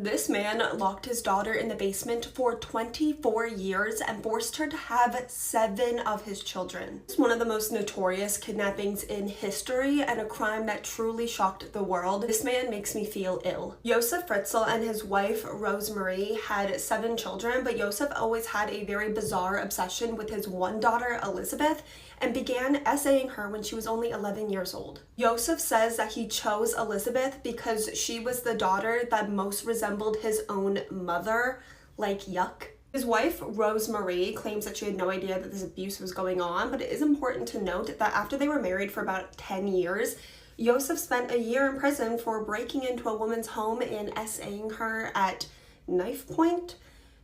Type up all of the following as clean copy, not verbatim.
This man locked his daughter in the basement for 24 years and forced her to have 7 of his children. It's one of the most notorious kidnappings in history and a crime that truly shocked the world. This man makes me feel ill. Josef Fritzl and his wife Rosemarie had 7 children, but Josef always had a very bizarre obsession with his one daughter Elizabeth and began essaying her when she was only 11 years old. Josef says that he chose Elizabeth because she was the daughter that most resembled his own mother. Like, yuck. His wife, Rosemarie, claims that she had no idea that this abuse was going on, but it is important to note that after they were married for about 10 years, Josef spent a year in prison for breaking into a woman's home and essaying her at knife point.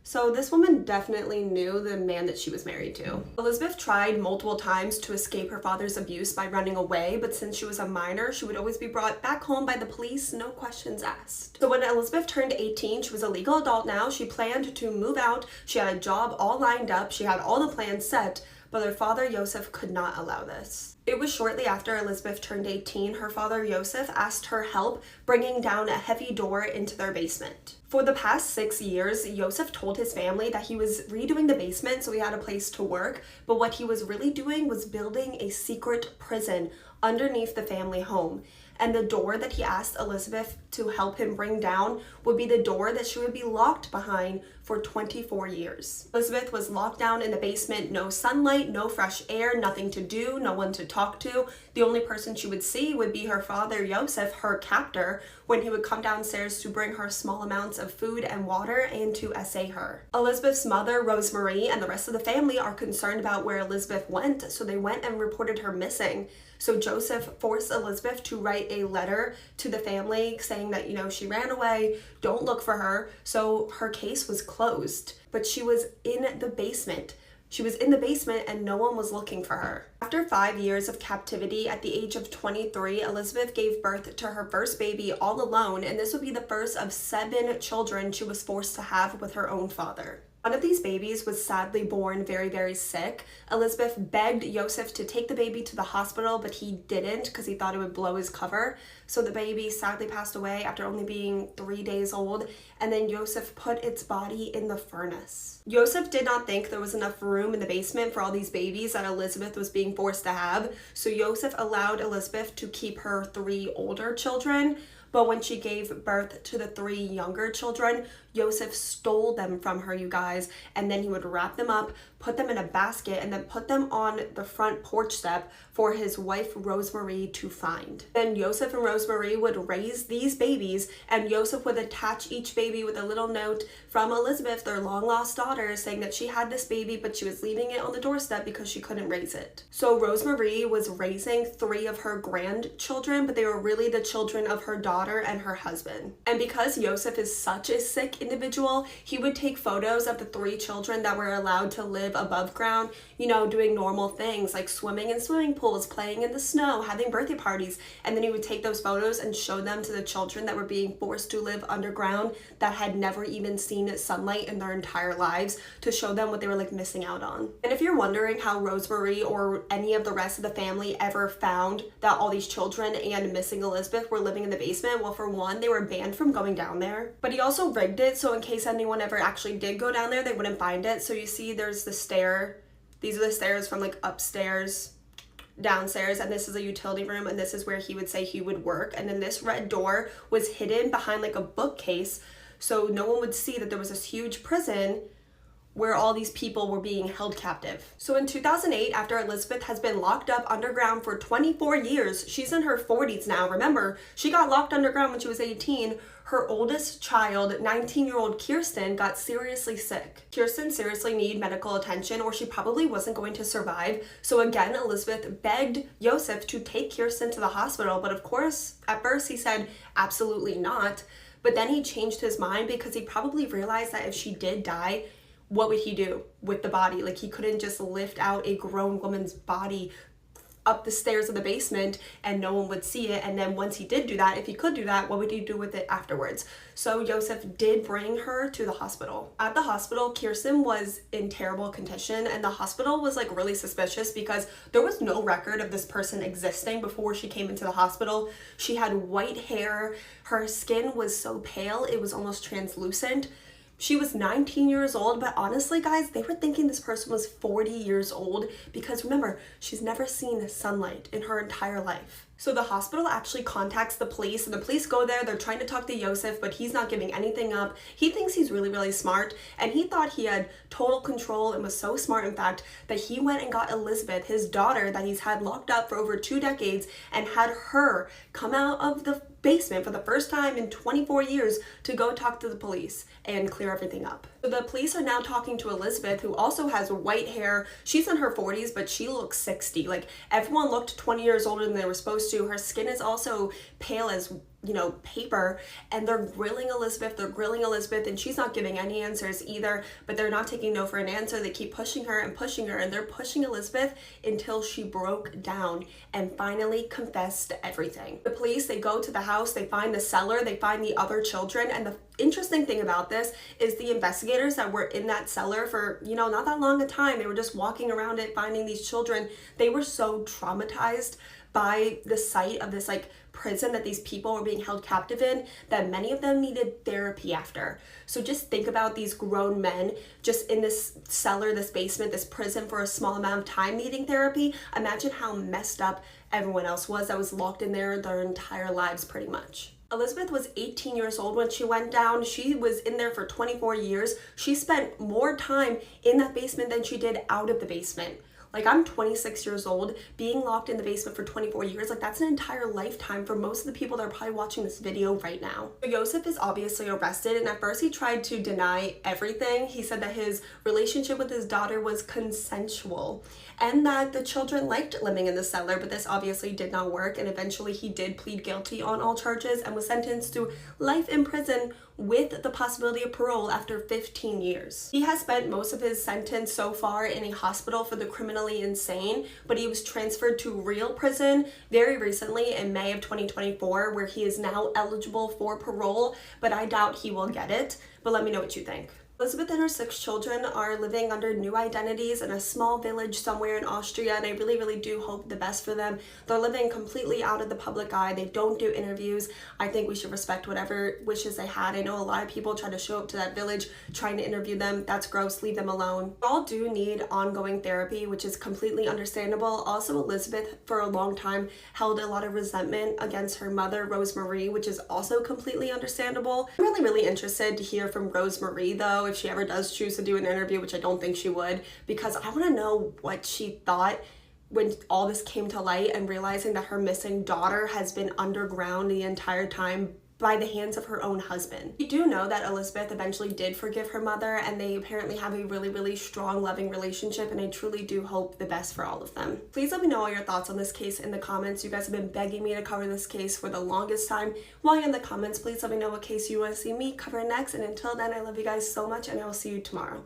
So this woman definitely knew the man that she was married to. Elizabeth tried multiple times to escape her father's abuse by running away, but since she was a minor, she would always be brought back home by the police, no questions asked. So when Elizabeth turned 18, she was a legal adult now. She planned to move out. She had a job all lined up. She had all the plans set, but her father, Josef, could not allow this. It was shortly after Elizabeth turned 18, her father, Josef, asked her help bringing down a heavy door into their basement. For the past 6 years, Josef told his family that he was redoing the basement so he had a place to work, but what he was really doing was building a secret prison underneath the family home. And the door that he asked Elizabeth to help him bring down would be the door that she would be locked behind for 24 years. Elizabeth was locked down in the basement, no sunlight, no fresh air, nothing to do, no one to talk to. The only person she would see would be her father, Josef, her captor, when he would come downstairs to bring her small amounts of food and water and to essay her. Elizabeth's mother, Rosemarie, and the rest of the family are concerned about where Elizabeth went, so they went and reported her missing. So Josef forced Elizabeth to write a letter to the family saying that, she ran away, don't look for her. So her case was closed, but she was in the basement. She was in the basement and no one was looking for her. After 5 years of captivity, at the age of 23, Elizabeth gave birth to her first baby all alone, and this would be the first of 7 children she was forced to have with her own father. One of these babies was sadly born very, very sick. Elizabeth begged Josef to take the baby to the hospital, but he didn't because he thought it would blow his cover. So the baby sadly passed away after only being 3 days old, and then Josef put its body in the furnace. Josef did not think there was enough room in the basement for all these babies that Elizabeth was being forced to have, so Josef allowed Elizabeth to keep her 3 older children. But when she gave birth to the 3 younger children, Josef stole them from her, you guys, and then he would wrap them up, put them in a basket, and then put them on the front porch step for his wife Rosemarie to find. Then Josef and Rosemarie would raise these babies, and Josef would attach each baby with a little note from Elizabeth, their long-lost daughter, saying that she had this baby, but she was leaving it on the doorstep because she couldn't raise it. So Rosemarie was raising 3 of her grandchildren, but they were really the children of her daughter and her husband. And because Josef is such a sick individual, he would take photos of the 3 children that were allowed to live above ground, doing normal things like swimming in swimming pools, playing in the snow, having birthday parties, and then he would take those photos and show them to the children that were being forced to live underground that had never even seen sunlight in their entire lives, to show them what they were missing out on. And if you're wondering how Rosemarie or any of the rest of the family ever found that all these children and missing Elizabeth were living in the basement, well, for one, they were banned from going down there, but he also rigged it so in case anyone ever actually did go down there, they wouldn't find it. So you see there's the stair. These are the stairs from upstairs, downstairs, and this is a utility room, and this is where he would say he would work. And then this red door was hidden behind a bookcase, so no one would see that there was this huge prison where all these people were being held captive. So in 2008, after Elizabeth has been locked up underground for 24 years, she's in her 40s now. Remember, she got locked underground when she was 18. Her oldest child, 19-year-old Kirsten, got seriously sick. Kirsten seriously needed medical attention or she probably wasn't going to survive. So again, Elizabeth begged Josef to take Kirsten to the hospital, but of course, at first he said absolutely not. But then he changed his mind because he probably realized that if she did die, what would he do with the body? He couldn't just lift out a grown woman's body up the stairs of the basement and no one would see it. And then once he did do that, if he could do that, what would he do with it afterwards? So Yosef did bring her to the hospital. At the hospital, Kirsten was in terrible condition, and the hospital was like really suspicious because there was no record of this person existing before she came into the hospital. She had white hair. Her skin was so pale, it was almost translucent. She was 19 years old, but honestly, guys, they were thinking this person was 40 years old because remember, she's never seen sunlight in her entire life. So the hospital actually contacts the police, and the police go there. They're trying to talk to Yosef, but he's not giving anything up. He thinks he's really, really smart, and he thought he had total control and was so smart, in fact, that he went and got Elizabeth, his daughter, that he's had locked up for over 2 decades, and had her come out of the basement for the first time in 24 years to go talk to the police and clear everything up. So the police are now talking to Elizabeth, who also has white hair. She's in her 40s, but she looks 60. Like, everyone looked 20 years older than they were supposed to. Her skin is also pale as, you know, paper, and they're grilling Elizabeth, and she's not giving any answers either, but they're not taking no for an answer. They keep pushing her, and they're pushing Elizabeth until she broke down and finally confessed everything. The police, they go to the house, they find the cellar, they find the other children, and the interesting thing about this is the investigators that were in that cellar for, you know, not that long a time, they were just walking around it, finding these children. They were so traumatized by the sight of this like prison that these people were being held captive in that many of them needed therapy after. So just think about these grown men just in this cellar, this basement, this prison for a small amount of time needing therapy. Imagine how messed up everyone else was that was locked in there their entire lives pretty much. Elizabeth was 18 years old when she went down. She was in there for 24 years. She spent more time in that basement than she did out of the basement. Like, I'm 26 years old, being locked in the basement for 24 years, like that's an entire lifetime for most of the people that are probably watching this video right now. So Yosef is obviously arrested, and at first he tried to deny everything. He said that his relationship with his daughter was consensual and that the children liked living in the cellar, but this obviously did not work, and eventually he did plead guilty on all charges and was sentenced to life in prison with the possibility of parole after 15 years. He has spent most of his sentence so far in a hospital for the criminally insane, but he was transferred to real prison very recently in May of 2024, where he is now eligible for parole, but I doubt he will get it. But let me know what you think. Elizabeth and her 6 children are living under new identities in a small village somewhere in Austria, and I really, really do hope the best for them. They're living completely out of the public eye. They don't do interviews. I think we should respect whatever wishes they had. I know a lot of people try to show up to that village trying to interview them. That's gross. Leave them alone. All do need ongoing therapy, which is completely understandable. Also, Elizabeth, for a long time, held a lot of resentment against her mother, Rosemarie, which is also completely understandable. I'm really, really interested to hear from Rosemarie, though, if she ever does choose to do an interview, which I don't think she would, because I want to know what she thought when all this came to light and realizing that her missing daughter has been underground the entire time by the hands of her own husband. We do know that Elizabeth eventually did forgive her mother, and they apparently have a really, really strong, loving relationship, and I truly do hope the best for all of them. Please let me know all your thoughts on this case in the comments. You guys have been begging me to cover this case for the longest time. While you're in the comments, please let me know what case you want to see me cover next, and until then, I love you guys so much, and I will see you tomorrow.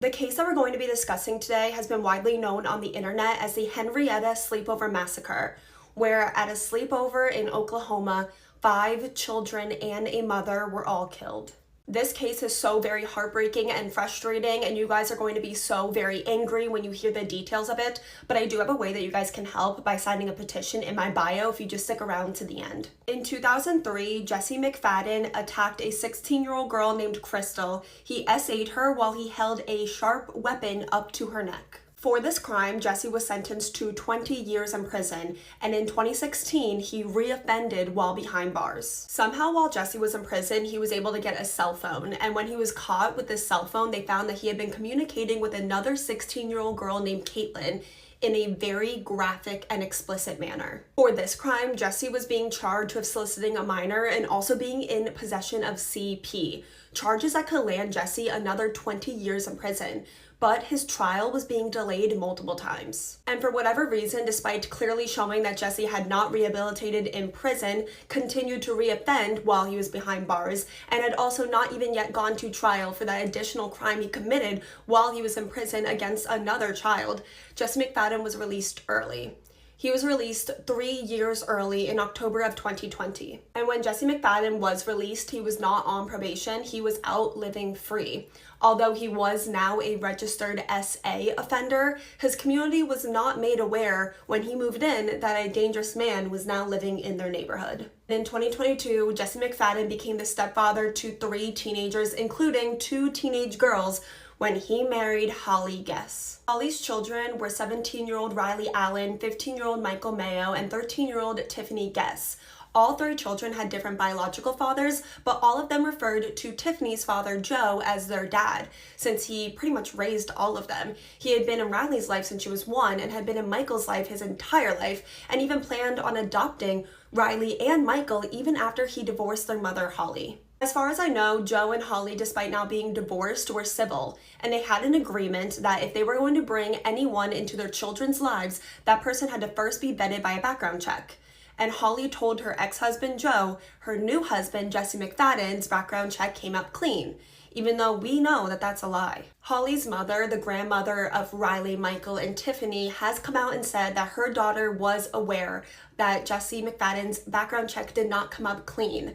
The case that we're going to be discussing today has been widely known on the internet as the Henrietta Sleepover Massacre, where at a sleepover in Oklahoma, 5 children and a mother were all killed. This case is so very heartbreaking and frustrating, and you guys are going to be so very angry when you hear the details of it, but I do have a way that you guys can help by signing a petition in my bio if you just stick around to the end. In 2003, Jesse McFadden attacked a 16-year-old girl named Crystal. He SA'd her while he held a sharp weapon up to her neck. For this crime, Jesse was sentenced to 20 years in prison, and in 2016, he reoffended while behind bars. Somehow, while Jesse was in prison, he was able to get a cell phone, and when he was caught with this cell phone, they found that he had been communicating with another 16-year-old girl named Caitlin in a very graphic and explicit manner. For this crime, Jesse was being charged with soliciting a minor and also being in possession of CP, charges that could land Jesse another 20 years in prison. but his trial was being delayed multiple times. And for whatever reason, despite clearly showing that Jesse had not rehabilitated in prison, continued to reoffend while he was behind bars, and had also not even yet gone to trial for that additional crime he committed while he was in prison against another child, Jesse McFadden was released early. He was released 3 years early in October of 2020. And when Jesse McFadden was released, he was not on probation. He was out living free. Although he was now a registered SA offender, his community was not made aware when he moved in that a dangerous man was now living in their neighborhood. In 2022, Jesse McFadden became the stepfather to 3 teenagers, including 2 teenage girls, when he married Holly Guess. Holly's children were 17-year-old Riley Allen, 15-year-old Michael Mayo, and 13-year-old Tiffany Guess. All 3 children had different biological fathers, but all of them referred to Tiffany's father, Joe, as their dad, since he pretty much raised all of them. He had been in Riley's life since she was 1 and had been in Michael's life his entire life, and even planned on adopting Riley and Michael even after he divorced their mother, Holly. As far as I know, Joe and Holly, despite now being divorced, were civil, and they had an agreement that if they were going to bring anyone into their children's lives, that person had to first be vetted by a background check. And Holly told her ex-husband Joe, her new husband Jesse McFadden's background check came up clean, even though we know that that's a lie. Holly's mother, the grandmother of Riley, Michael, and Tiffany, has come out and said that her daughter was aware that Jesse McFadden's background check did not come up clean,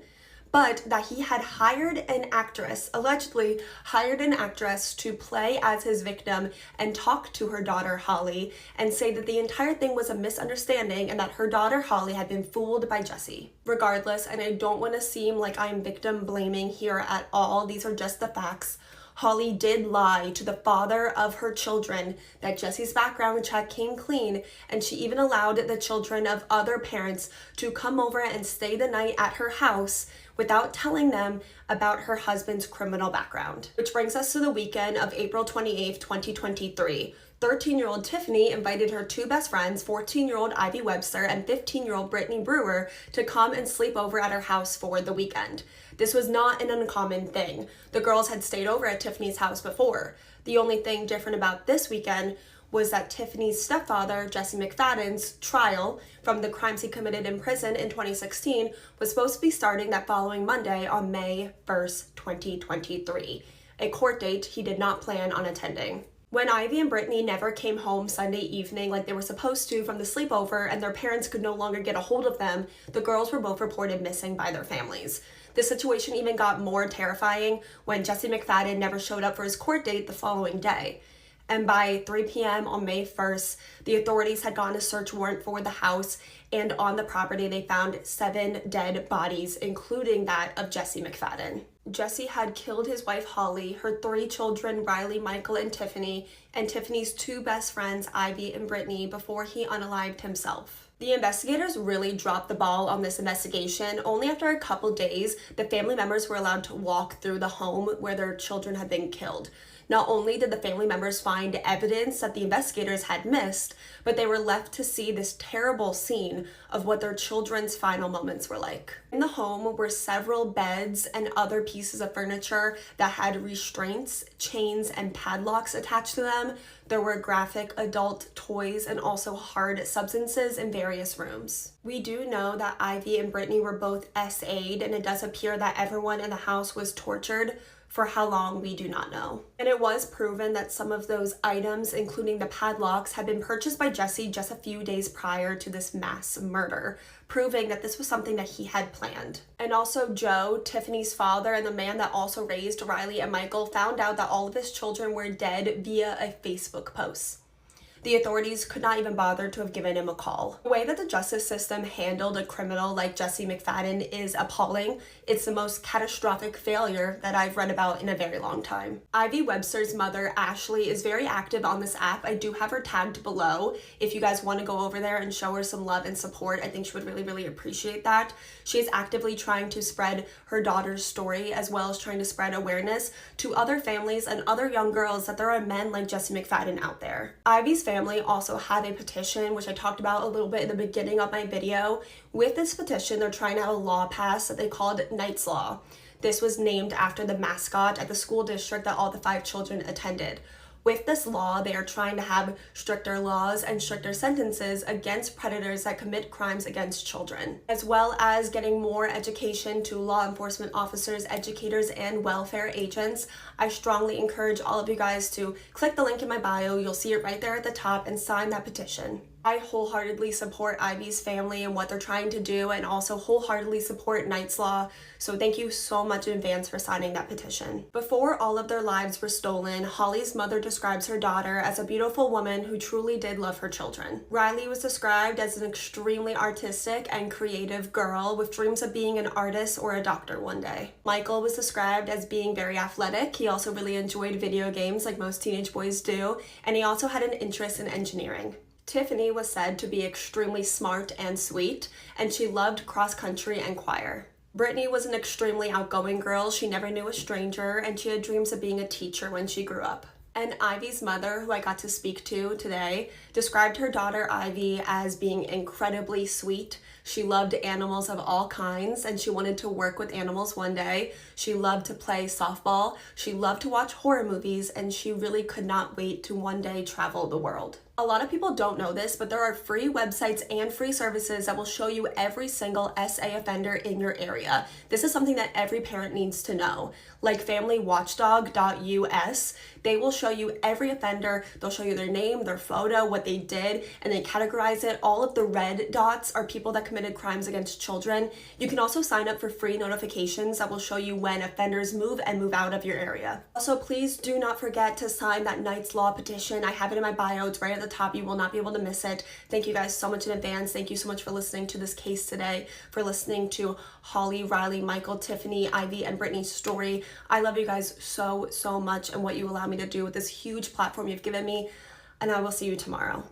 but that he had allegedly hired an actress to play as his victim and talk to her daughter Holly and say that the entire thing was a misunderstanding and that her daughter Holly had been fooled by Jesse. Regardless, and I don't want to seem like I'm victim blaming here at all, these are just the facts. Holly did lie to the father of her children that Jesse's background check came clean, and she even allowed the children of other parents to come over and stay the night at her house without telling them about her husband's criminal background. Which brings us to the weekend of April 28th, 2023. 13-year-old Tiffany invited her 2 best friends, 14-year-old Ivy Webster and 15-year-old Brittany Brewer, to come and sleep over at her house for the weekend. This was not an uncommon thing. The girls had stayed over at Tiffany's house before. The only thing different about this weekend was that Tiffany's stepfather, Jesse McFadden's trial from the crimes he committed in prison in 2016 was supposed to be starting that following Monday on May 1st, 2023, a court date he did not plan on attending. When Ivy and Brittany never came home Sunday evening like they were supposed to from the sleepover and their parents could no longer get a hold of them, the girls were both reported missing by their families. The situation even got more terrifying when Jesse McFadden never showed up for his court date the following day. And by 3 p.m. on May 1st, the authorities had gotten a search warrant for the house, and on the property they found 7 dead bodies, including that of Jesse McFadden. Jesse had killed his wife Holly, her 3 children Riley, Michael, and Tiffany's 2 best friends Ivy and Brittany before he unalived himself. The investigators really dropped the ball on this investigation. Only after a couple days, the family members were allowed to walk through the home where their children had been killed. Not only did the family members find evidence that the investigators had missed, but they were left to see this terrible scene of what their children's final moments were like. In the home were several beds and other pieces of furniture that had restraints, chains, and padlocks attached to them. There were graphic adult toys and also hard substances in various rooms. We do know that Ivy and Brittany were both SA'd, and it does appear that everyone in the house was tortured. For how long, we do not know. And it was proven that some of those items, including the padlocks, had been purchased by Jesse just a few days prior to this mass murder, proving that this was something that he had planned. And also Joe, Tiffany's father, and the man that also raised Riley and Michael, found out that all of his children were dead via a Facebook post. The authorities could not even bother to have given him a call. The way that the justice system handled a criminal like Jesse McFadden is appalling. It's the most catastrophic failure that I've read about in a very long time. Ivy Webster's mother, Ashley, is very active on this app. I do have her tagged below. If you guys want to go over there and show her some love and support, I think she would really, really appreciate that. She is actively trying to spread her daughter's story, as well as trying to spread awareness to other families and other young girls that there are men like Jesse McFadden out there. Ivy's family also had a petition, which I talked about a little bit in the beginning of my video. With this petition, they're trying to have a law passed that they called Knight's Law. This was named after the mascot at the school district that all the 5 children attended. With this law, they are trying to have stricter laws and stricter sentences against predators that commit crimes against children, as well as getting more education to law enforcement officers, educators, and welfare agents. I strongly encourage all of you guys to click the link in my bio. You'll see it right there at the top and sign that petition. I wholeheartedly support Ivy's family and what they're trying to do, and also wholeheartedly support Knight's Law. So thank you so much in advance for signing that petition. Before all of their lives were stolen, Holly's mother describes her daughter as a beautiful woman who truly did love her children. Riley was described as an extremely artistic and creative girl with dreams of being an artist or a doctor one day. Michael was described as being very athletic. He also really enjoyed video games like most teenage boys do, and he also had an interest in engineering. Tiffany was said to be extremely smart and sweet, and she loved cross-country and choir. Brittany was an extremely outgoing girl. She never knew a stranger, and she had dreams of being a teacher when she grew up. And Ivy's mother, who I got to speak to today, described her daughter Ivy as being incredibly sweet. She loved animals of all kinds, and she wanted to work with animals one day. She loved to play softball. She loved to watch horror movies, and she really could not wait to one day travel the world. A lot of people don't know this, but there are free websites and free services that will show you every single SA offender in your area. This is something that every parent needs to know. Like familywatchdog.us, they will show you every offender. They'll show you their name, their photo, what they did, and they categorize it. All of the red dots are people that committed crimes against children. You can also sign up for free notifications that will show you when offenders move and move out of your area. Also, please do not forget to sign that Knight's Law petition. I have it in my bio. It's right at the top. You will not be able to miss it. Thank you guys so much in advance. Thank you so much for listening to this case today, for listening to Holly, Riley, Michael, Tiffany, Ivy, and Brittany's story. I love you guys so, so much and what you allow me to do with this huge platform you've given me, and I will see you tomorrow.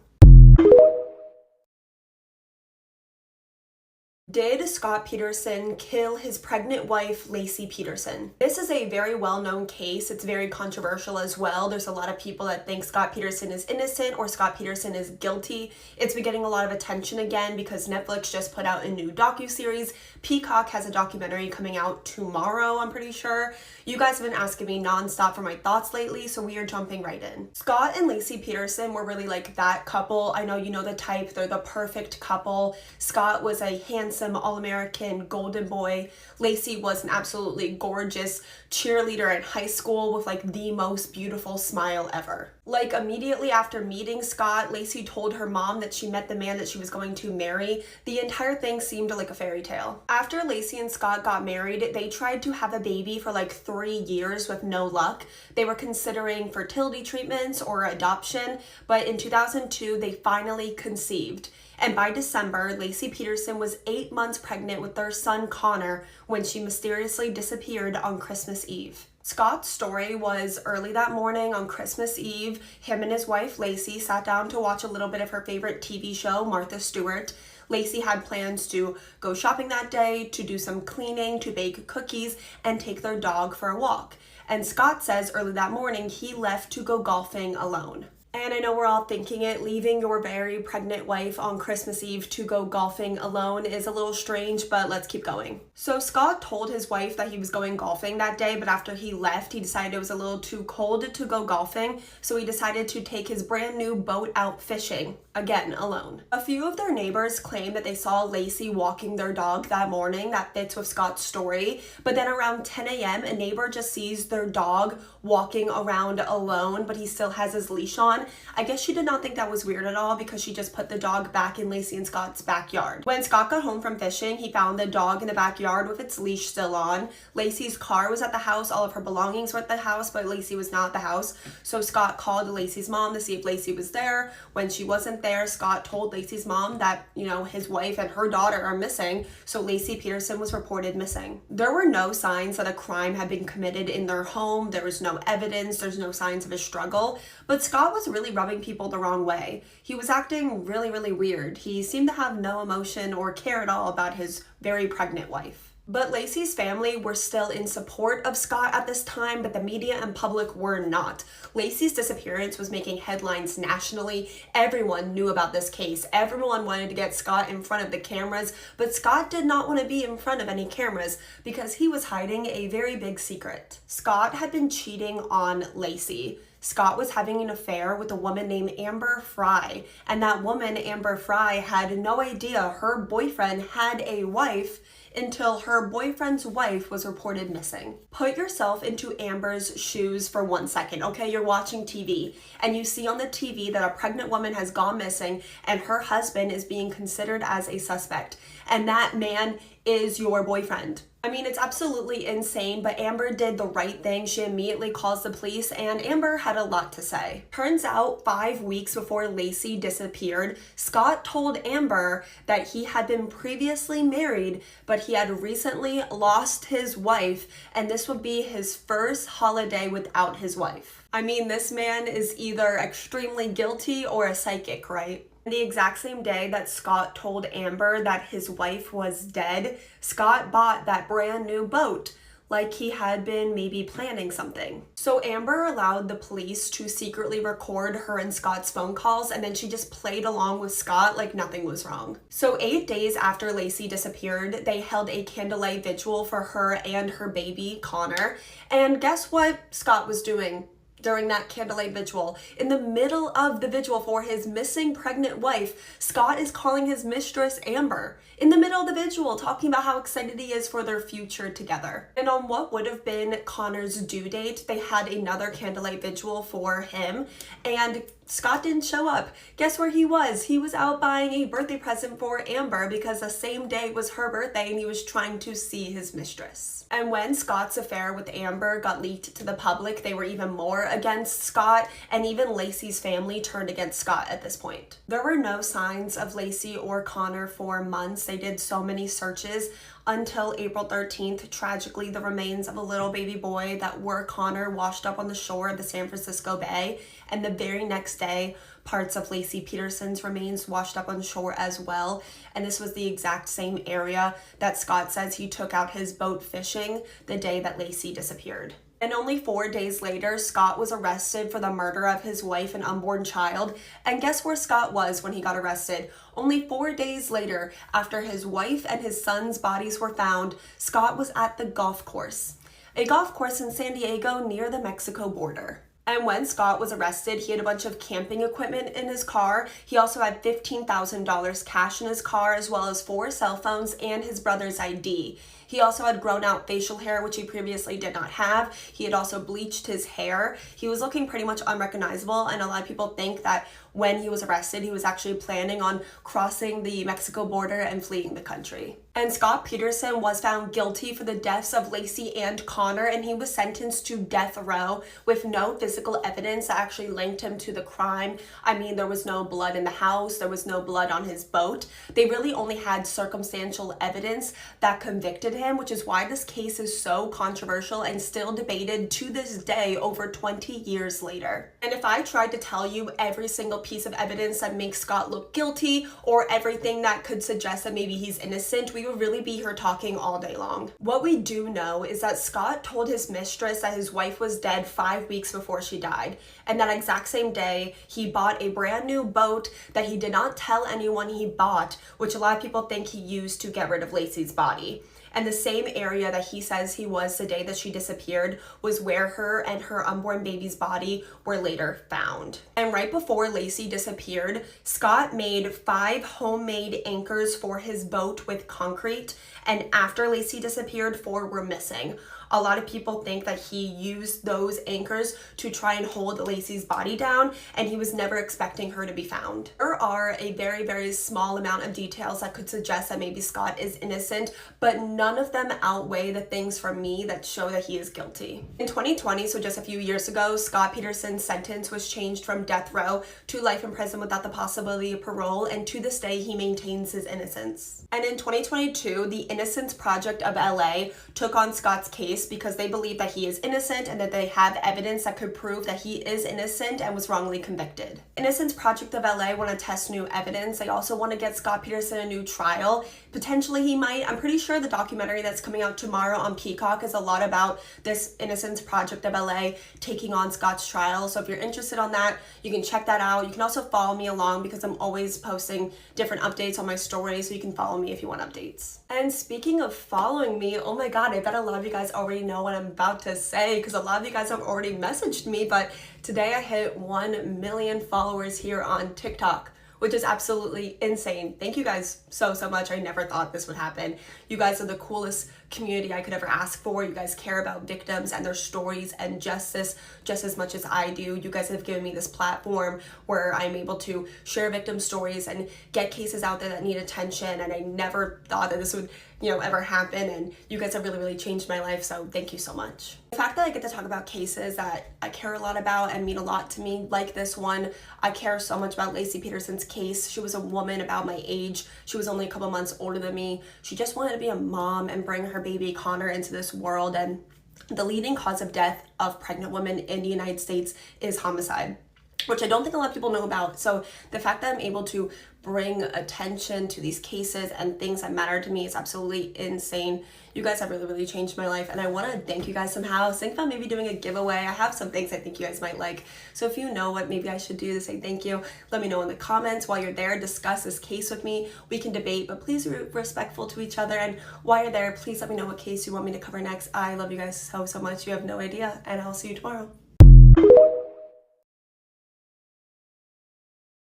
Did Scott Peterson kill his pregnant wife, Laci Peterson? This is a very well-known case. It's very controversial as well. There's a lot of people that think Scott Peterson is innocent or Scott Peterson is guilty. It's been getting a lot of attention again because Netflix just put out a new docuseries. Peacock has a documentary coming out tomorrow, I'm pretty sure. You guys have been asking me nonstop for my thoughts lately, so we are jumping right in. Scott and Laci Peterson were really like that couple. I know you know the type. They're the perfect couple. Scott was a handsome all-American golden boy. Laci was an absolutely gorgeous cheerleader in high school with like the most beautiful smile ever. Like immediately after meeting Scott, Laci told her mom that she met the man that she was going to marry. The entire thing seemed like a fairy tale. After Laci and Scott got married, they tried to have a baby for like 3 years with no luck. They were considering fertility treatments or adoption, but in 2002, they finally conceived. And by December, Laci Peterson was 8 months pregnant with their son Connor when she mysteriously disappeared on Christmas Eve. Scott's story was early that morning on Christmas Eve, him and his wife Laci sat down to watch a little bit of her favorite TV show, Martha Stewart. Laci had plans to go shopping that day, to do some cleaning, to bake cookies, and take their dog for a walk. And Scott says early that morning he left to go golfing alone. And I know we're all thinking it, leaving your very pregnant wife on Christmas Eve to go golfing alone is a little strange, but let's keep going. So Scott told his wife that he was going golfing that day, but after he left, he decided it was a little too cold to go golfing, so he decided to take his brand new boat out fishing, again, alone. A few of their neighbors claim that they saw Laci walking their dog that morning. That fits with Scott's story. But then around 10 a.m., a neighbor just sees their dog walking around alone, but he still has his leash on. I guess she did not think that was weird at all because she just put the dog back in Laci and Scott's backyard. When Scott got home from fishing, he found the dog in the backyard with its leash still on. Laci's car was at the house. All of her belongings were at the house, but Laci was not at the house. So Scott called Laci's mom to see if Laci was there. When she wasn't there, Scott told Laci's mom that, his wife and her daughter are missing. So Laci Peterson was reported missing. There were no signs that a crime had been committed in their home. There was no evidence. There's no signs of a struggle. But Scott was really rubbing people the wrong way. He was acting really, really weird. He seemed to have no emotion or care at all about his very pregnant wife. But Laci's family were still in support of Scott at this time, but the media and public were not. Laci's disappearance was making headlines nationally. Everyone knew about this case. Everyone wanted to get Scott in front of the cameras, but Scott did not want to be in front of any cameras because he was hiding a very big secret. Scott had been cheating on Laci. Scott was having an affair with a woman named Amber Frey, and that woman, Amber Frey, had no idea her boyfriend had a wife until her boyfriend's wife was reported missing. Put yourself into Amber's shoes for 1 second, okay? You're watching TV and you see on the TV that a pregnant woman has gone missing and her husband is being considered as a suspect, and that man is your boyfriend. I mean, it's absolutely insane, but Amber did the right thing. She immediately calls the police, and Amber had a lot to say. Turns out 5 weeks before Lacey disappeared, Scott told Amber that he had been previously married, but he had recently lost his wife, and this would be his first holiday without his wife. I mean, this man is either extremely guilty or a psychic, right? The exact same day that Scott told Amber that his wife was dead, Scott bought that brand new boat, like he had been maybe planning something. So Amber allowed the police to secretly record her and Scott's phone calls, and then she just played along with Scott like nothing was wrong. So 8 days after Lacey disappeared, they held a candlelight vigil for her and her baby, Connor. And guess what Scott was doing during that candlelight vigil? In the middle of the vigil for his missing pregnant wife, Scott is calling his mistress Amber in the middle of the vigil, talking about how excited he is for their future together. And on what would have been Connor's due date, they had another candlelight vigil for him, and Scott didn't show up. Guess where he was? He was out buying a birthday present for Amber because the same day was her birthday and he was trying to see his mistress. And when Scott's affair with Amber got leaked to the public, they were even more against Scott, and even Lacey's family turned against Scott at this point. There were no signs of Lacey or Connor for months. They did so many searches until April 13th. Tragically, the remains of a little baby boy that were Connor washed up on the shore of the San Francisco Bay, and the very next day, parts of Laci Peterson's remains washed up on shore as well. And this was the exact same area that Scott says he took out his boat fishing the day that Lacey disappeared. And only 4 days later, Scott was arrested for the murder of his wife and unborn child. And guess where Scott was when he got arrested? Only 4 days later, after his wife and his son's bodies were found, Scott was at the golf course. A golf course in San Diego near the Mexico border. And when Scott was arrested, he had a bunch of camping equipment in his car. He also had $15,000 cash in his car, as well as 4 cell phones and his brother's ID. He also had grown out facial hair, which he previously did not have. He had also bleached his hair. He was looking pretty much unrecognizable, and a lot of people think that when he was arrested, he was actually planning on crossing the Mexico border and fleeing the country. And Scott Peterson was found guilty for the deaths of Lacey and Connor, and he was sentenced to death row with no physical evidence that actually linked him to the crime. I mean, there was no blood in the house, there was no blood on his boat. They really only had circumstantial evidence that convicted him, which is why this case is so controversial and still debated to this day over 20 years later. And if I tried to tell you every single piece of evidence that makes Scott look guilty, or everything that could suggest that maybe he's innocent, we would really be here talking all day long. What we do know is that Scott told his mistress that his wife was dead 5 weeks before she died, and that exact same day he bought a brand new boat that he did not tell anyone he bought, which a lot of people think he used to get rid of Lacey's body. And the same area that he says he was the day that she disappeared was where her and her unborn baby's body were later found. And right before Lacey disappeared, Scott made 5 homemade anchors for his boat with concrete, and after Lacey disappeared, 4 were missing. A lot of people think that he used those anchors to try and hold Lacey's body down, and he was never expecting her to be found. There are a very, very small amount of details that could suggest that maybe Scott is innocent, but none of them outweigh the things for me that show that he is guilty. In 2020, so just a few years ago, Scott Peterson's sentence was changed from death row to life in prison without the possibility of parole, and to this day, he maintains his innocence. And in 2022, the Innocence Project of LA took on Scott's case because they believe that he is innocent and that they have evidence that could prove that he is innocent and was wrongly convicted. Innocence Project of LA want to test new evidence. They also want to get Scott Peterson a new trial. Potentially he might. I'm pretty sure the documentary that's coming out tomorrow on Peacock is a lot about this Innocence Project of LA taking on Scott's trial. So if you're interested on that, you can check that out. You can also follow me along because I'm always posting different updates on my story, so you can follow me if you want updates. And speaking of following me, oh my god, I bet a lot of you guys already already know what I'm about to say because a lot of you guys have already messaged me, but today I hit 1 million followers here on TikTok, which is absolutely insane. Thank you guys so much. I never thought this would happen. You guys are the coolest community I could ever ask for. You guys care about victims and their stories and justice just as much as I do. You guys have given me this platform where I'm able to share victim stories and get cases out there that need attention, and I never thought that this would ever happen, and you guys have really changed my life, so thank you so much. The fact that I get to talk about cases that I care a lot about and mean a lot to me, like this one. I care so much about Laci Peterson's case. She was a woman about my age. She was only a couple months older than me. She just wanted to be a mom and bring her baby Connor into this world, and the leading cause of death of pregnant women in the United States is homicide, which I don't think a lot of people know about. So the fact that I'm able to bring attention to these cases and things that matter to me is absolutely insane. You guys have really changed my life, and I want to thank you guys somehow. Think about maybe doing a giveaway. I have some things I think you guys might like. So if you know what maybe I should do to say thank you, let me know in the comments. While you're there, discuss this case with me. We can debate, but please be respectful to each other. And while you're there, please let me know what case you want me to cover next. I love you guys so much. You have no idea, and I'll see you tomorrow.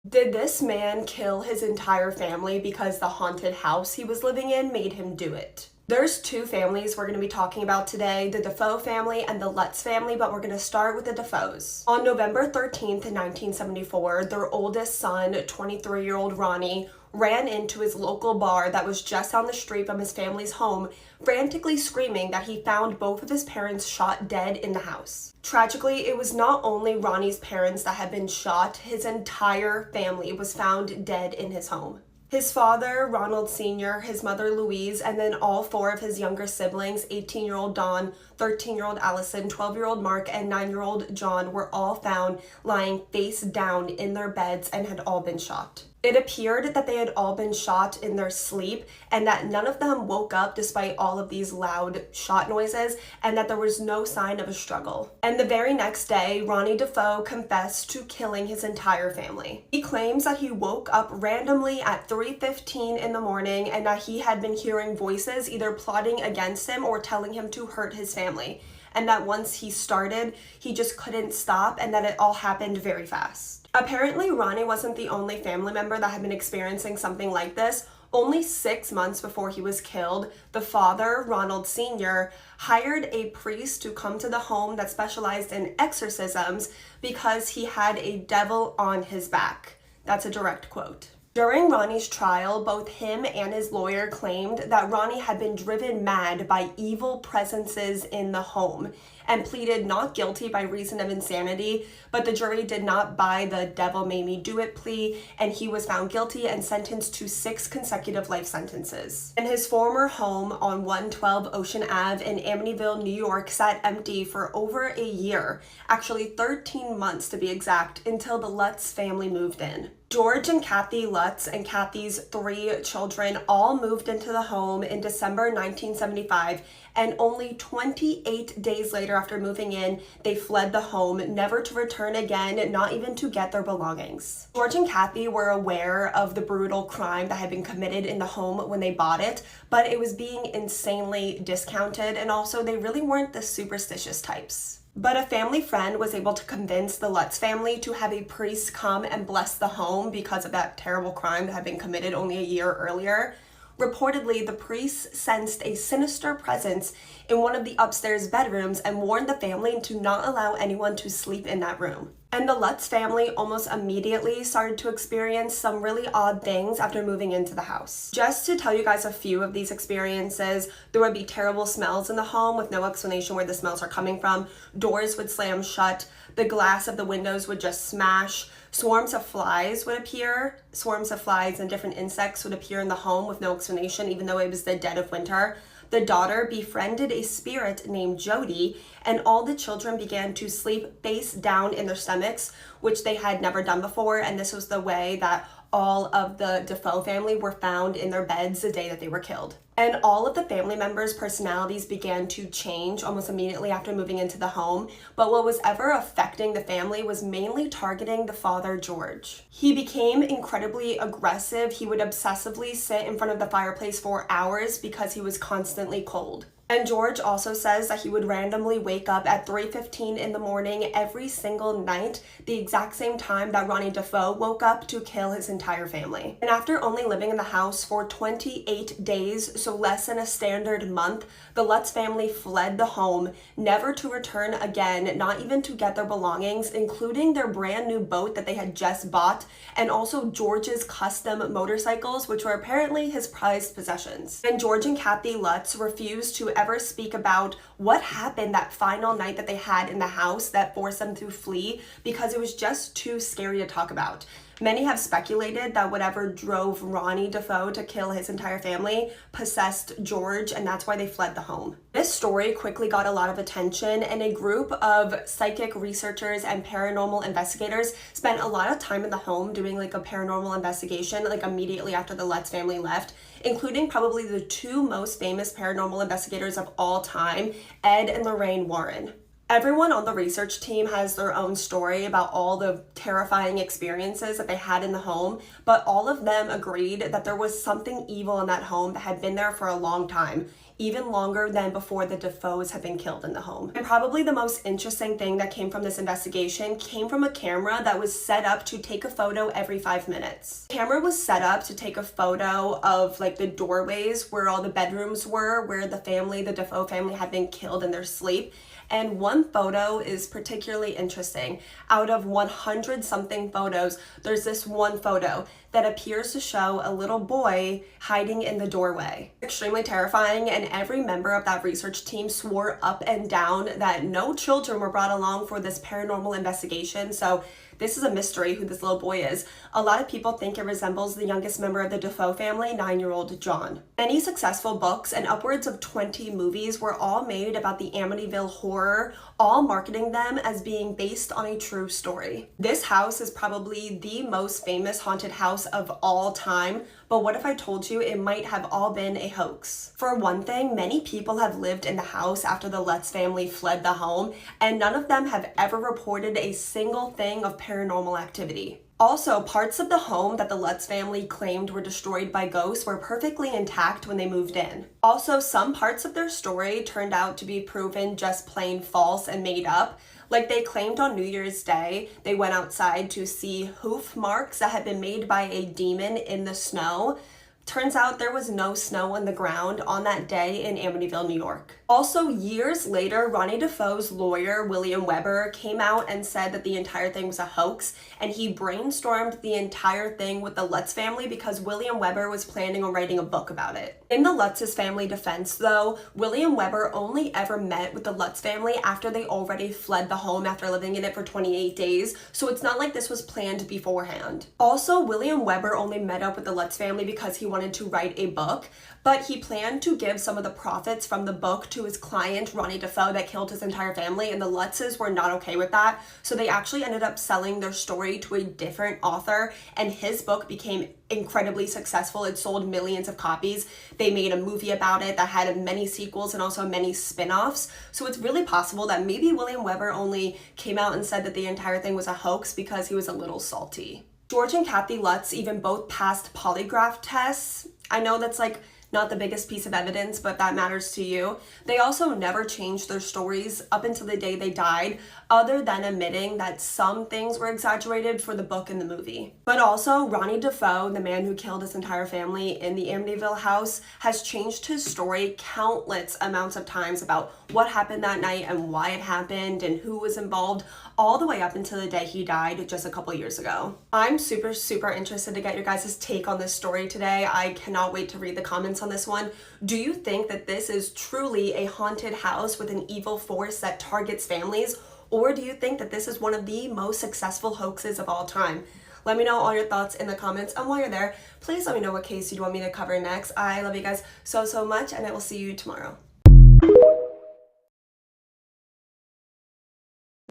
Did this man kill his entire family because the haunted house he was living in made him do it? There's two families we're going to be talking about today, the Defoe family and the Lutz family, but we're going to start with the Defoes. On November 13th, 1974, their oldest son, 23-year-old Ronnie, ran into his local bar that was just down the street from his family's home, frantically screaming that he found both of his parents shot dead in the house. Tragically, it was not only Ronnie's parents that had been shot, his entire family was found dead in his home. His father, Ronald Sr., his mother, Louise, and then all four of his younger siblings, 18-year-old Dawn, 13-year-old Allison, 12-year-old Mark, and 9-year-old John, were all found lying face down in their beds and had all been shot. It appeared that they had all been shot in their sleep and that none of them woke up despite all of these loud shot noises, and that there was no sign of a struggle. And the very next day, Ronnie Defoe confessed to killing his entire family. He claims that he woke up randomly at 3:15 in the morning and that he had been hearing voices either plotting against him or telling him to hurt his family. And that once he started, he just couldn't stop, and that it all happened very fast. Apparently, Ronnie wasn't the only family member that had been experiencing something like this. Only 6 months before he was killed, the father, Ronald Sr., hired a priest to come to the home that specialized in exorcisms because he had a devil on his back. That's a direct quote. During Ronnie's trial, both him and his lawyer claimed that Ronnie had been driven mad by evil presences in the home and pleaded not guilty by reason of insanity, but the jury did not buy the devil made me do it plea, and he was found guilty and sentenced to 6 consecutive life sentences. And his former home on 112 Ocean Ave in Amityville, New York sat empty for over a year, actually 13 months to be exact, until the Lutz family moved in. George and Kathy Lutz and Kathy's 3 children all moved into the home in December 1975, and only 28 days later after moving in, they fled the home, never to return again, not even to get their belongings. George and Kathy were aware of the brutal crime that had been committed in the home when they bought it, but it was being insanely discounted, and also they really weren't the superstitious types. But a family friend was able to convince the Lutz family to have a priest come and bless the home because of that terrible crime that had been committed only a year earlier. Reportedly, the priest sensed a sinister presence in one of the upstairs bedrooms and warned the family to not allow anyone to sleep in that room. And the Lutz family almost immediately started to experience some really odd things after moving into the house. Just to tell you guys a few of these experiences, there would be terrible smells in the home with no explanation where the smells are coming from. Doors would slam shut. The glass of the windows would just smash. Swarms of flies would appear. Swarms of flies and different insects would appear in the home with no explanation, even though it was the dead of winter. The daughter befriended a spirit named Jody, and all the children began to sleep face down in their stomachs, which they had never done before, and this was the way that all of the Defoe family were found in their beds the day that they were killed. And all of the family members' personalities began to change almost immediately after moving into the home, but what was ever affecting the family was mainly targeting the father, George. He became incredibly aggressive. He would obsessively sit in front of the fireplace for hours because he was constantly cold. And George also says that he would randomly wake up at 3:15 in the morning every single night, the exact same time that Ronnie Dafoe woke up to kill his entire family. And after only living in the house for 28 days, so less than a standard month, the Lutz family fled the home, never to return again, not even to get their belongings, including their brand new boat that they had just bought, and also George's custom motorcycles, which were apparently his prized possessions. And George and Kathy Lutz refused to ever speak about what happened that final night that they had in the house that forced them to flee, because it was just too scary to talk about. Many have speculated that whatever drove Ronnie Dafoe to kill his entire family possessed George, and that's why they fled the home. This story quickly got a lot of attention, and a group of psychic researchers and paranormal investigators spent a lot of time in the home doing like a paranormal investigation like immediately after the Lutz family left, including probably the two most famous paranormal investigators of all time, Ed and Lorraine Warren. Everyone on the research team has their own story about all the terrifying experiences that they had in the home, but all of them agreed that there was something evil in that home that had been there for a long time, even longer than before the Dafoes had been killed in the home. And probably the most interesting thing that came from this investigation came from a camera that was set up to take a photo every 5 minutes. The camera was set up to take a photo of like the doorways where all the bedrooms were, where the Dafoe family had been killed in their sleep. And one photo is particularly interesting. Out of 100 something photos, there's this one photo that appears to show a little boy hiding in the doorway. Extremely terrifying, and every member of that research team swore up and down that no children were brought along for this paranormal investigation. So this is a mystery who this little boy is. A lot of people think it resembles the youngest member of the Dafoe family, 9-year-old John. Many successful books and upwards of 20 movies were all made about the Amityville Horror, all marketing them as being based on a true story. This house is probably the most famous haunted house of all time, but what if I told you it might have all been a hoax? For one thing, many people have lived in the house after the Lutz family fled the home, and none of them have ever reported a single thing of paranormal activity. Also, parts of the home that the Lutz family claimed were destroyed by ghosts were perfectly intact when they moved in. Also, some parts of their story turned out to be proven just plain false and made up. Like they claimed on New Year's Day, they went outside to see hoof marks that had been made by a demon in the snow. Turns out there was no snow on the ground on that day in Amityville, New York. Also, years later, Ronnie Dafoe's lawyer, William Weber, came out and said that the entire thing was a hoax, and he brainstormed the entire thing with the Lutz family because William Weber was planning on writing a book about it. In the Lutz's family defense, though, William Weber only ever met with the Lutz family after they already fled the home after living in it for 28 days, so it's not like this was planned beforehand. Also, William Weber only met up with the Lutz family because he wanted to write a book, but he planned to give some of the profits from the book to his client, Ronnie Dafoe, that killed his entire family, and the Lutzes were not okay with that, so they actually ended up selling their story to a different author, and his book became incredibly successful. It sold millions of copies. They made a movie about it that had many sequels and also many spin-offs, so it's really possible that maybe William Weber only came out and said that the entire thing was a hoax because he was a little salty. George and Kathy Lutz even both passed polygraph tests. I know that's like not the biggest piece of evidence, but that matters to you. They also never changed their stories up until the day they died, other than admitting that some things were exaggerated for the book and the movie. But also, Ronnie Dafoe, the man who killed his entire family in the Amityville house, has changed his story countless amounts of times about what happened that night and why it happened and who was involved, all the way up until the day he died just a couple years ago. I'm super interested to get your guys' take on this story today. I cannot wait to read the comments on this one. Do you think that this is truly a haunted house with an evil force that targets families? Or do you think that this is one of the most successful hoaxes of all time? Let me know all your thoughts in the comments, and while you're there, please let me know what case you'd want me to cover next. I love you guys so much, and I will see you tomorrow.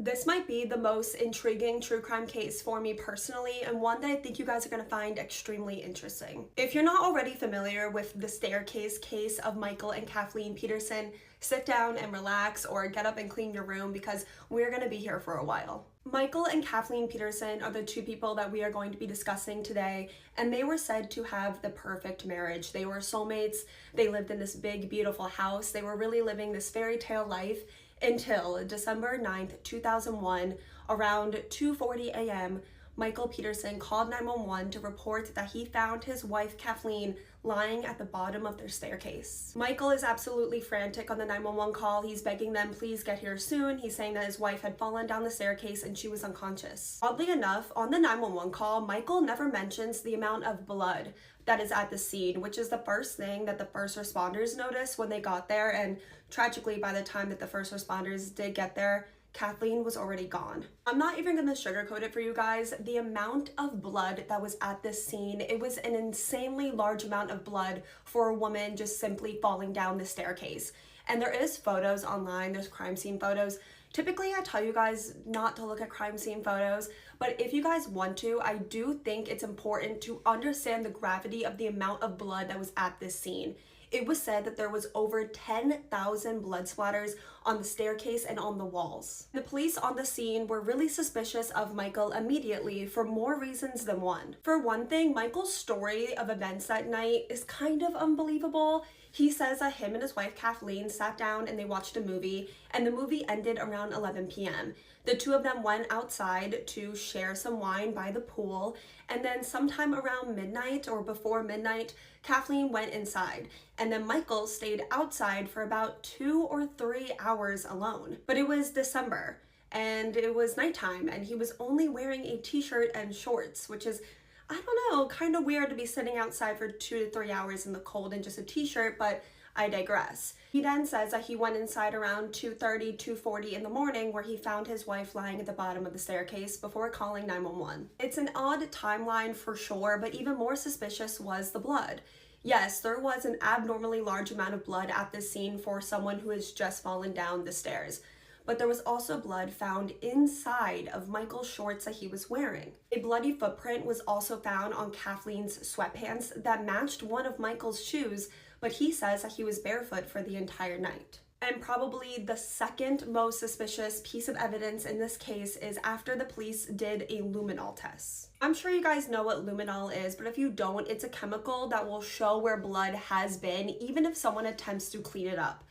This might be the most intriguing true crime case for me personally, and one that I think you guys are going to find extremely interesting. If you're not already familiar with the staircase case of Michael and Kathleen Peterson, sit down and relax, or get up and clean your room, because we're going to be here for a while. Michael and Kathleen Peterson are the two people that we are going to be discussing today, and they were said to have the perfect marriage. They were soulmates, they lived in this big, beautiful house, they were really living this fairy tale life until December 9th, 2001, around 2:40 a.m., Michael Peterson called 911 to report that he found his wife Kathleen lying at the bottom of their staircase. Michael is absolutely frantic on the 911 call. He's begging them, please get here soon. He's saying that his wife had fallen down the staircase and she was unconscious. Oddly enough, on the 911 call, Michael never mentions the amount of blood that is at the scene, which is the first thing that the first responders noticed when they got there, and tragically, by the time that the first responders did get there, Kathleen was already gone. I'm not even gonna sugarcoat it for you guys. The amount of blood that was at this scene, it was an insanely large amount of blood for a woman just simply falling down the staircase. And there is photos online, there's crime scene photos. Typically, I tell you guys not to look at crime scene photos, but if you guys want to, I do think it's important to understand the gravity of the amount of blood that was at this scene. It was said that there was over 10,000 blood splatters on the staircase and on the walls. The police on the scene were really suspicious of Michael immediately for more reasons than one. For one thing, Michael's story of events that night is kind of unbelievable. He says that him and his wife Kathleen sat down and they watched a movie, and the movie ended around 11 p.m. The two of them went outside to share some wine by the pool, and then sometime around midnight or before midnight, Kathleen went inside, and then Michael stayed outside for about 2 or 3 hours alone. But it was December, and it was nighttime, and he was only wearing a t-shirt and shorts, which is, I don't know, kind of weird to be sitting outside for 2 to 3 hours in the cold in just a t-shirt, but I digress. He then says that he went inside around 2:30, 2:40 in the morning, where he found his wife lying at the bottom of the staircase before calling 911. It's an odd timeline for sure, but even more suspicious was the blood. Yes, there was an abnormally large amount of blood at this scene for someone who has just fallen down the stairs. But there was also blood found inside of Michael's shorts that he was wearing. A bloody footprint was also found on Kathleen's sweatpants that matched one of Michael's shoes, but he says that he was barefoot for the entire night. And probably the second most suspicious piece of evidence in this case is after the police did a luminol test. I'm sure you guys know what luminol is, but if you don't, it's a chemical that will show where blood has been, even if someone attempts to clean it up.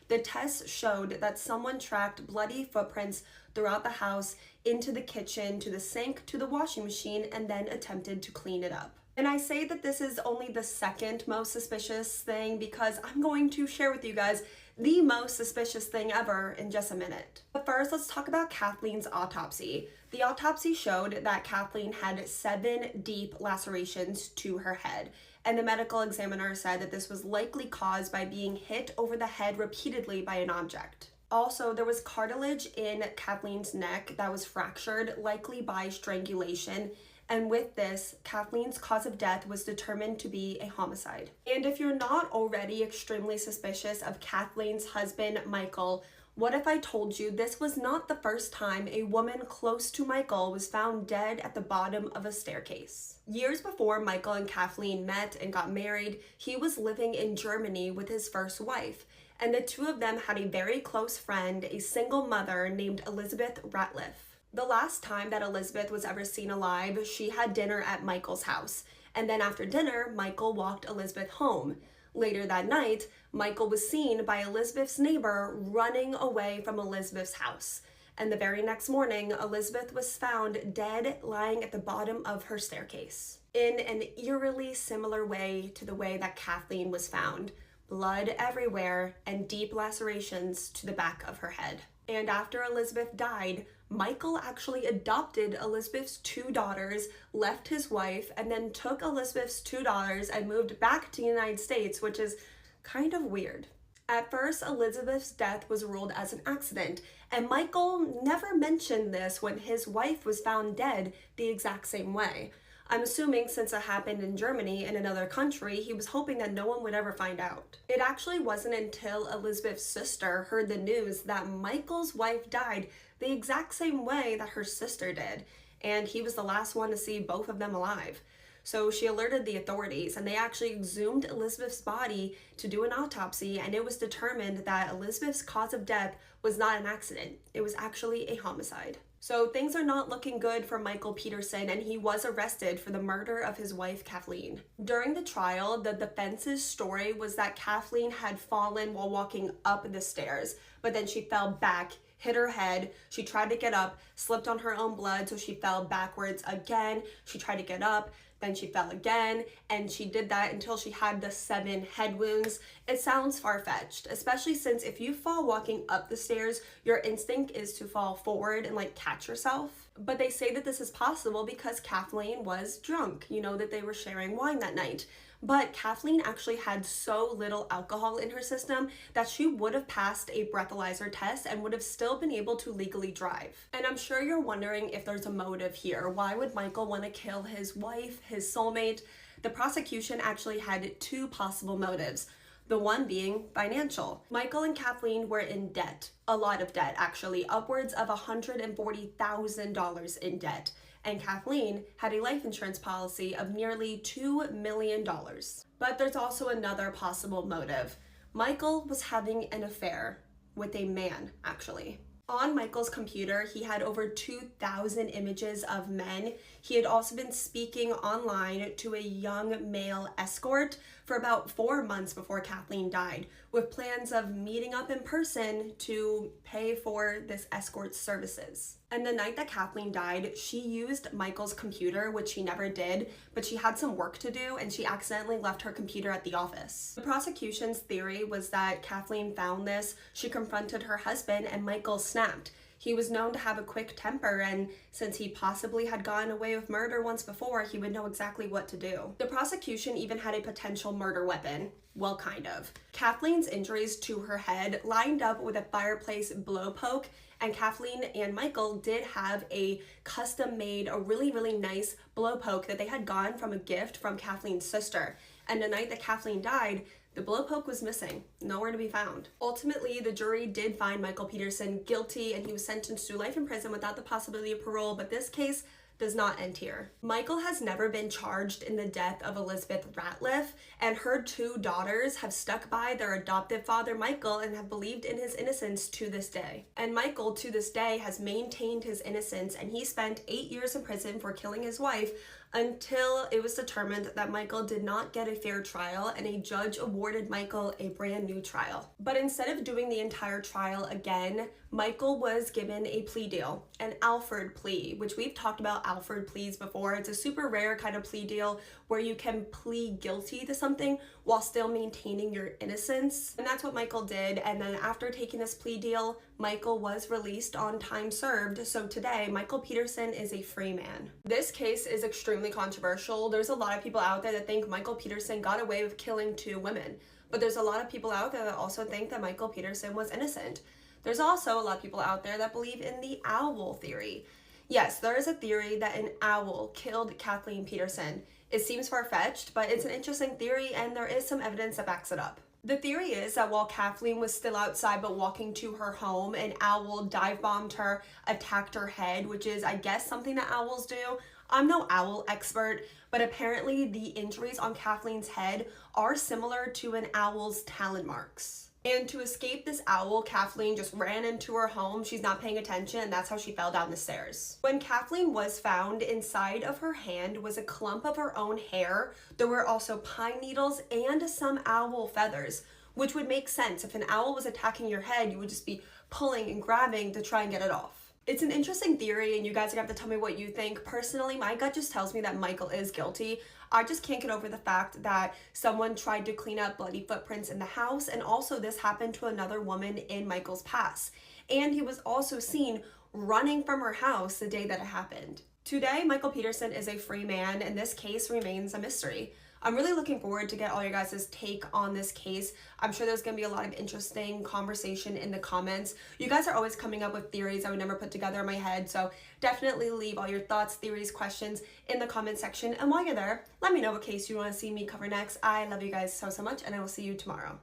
The test showed that someone tracked bloody footprints throughout the house, into the kitchen, to the sink, to the washing machine, and then attempted to clean it up. And I say that this is only the second most suspicious thing because I'm going to share with you guys the most suspicious thing ever in just a minute. But first, let's talk about Kathleen's autopsy. The autopsy showed that Kathleen had 7 deep lacerations to her head, and the medical examiner said that this was likely caused by being hit over the head repeatedly by an object. Also, there was cartilage in Kathleen's neck that was fractured, likely by strangulation. And with this, Kathleen's cause of death was determined to be a homicide. And if you're not already extremely suspicious of Kathleen's husband, Michael, what if I told you this was not the first time a woman close to Michael was found dead at the bottom of a staircase? Years before Michael and Kathleen met and got married, he was living in Germany with his first wife, and the two of them had a very close friend, a single mother named Elizabeth Ratliff. The last time that Elizabeth was ever seen alive, she had dinner at Michael's house, and then after dinner, Michael walked Elizabeth home. Later that night, Michael was seen by Elizabeth's neighbor running away from Elizabeth's house, and the very next morning, Elizabeth was found dead, lying at the bottom of her staircase, in an eerily similar way to the way that Kathleen was found. Blood everywhere and deep lacerations to the back of her head. And after Elizabeth died, Michael actually adopted Elizabeth's 2 daughters, left his wife, and then took Elizabeth's 2 daughters and moved back to the United States, which is kind of weird. At first, Elizabeth's death was ruled as an accident, and Michael never mentioned this when his wife was found dead the exact same way. I'm assuming since it happened in Germany, in another country, he was hoping that no one would ever find out. It actually wasn't until Elizabeth's sister heard the news that Michael's wife died the exact same way that her sister did, and he was the last one to see both of them alive. So she alerted the authorities, and they actually exhumed Elizabeth's body to do an autopsy, and it was determined that Elizabeth's cause of death was not an accident. It was actually a homicide. So things are not looking good for Michael Peterson, and he was arrested for the murder of his wife, Kathleen. During the trial, the defense's story was that Kathleen had fallen while walking up the stairs, but then she fell back, hit her head, she tried to get up, slipped on her own blood, so she fell backwards again, she tried to get up, then she fell again, and she did that until she had the 7 head wounds. It sounds far-fetched, especially since if you fall walking up the stairs, your instinct is to fall forward and catch yourself. But they say that this is possible because Kathleen was drunk, that they were sharing wine that night. But Kathleen actually had so little alcohol in her system that she would have passed a breathalyzer test and would have still been able to legally drive. And I'm sure you're wondering if there's a motive here. Why would Michael want to kill his wife, his soulmate? The prosecution actually had 2 possible motives. The one being financial. Michael and Kathleen were in debt, a lot of debt actually, upwards of $140,000 in debt. And Kathleen had a life insurance policy of nearly $2 million. But there's also another possible motive. Michael was having an affair with a man, actually. On Michael's computer, he had over 2,000 images of men. He had also been speaking online to a young male escort for about 4 months before Kathleen died, with plans of meeting up in person to pay for this escort's services. And the night that Kathleen died, she used Michael's computer, which she never did, but she had some work to do and she accidentally left her computer at the office. The prosecution's theory was that Kathleen found this, she confronted her husband, and Michael snapped. He was known to have a quick temper, and since he possibly had gotten away with murder once before, he would know exactly what to do. The prosecution even had a potential murder weapon. Well, kind of. Kathleen's injuries to her head lined up with a fireplace blow poke, and Kathleen and Michael did have a custom-made, a really nice blow poke that they had gotten from a gift from Kathleen's sister. And the night that Kathleen died, the blow poke was missing, nowhere to be found. Ultimately, the jury did find Michael Peterson guilty, and he was sentenced to life in prison without the possibility of parole, but this case does not end here. Michael has never been charged in the death of Elizabeth Ratliff, and her 2 daughters have stuck by their adoptive father Michael and have believed in his innocence to this day. And Michael, to this day, has maintained his innocence, and he spent 8 years in prison for killing his wife until it was determined that Michael did not get a fair trial, and a judge awarded Michael a brand new trial. But instead of doing the entire trial again, Michael was given a plea deal, an Alford plea, which we've talked about Alford pleas before. It's a super rare kind of plea deal where you can plead guilty to something while still maintaining your innocence. And that's what Michael did. And then after taking this plea deal, Michael was released on time served. So today, Michael Peterson is a free man. This case is extremely controversial. There's a lot of people out there that think Michael Peterson got away with killing 2 women. But there's a lot of people out there that also think that Michael Peterson was innocent. There's also a lot of people out there that believe in the owl theory. Yes, there is a theory that an owl killed Kathleen Peterson. It seems far-fetched, but it's an interesting theory, and there is some evidence that backs it up. The theory is that while Kathleen was still outside but walking to her home, an owl dive-bombed her, attacked her head, which is, I guess, something that owls do. I'm no owl expert, but apparently the injuries on Kathleen's head are similar to an owl's talon marks. And to escape this owl, Kathleen just ran into her home. She's not paying attention, and that's how she fell down the stairs. When Kathleen was found, inside of her hand was a clump of her own hair. There were also pine needles and some owl feathers, which would make sense. If an owl was attacking your head, you would just be pulling and grabbing to try and get it off. It's an interesting theory, and you guys are gonna have to tell me what you think. Personally, my gut just tells me that Michael is guilty. I just can't get over the fact that someone tried to clean up bloody footprints in the house, and also this happened to another woman in Michael's past. And he was also seen running from her house the day that it happened. Today, Michael Peterson is a free man, and this case remains a mystery. I'm really looking forward to get all your guys' take on this case. I'm sure there's going to be a lot of interesting conversation in the comments. You guys are always coming up with theories I would never put together in my head, so definitely leave all your thoughts, theories, questions in the comment section. And while you're there, let me know what case you want to see me cover next. I love you guys so much, and I will see you tomorrow.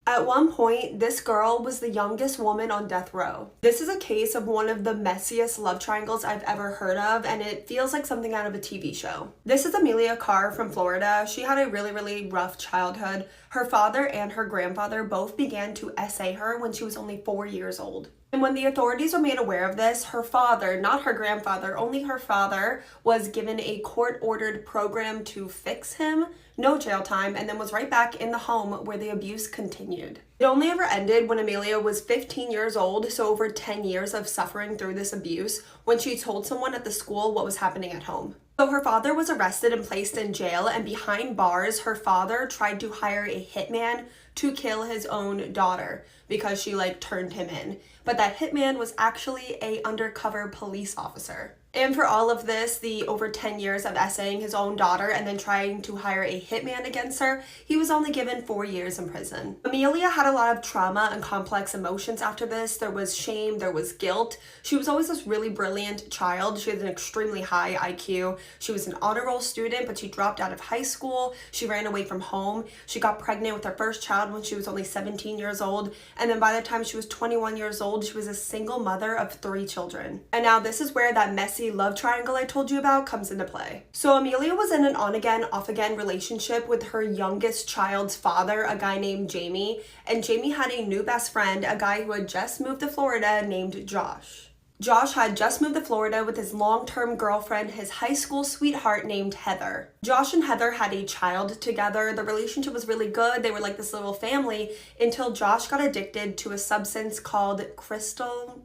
At one point, this girl was the youngest woman on death row. This is a case of one of the messiest love triangles I've ever heard of, and it feels like something out of a TV show. This is Amelia Carr from Florida. She had a really rough childhood. Her father and her grandfather both began to essay her when she was only 4 years old. And when the authorities were made aware of this, her father, not her grandfather, only her father, was given a court-ordered program to fix him, no jail time, and then was right back in the home where the abuse continued. It only ever ended when Amelia was 15 years old, so over 10 years of suffering through this abuse, when she told someone at the school what was happening at home. So her father was arrested and placed in jail, and behind bars, her father tried to hire a hitman to kill his own daughter because she turned him in. But that hitman was actually an undercover police officer. And for all of this, the over 10 years of essaying his own daughter and then trying to hire a hitman against her, he was only given 4 years in prison. Amelia had a lot of trauma and complex emotions after this. There was shame, there was guilt. She was always this really brilliant child. She had an extremely high IQ. She was an honor roll student, but she dropped out of high school. She ran away from home. She got pregnant with her first child when she was only 17 years old. And then by the time she was 21 years old, she was a single mother of 3 children. And now this is where that messy love triangle I told you about comes into play. So Amelia was in an on-again, off-again relationship with her youngest child's father, a guy named Jamie, and Jamie had a new best friend, a guy who had just moved to Florida named Josh. Josh had just moved to Florida with his long-term girlfriend, his high school sweetheart named Heather. Josh and Heather had a child together. The relationship was really good. They were like this little family until Josh got addicted to a substance called crystal.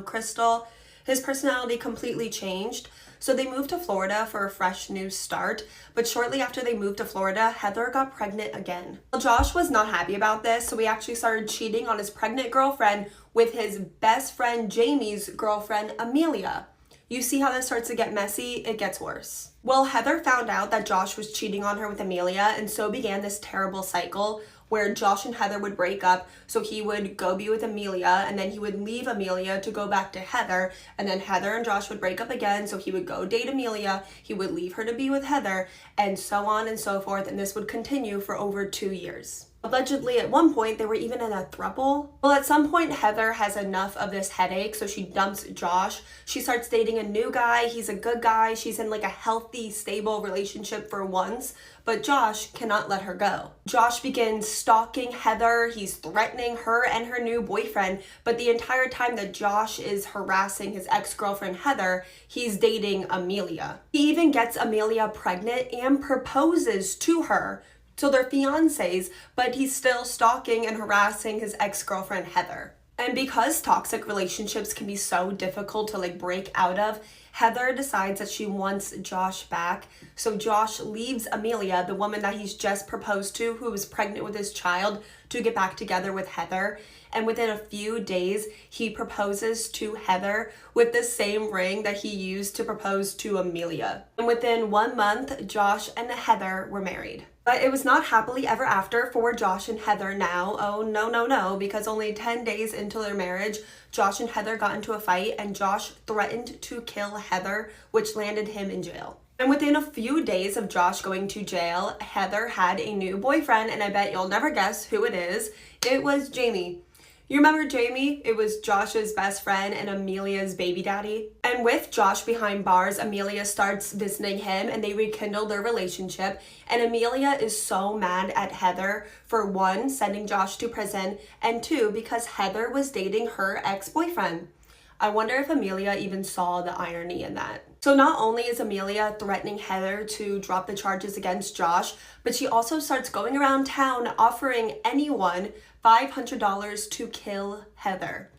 Crystal. His personality completely changed, so they moved to Florida for a fresh new start, but shortly after they moved to Florida, Heather got pregnant again. Well, Josh was not happy about this, so he actually started cheating on his pregnant girlfriend with his best friend Jamie's girlfriend, Amelia. You see how this starts to get messy? It gets worse. Well, Heather found out that Josh was cheating on her with Amelia, and so began this terrible cycle where Josh and Heather would break up, so he would go be with Amelia, and then he would leave Amelia to go back to Heather, and then Heather and Josh would break up again, so he would go date Amelia, he would leave her to be with Heather, and so on and so forth, and this would continue for over 2 years. Allegedly, at one point, they were even in a throuple. Well, at some point, Heather has enough of this headache, so she dumps Josh. She starts dating a new guy. He's a good guy. She's in a healthy, stable relationship for once, but Josh cannot let her go. Josh begins stalking Heather. He's threatening her and her new boyfriend, but the entire time that Josh is harassing his ex-girlfriend, Heather, he's dating Amelia. He even gets Amelia pregnant and proposes to her. So they're fiancés, but he's still stalking and harassing his ex-girlfriend, Heather. And because toxic relationships can be so difficult to break out of, Heather decides that she wants Josh back. So Josh leaves Amelia, the woman that he's just proposed to, who was pregnant with his child, to get back together with Heather. And within a few days, he proposes to Heather with the same ring that he used to propose to Amelia. And within 1 month, Josh and Heather were married. But it was not happily ever after for Josh and Heather now. Oh, no, because only 10 days into their marriage, Josh and Heather got into a fight, and Josh threatened to kill Heather, which landed him in jail. And within a few days of Josh going to jail, Heather had a new boyfriend, and I bet you'll never guess who it is. It was Jamie. You remember Jamie? It was Josh's best friend and Amelia's baby daddy. And with Josh behind bars, Amelia starts visiting him and they rekindle their relationship. And Amelia is so mad at Heather for 1, sending Josh to prison, and 2, because Heather was dating her ex-boyfriend. I wonder if Amelia even saw the irony in that. So not only is Amelia threatening Heather to drop the charges against Josh, but she also starts going around town offering anyone $500 to kill Heather.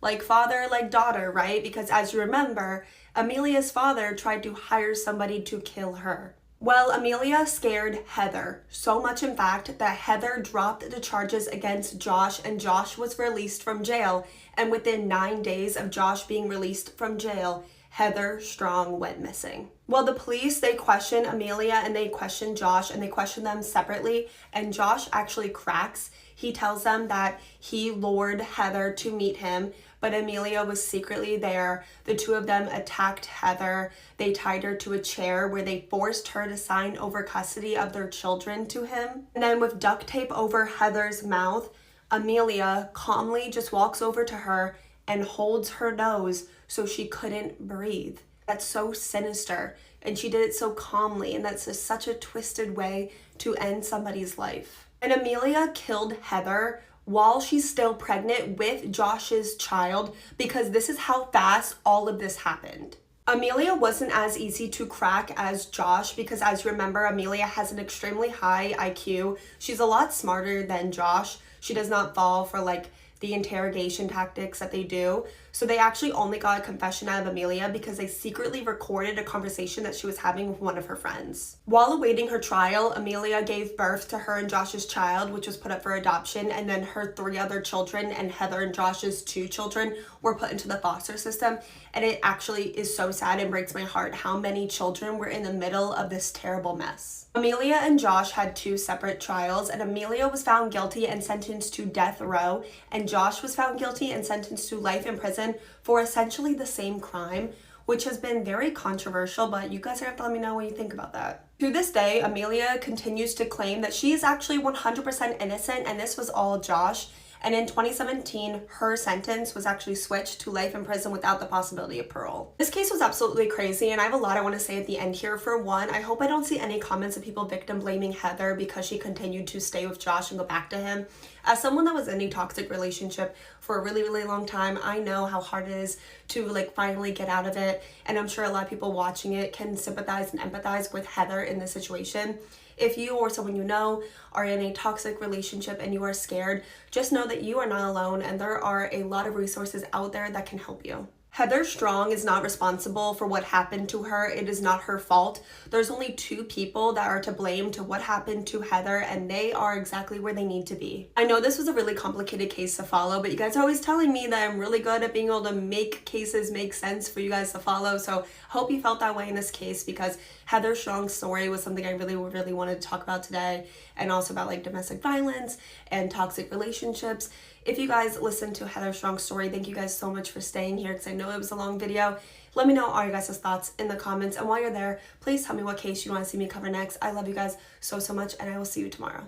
Like father, like daughter, right? Because as you remember, Amelia's father tried to hire somebody to kill her. Well, Amelia scared Heather, so much in fact that Heather dropped the charges against Josh, and Josh was released from jail. And within 9 days of Josh being released from jail, Heather Strong went missing. Well, the police, they question Amelia and they question Josh, and they question them separately, and Josh actually cracks. He tells them that he lured Heather to meet him, but Amelia was secretly there. The two of them attacked Heather. They tied her to a chair where they forced her to sign over custody of their children to him. And then with duct tape over Heather's mouth, Amelia calmly just walks over to her and holds her nose so she couldn't breathe. That's so sinister, and she did it so calmly, and that's just such a twisted way to end somebody's life. And Amelia killed Heather while she's still pregnant with Josh's child, because this is how fast all of this happened. Amelia wasn't as easy to crack as Josh, because as you remember, Amelia has an extremely high IQ. She's a lot smarter than Josh. She does not fall for like the interrogation tactics that they do. So they actually only got a confession out of Amelia because they secretly recorded a conversation that she was having with one of her friends. While awaiting her trial, Amelia gave birth to her and Josh's child, which was put up for adoption, and then her 3 other children and Heather and Josh's 2 children were put into the foster system. And it actually is so sad and breaks my heart how many children were in the middle of this terrible mess. Amelia and Josh had 2 separate trials, and Amelia was found guilty and sentenced to death row, and Josh was found guilty and sentenced to life in prison for essentially the same crime, which has been very controversial, but you guys are going to have to let me know what you think about that. To this day, Amelia continues to claim that she is actually 100% innocent and this was all Josh. And in 2017, her sentence was actually switched to life in prison without the possibility of parole. This case was absolutely crazy, and I have a lot I want to say at the end here. For one, I hope I don't see any comments of people victim blaming Heather because she continued to stay with Josh and go back to him. As someone that was in a toxic relationship for a really, really long time, I know how hard it is to like finally get out of it. And I'm sure a lot of people watching it can sympathize and empathize with Heather in this situation. If you or someone you know are in a toxic relationship and you are scared, just know that you are not alone and there are a lot of resources out there that can help you. Heather Strong is not responsible for what happened to her. It is not her fault. There's only 2 people that are to blame to what happened to Heather, and they are exactly where they need to be. I know this was a really complicated case to follow, but you guys are always telling me that I'm really good at being able to make cases make sense for you guys to follow. So hope you felt that way in this case, because Heather Strong's story was something I really wanted to talk about today, and also about like domestic violence and toxic relationships. If you guys listened to Heather Strong's story, thank you guys so much for staying here, because I know it was a long video. Let me know all your guys' thoughts in the comments, and while you're there, please tell me what case you want to see me cover next. I love you guys so much, and I will see you tomorrow.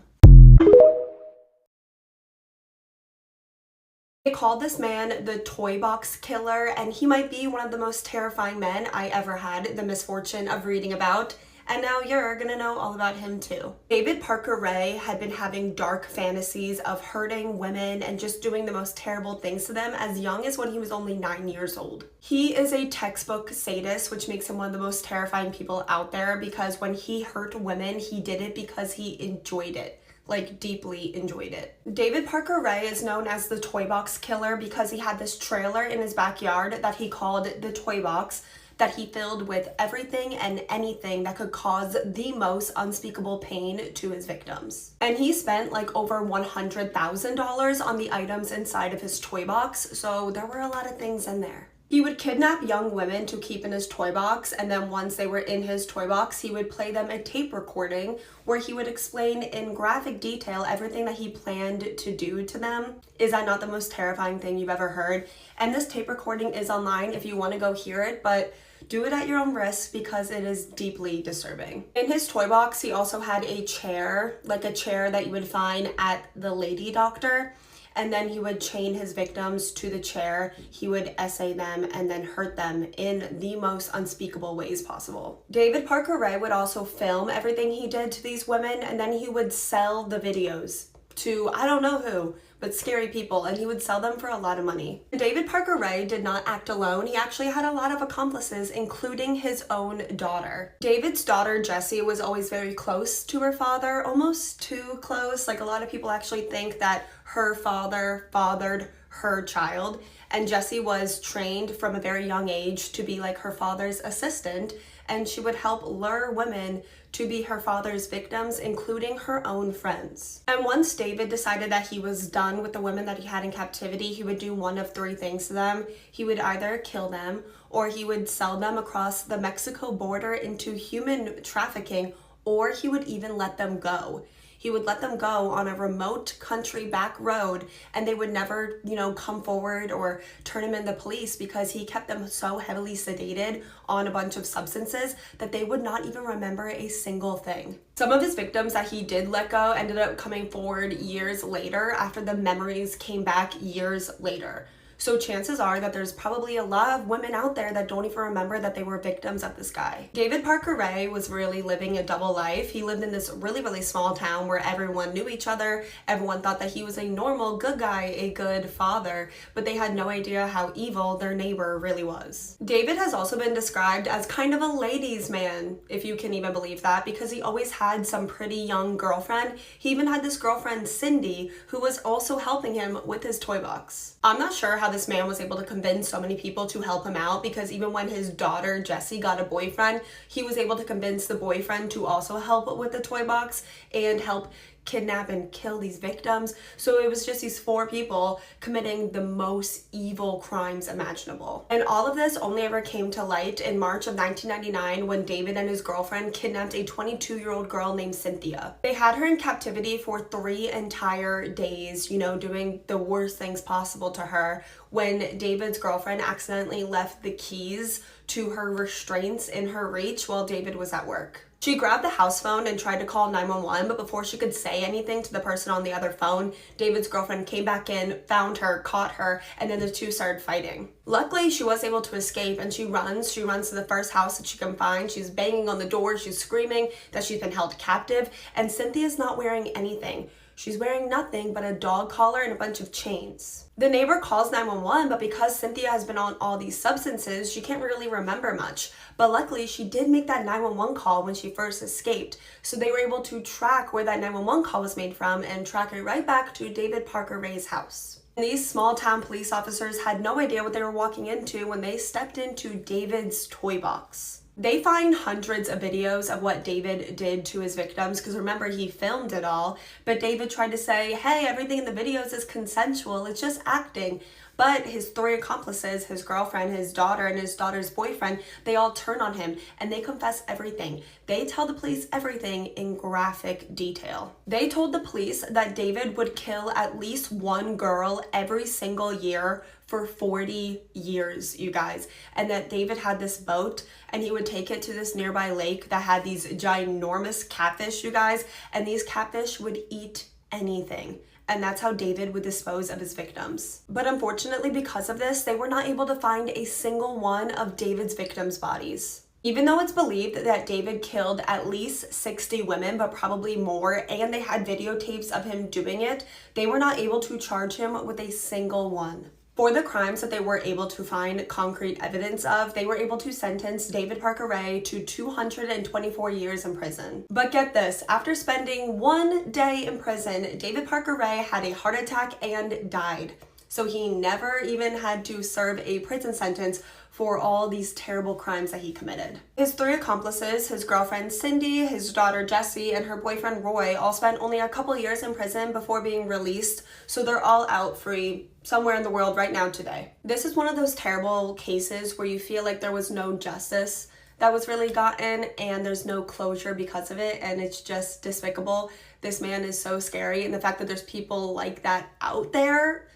They called this man the Toy Box Killer, and he might be one of the most terrifying men I ever had the misfortune of reading about. And now you're gonna know all about him too. David Parker Ray had been having dark fantasies of hurting women and just doing the most terrible things to them as young as when he was only 9 years old. He is a textbook sadist, which makes him one of the most terrifying people out there, because when he hurt women, he did it because he enjoyed it. Like deeply enjoyed it. David Parker Ray is known as the Toy Box Killer because he had this trailer in his backyard that he called the Toy Box, that he filled with everything and anything that could cause the most unspeakable pain to his victims. And he spent like over $100,000 on the items inside of his toy box, so there were a lot of things in there. He would kidnap young women to keep in his toy box, and then once they were in his toy box, he would play them a tape recording where he would explain in graphic detail everything that he planned to do to them. Is that not the most terrifying thing you've ever heard? And this tape recording is online if you want to go hear it, but do it at your own risk because it is deeply disturbing. In his toy box, he also had a chair, like a chair that you would find at the Lady Doctor. And then he would chain his victims to the chair, he would essay them, and then hurt them in the most unspeakable ways possible. David Parker Ray would also film everything he did to these women, and then he would sell the videos to, I don't know who, but scary people, and he would sell them for a lot of money. David Parker Ray did not act alone. He actually had a lot of accomplices, including his own daughter. David's daughter, Jessie, was always very close to her father, almost too close. Like, a lot of people actually think that her father fathered her child, and Jessie was trained from a very young age to be like her father's assistant, and she would help lure women to be her father's victims, including her own friends. And once David decided that he was done with the women that he had in captivity, he would do one of three things to them. He would either kill them, or he would sell them across the Mexico border into human trafficking, or he would even let them go. He would let them go on a remote country back road, and they would never, come forward or turn him in the police, because he kept them so heavily sedated on a bunch of substances that they would not even remember a single thing. Some of his victims that he did let go ended up coming forward years later, after the memories came back years later. So chances are that there's probably a lot of women out there that don't even remember that they were victims of this guy. David Parker Ray was really living a double life. He lived in this really, really small town where everyone knew each other. Everyone thought that he was a normal, good guy, a good father, but they had no idea how evil their neighbor really was. David has also been described as kind of a ladies' man, if you can even believe that, because he always had some pretty young girlfriend. He even had this girlfriend, Cindy, who was also helping him with his toy box. I'm not sure how this man was able to convince so many people to help him out, because even when his daughter Jessie got a boyfriend, he was able to convince the boyfriend to also help with the toy box and help kidnap and kill these victims. So it was just these four people committing the most evil crimes imaginable. And all of this only ever came to light in March of 1999, when David and his girlfriend kidnapped a 22-year-old girl named Cynthia. They had her in captivity for 3 entire days, doing the worst things possible to her, when David's girlfriend accidentally left the keys to her restraints in her reach while David was at work. She grabbed the house phone and tried to call 911, but before she could say anything to the person on the other phone, David's girlfriend came back in, found her, caught her, and then the two started fighting. Luckily, she was able to escape, and she runs to the first house that she can find. She's banging on the door, she's screaming that she's been held captive, and Cynthia's not wearing anything. She's wearing nothing but a dog collar and a bunch of chains. The neighbor calls 911, but because Cynthia has been on all these substances, she can't really remember much. But luckily, she did make that 911 call when she first escaped. So they were able to track where that 911 call was made from and track it right back to David Parker Ray's house. And these small town police officers had no idea what they were walking into when they stepped into David's toy box. They find hundreds of videos of what David did to his victims, because remember, he filmed it all, but David tried to say, hey, everything in the videos is consensual, it's just acting. But his 3 accomplices, his girlfriend, his daughter, and his daughter's boyfriend, they all turn on him and they confess everything. They tell the police everything in graphic detail. They told the police that David would kill at least one girl every single year for 40 years, you guys. And that David had this boat and he would take it to this nearby lake that had these ginormous catfish, you guys. And these catfish would eat anything. And that's how David would dispose of his victims. But unfortunately, because of this, they were not able to find a single one of David's victims' bodies. Even though it's believed that David killed at least 60 women, but probably more, and they had videotapes of him doing it, they were not able to charge him with a single one. For the crimes that they were able to find concrete evidence of, they were able to sentence David Parker Ray to 224 years in prison. But get this, after spending 1 day in prison, David Parker Ray had a heart attack and died. So he never even had to serve a prison sentence for all these terrible crimes that he committed. His 3 accomplices, his girlfriend Cindy, his daughter Jessie, and her boyfriend Roy, all spent only a couple years in prison before being released, so they're all out free somewhere in the world right now today. This is one of those terrible cases where you feel like there was no justice that was really gotten and there's no closure because of it, and it's just despicable. This man is so scary, and the fact that there's people like that out there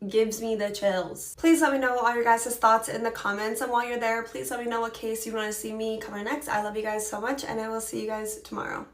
gives me the chills. Please let me know all your guys' thoughts in the comments, and while you're there, please let me know what case you want to see me cover next. I love you guys so much, and I will see you guys tomorrow.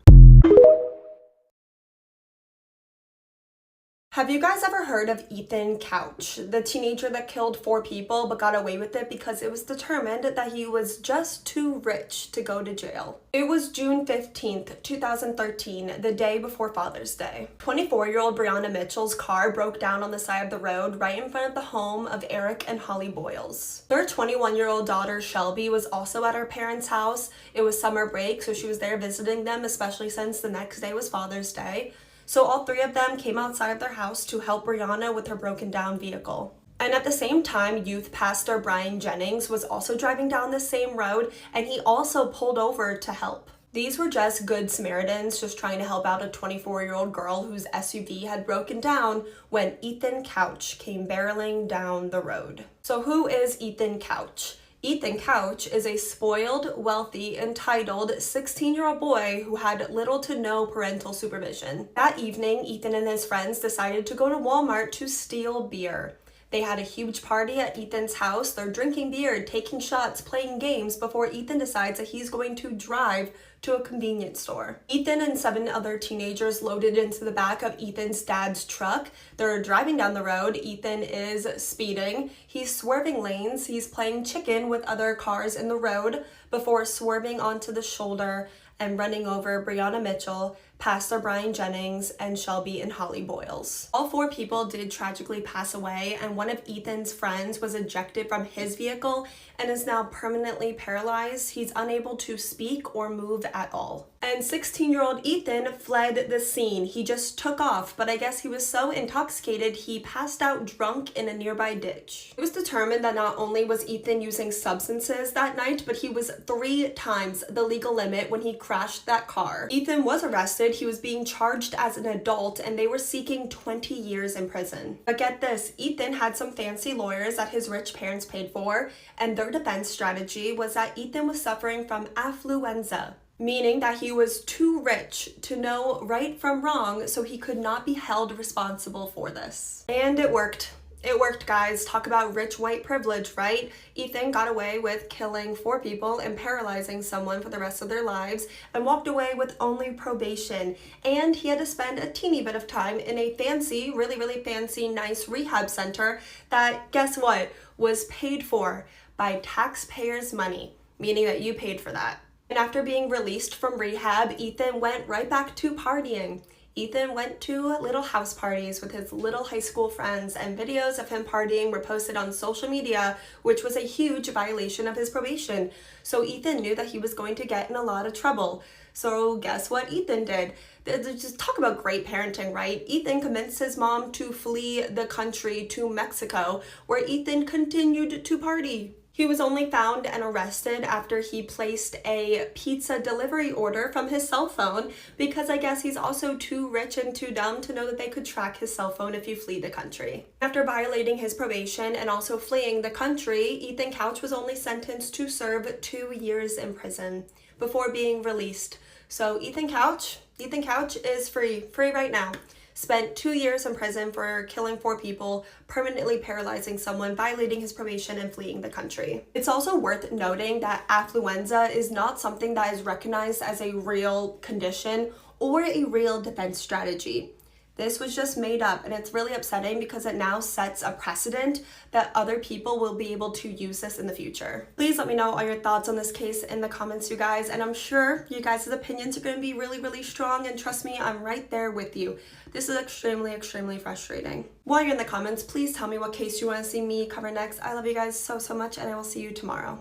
Have you guys ever heard of Ethan Couch, the teenager that killed 4 people but got away with it because it was determined that he was just too rich to go to jail? It was June 15th, 2013, the day before Father's Day. 24-year-old Brianna Mitchell's car broke down on the side of the road right in front of the home of Eric and Holly Boyles. Their 21-year-old daughter Shelby was also at her parents' house. It was summer break, so she was there visiting them, especially since the next day was Father's Day. So all 3 of them came outside of their house to help Brianna with her broken down vehicle. And at the same time, youth pastor Brian Jennings was also driving down the same road, and he also pulled over to help. These were just good Samaritans just trying to help out a 24-year-old girl whose SUV had broken down when Ethan Couch came barreling down the road. So who is Ethan Couch? Ethan Couch is a spoiled, wealthy, entitled 16-year-old boy who had little to no parental supervision. That evening, Ethan and his friends decided to go to Walmart to steal beer. They had a huge party at Ethan's house. They're drinking beer, taking shots, playing games before Ethan decides that he's going to drive to a convenience store. Ethan and 7 other teenagers loaded into the back of Ethan's dad's truck. They're driving down the road. Ethan is speeding. He's swerving lanes. He's playing chicken with other cars in the road before swerving onto the shoulder and running over Brianna Mitchell, Pastor Brian Jennings, and Shelby and Holly Boyles. All 4 people did tragically pass away, and one of Ethan's friends was ejected from his vehicle and is now permanently paralyzed. He's unable to speak or move at all. And 16-year-old Ethan fled the scene. He just took off, but I guess he was so intoxicated he passed out drunk in a nearby ditch. It was determined that not only was Ethan using substances that night, but he was 3 times the legal limit when he crashed that car. Ethan was arrested. He was being charged as an adult, and they were seeking 20 years in prison. But get this, Ethan had some fancy lawyers that his rich parents paid for, and their defense strategy was that Ethan was suffering from affluenza, meaning that he was too rich to know right from wrong, so he could not be held responsible for this. And it worked. It worked, guys. Talk about rich white privilege, right? Ethan got away with killing 4 people and paralyzing someone for the rest of their lives and walked away with only probation. And he had to spend a teeny bit of time in a fancy, really fancy, nice rehab center that, guess what, was paid for by taxpayers' money, meaning that you paid for that. And after being released from rehab, Ethan went right back to partying. Ethan went to little house parties with his little high school friends, and videos of him partying were posted on social media, which was a huge violation of his probation. So Ethan knew that he was going to get in a lot of trouble. So guess what Ethan did? Just talk about great parenting, right? Ethan convinced his mom to flee the country to Mexico, where Ethan continued to party. He was only found and arrested after he placed a pizza delivery order from his cell phone, because I guess he's also too rich and too dumb to know that they could track his cell phone if you flee the country. After violating his probation and also fleeing the country, Ethan Couch was only sentenced to serve 2 years in prison before being released. So Ethan Couch is free right now. Spent 2 years in prison for killing 4 people, permanently paralyzing someone, violating his probation, and fleeing the country. It's also worth noting that affluenza is not something that is recognized as a real condition or a real defense strategy. This was just made up, and it's really upsetting because it now sets a precedent that other people will be able to use this in the future. Please let me know all your thoughts on this case in the comments, you guys, and I'm sure you guys' opinions are going to be really strong, and trust me, I'm right there with you. This is extremely frustrating. While you're in the comments, please tell me what case you want to see me cover next. I love you guys so much, and I will see you tomorrow.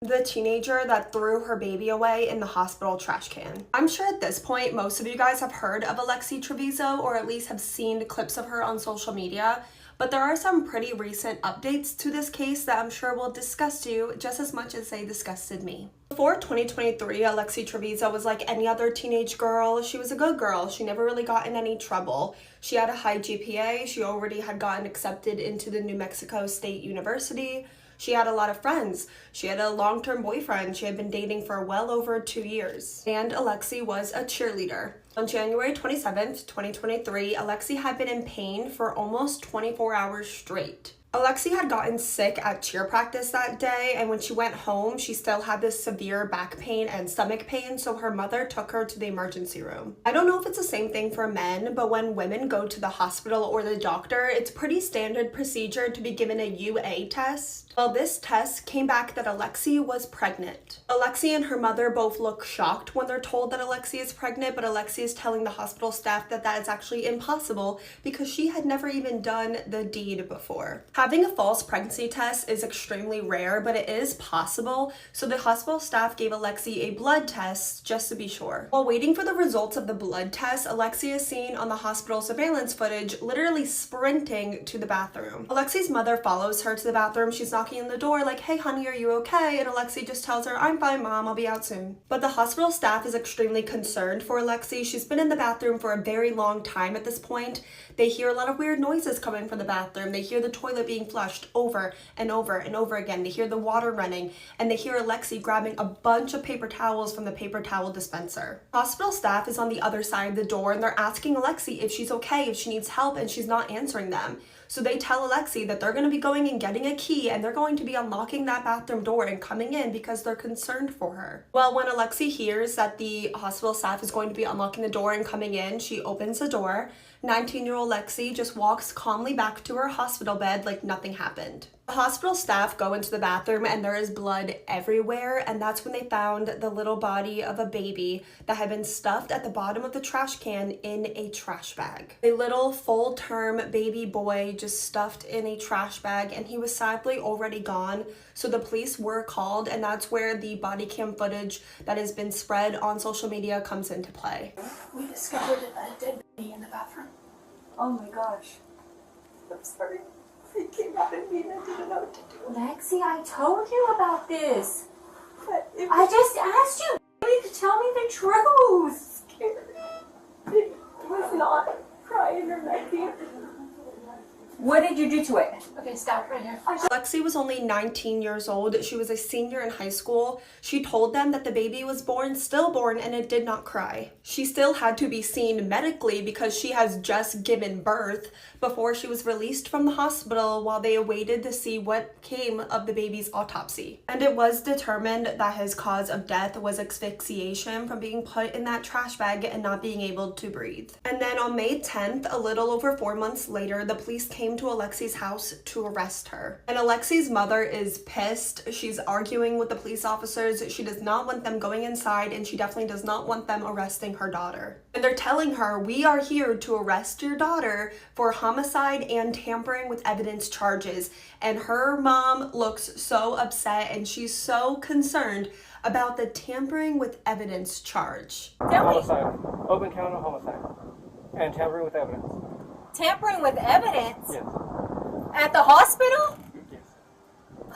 The teenager that threw her baby away in the hospital trash can. I'm sure at this point, most of you guys have heard of Alexi Trevizo, or at least have seen clips of her on social media, but there are some pretty recent updates to this case that I'm sure will disgust you just as much as they disgusted me. Before 2023, Alexi Trevizo was like any other teenage girl. She was a good girl. She never really got in any trouble. She had a high GPA. She already had gotten accepted into the New Mexico State University. She had a lot of friends. She had a long-term boyfriend she had been dating for well over 2 years. And Alexi was a cheerleader. On January 27th, 2023, Alexi had been in pain for almost 24 hours straight. Alexi had gotten sick at cheer practice that day, and when she went home, she still had this severe back pain and stomach pain, so her mother took her to the emergency room. I don't know if it's the same thing for men, but when women go to the hospital or the doctor, it's pretty standard procedure to be given a UA test. Well, this test came back that Alexi was pregnant. Alexi and her mother both look shocked when they're told that Alexi is pregnant, but Alexi is telling the hospital staff that that is actually impossible because she had never even done the deed before. Having a false pregnancy test is extremely rare, but it is possible, so the hospital staff gave Alexei a blood test just to be sure. While waiting for the results of the blood test, Alexei is seen on the hospital surveillance footage literally sprinting to the bathroom. Alexei's mother follows her to the bathroom. She's knocking on the door like, "Hey honey, are you okay?" And Alexei just tells her, "I'm fine, mom, I'll be out soon." But the hospital staff is extremely concerned for Alexei. She's been in the bathroom for a very long time at this point. They hear a lot of weird noises coming from the bathroom. They hear the toilet being flushed over and over and over again. They hear the water running, and they hear Alexei grabbing a bunch of paper towels from the paper towel dispenser. Hospital staff is on the other side of the door, and they're asking Alexei if she's okay, if she needs help, and she's not answering them. So they tell Alexei that they're going to be going and getting a key, and they're going to be unlocking that bathroom door and coming in because they're concerned for her. Well, when Alexei hears that the hospital staff is going to be unlocking the door and coming in, she opens the door. 19-year-old Alexei just walks calmly back to her hospital bed like nothing happened. The hospital staff go into the bathroom and there is blood everywhere, and that's when they found the little body of a baby that had been stuffed at the bottom of the trash can in a trash bag. A little full-term baby boy just stuffed in a trash bag, and he was sadly already gone, so the police were called, and that's where the body cam footage that has been spread on social media comes into play. We discovered a dead baby in the bathroom. Oh my gosh. I'm sorry. I came out and I didn't know what to do. Lexi, I told you about this. But it I was just asked you to tell me the truth. scared. It was not crying or nothing. What did you do to it? Okay, stop right here. Alexei was only 19 years old. She was a senior in high school. She told them that the baby was born stillborn and it did not cry. She still had to be seen medically because she has just given birth before she was released from the hospital while they awaited to see what came of the baby's autopsy. And it was determined that his cause of death was asphyxiation from being put in that trash bag and not being able to breathe. And then on May 10th, a little over 4 months later, the police came to Alexei's house to arrest her. And Alexei's mother is pissed. She's arguing with the police officers. She does not want them going inside, and she definitely does not want them arresting her daughter. And they're telling her, "We are here to arrest your daughter for homicide and tampering with evidence charges." And her mom looks so upset, and she's so concerned about the tampering with evidence charge. Homicide. Open count of homicide. And tampering with evidence. Tampering with evidence? Yes. At the hospital? Yes.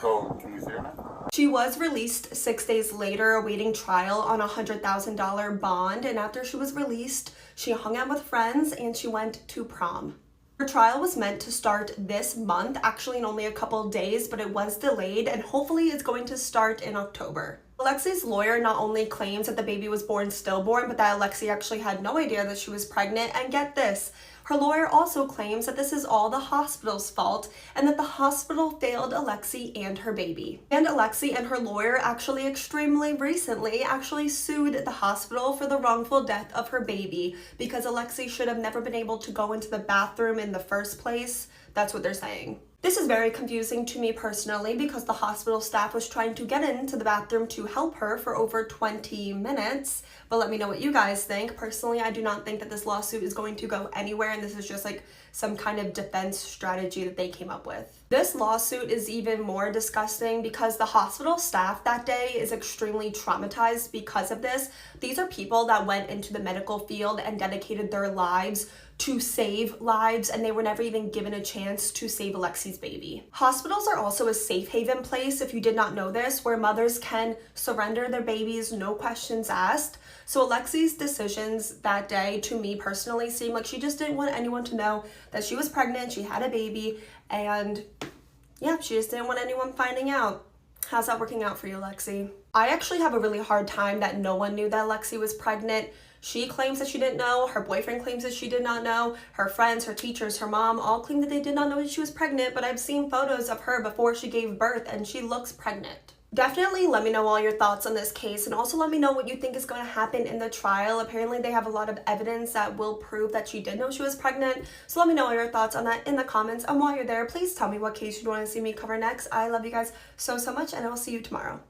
So, can we see her now? She was released 6 days later, awaiting trial on a $100,000 bond, and after she was released, she hung out with friends and she went to prom. Her trial was meant to start this month, actually in only a couple days, but it was delayed, and hopefully it's going to start in October. Alexei's lawyer not only claims that the baby was born stillborn, but that Alexei actually had no idea that she was pregnant, and get this, her lawyer also claims that this is all the hospital's fault and that the hospital failed Alexei and her baby. And Alexei and her lawyer actually extremely recently sued the hospital for the wrongful death of her baby because Alexei should have never been able to go into the bathroom in the first place. That's what they're saying. This is very confusing to me personally because the hospital staff was trying to get into the bathroom to help her for over 20 minutes. But let me know what you guys think. Personally, I do not think that this lawsuit is going to go anywhere, and this is just like some kind of defense strategy that they came up with. This lawsuit is even more disgusting because the hospital staff that day is extremely traumatized because of this. These are people that went into the medical field and dedicated their lives to save lives, and they were never even given a chance to save Alexei's baby. Hospitals are also a safe haven place, if you did not know this, where mothers can surrender their babies, no questions asked. So Alexei's decisions that day, to me personally, seem like she just didn't want anyone to know that she was pregnant, she had a baby, and yeah, she just didn't want anyone finding out. How's that working out for you, Alexei? I actually have a really hard time that no one knew that Alexei was pregnant. She claims that she didn't know, her boyfriend claims that she did not know, her friends, her teachers, her mom all claim that they did not know that she was pregnant, but I've seen photos of her before she gave birth and she looks pregnant. Definitely let me know all your thoughts on this case, and also let me know what you think is going to happen in the trial. Apparently they have a lot of evidence that will prove that she did know she was pregnant, so let me know all your thoughts on that in the comments. And while you're there, please tell me what case you'd want to see me cover next. I love you guys so much, and I'll see you tomorrow.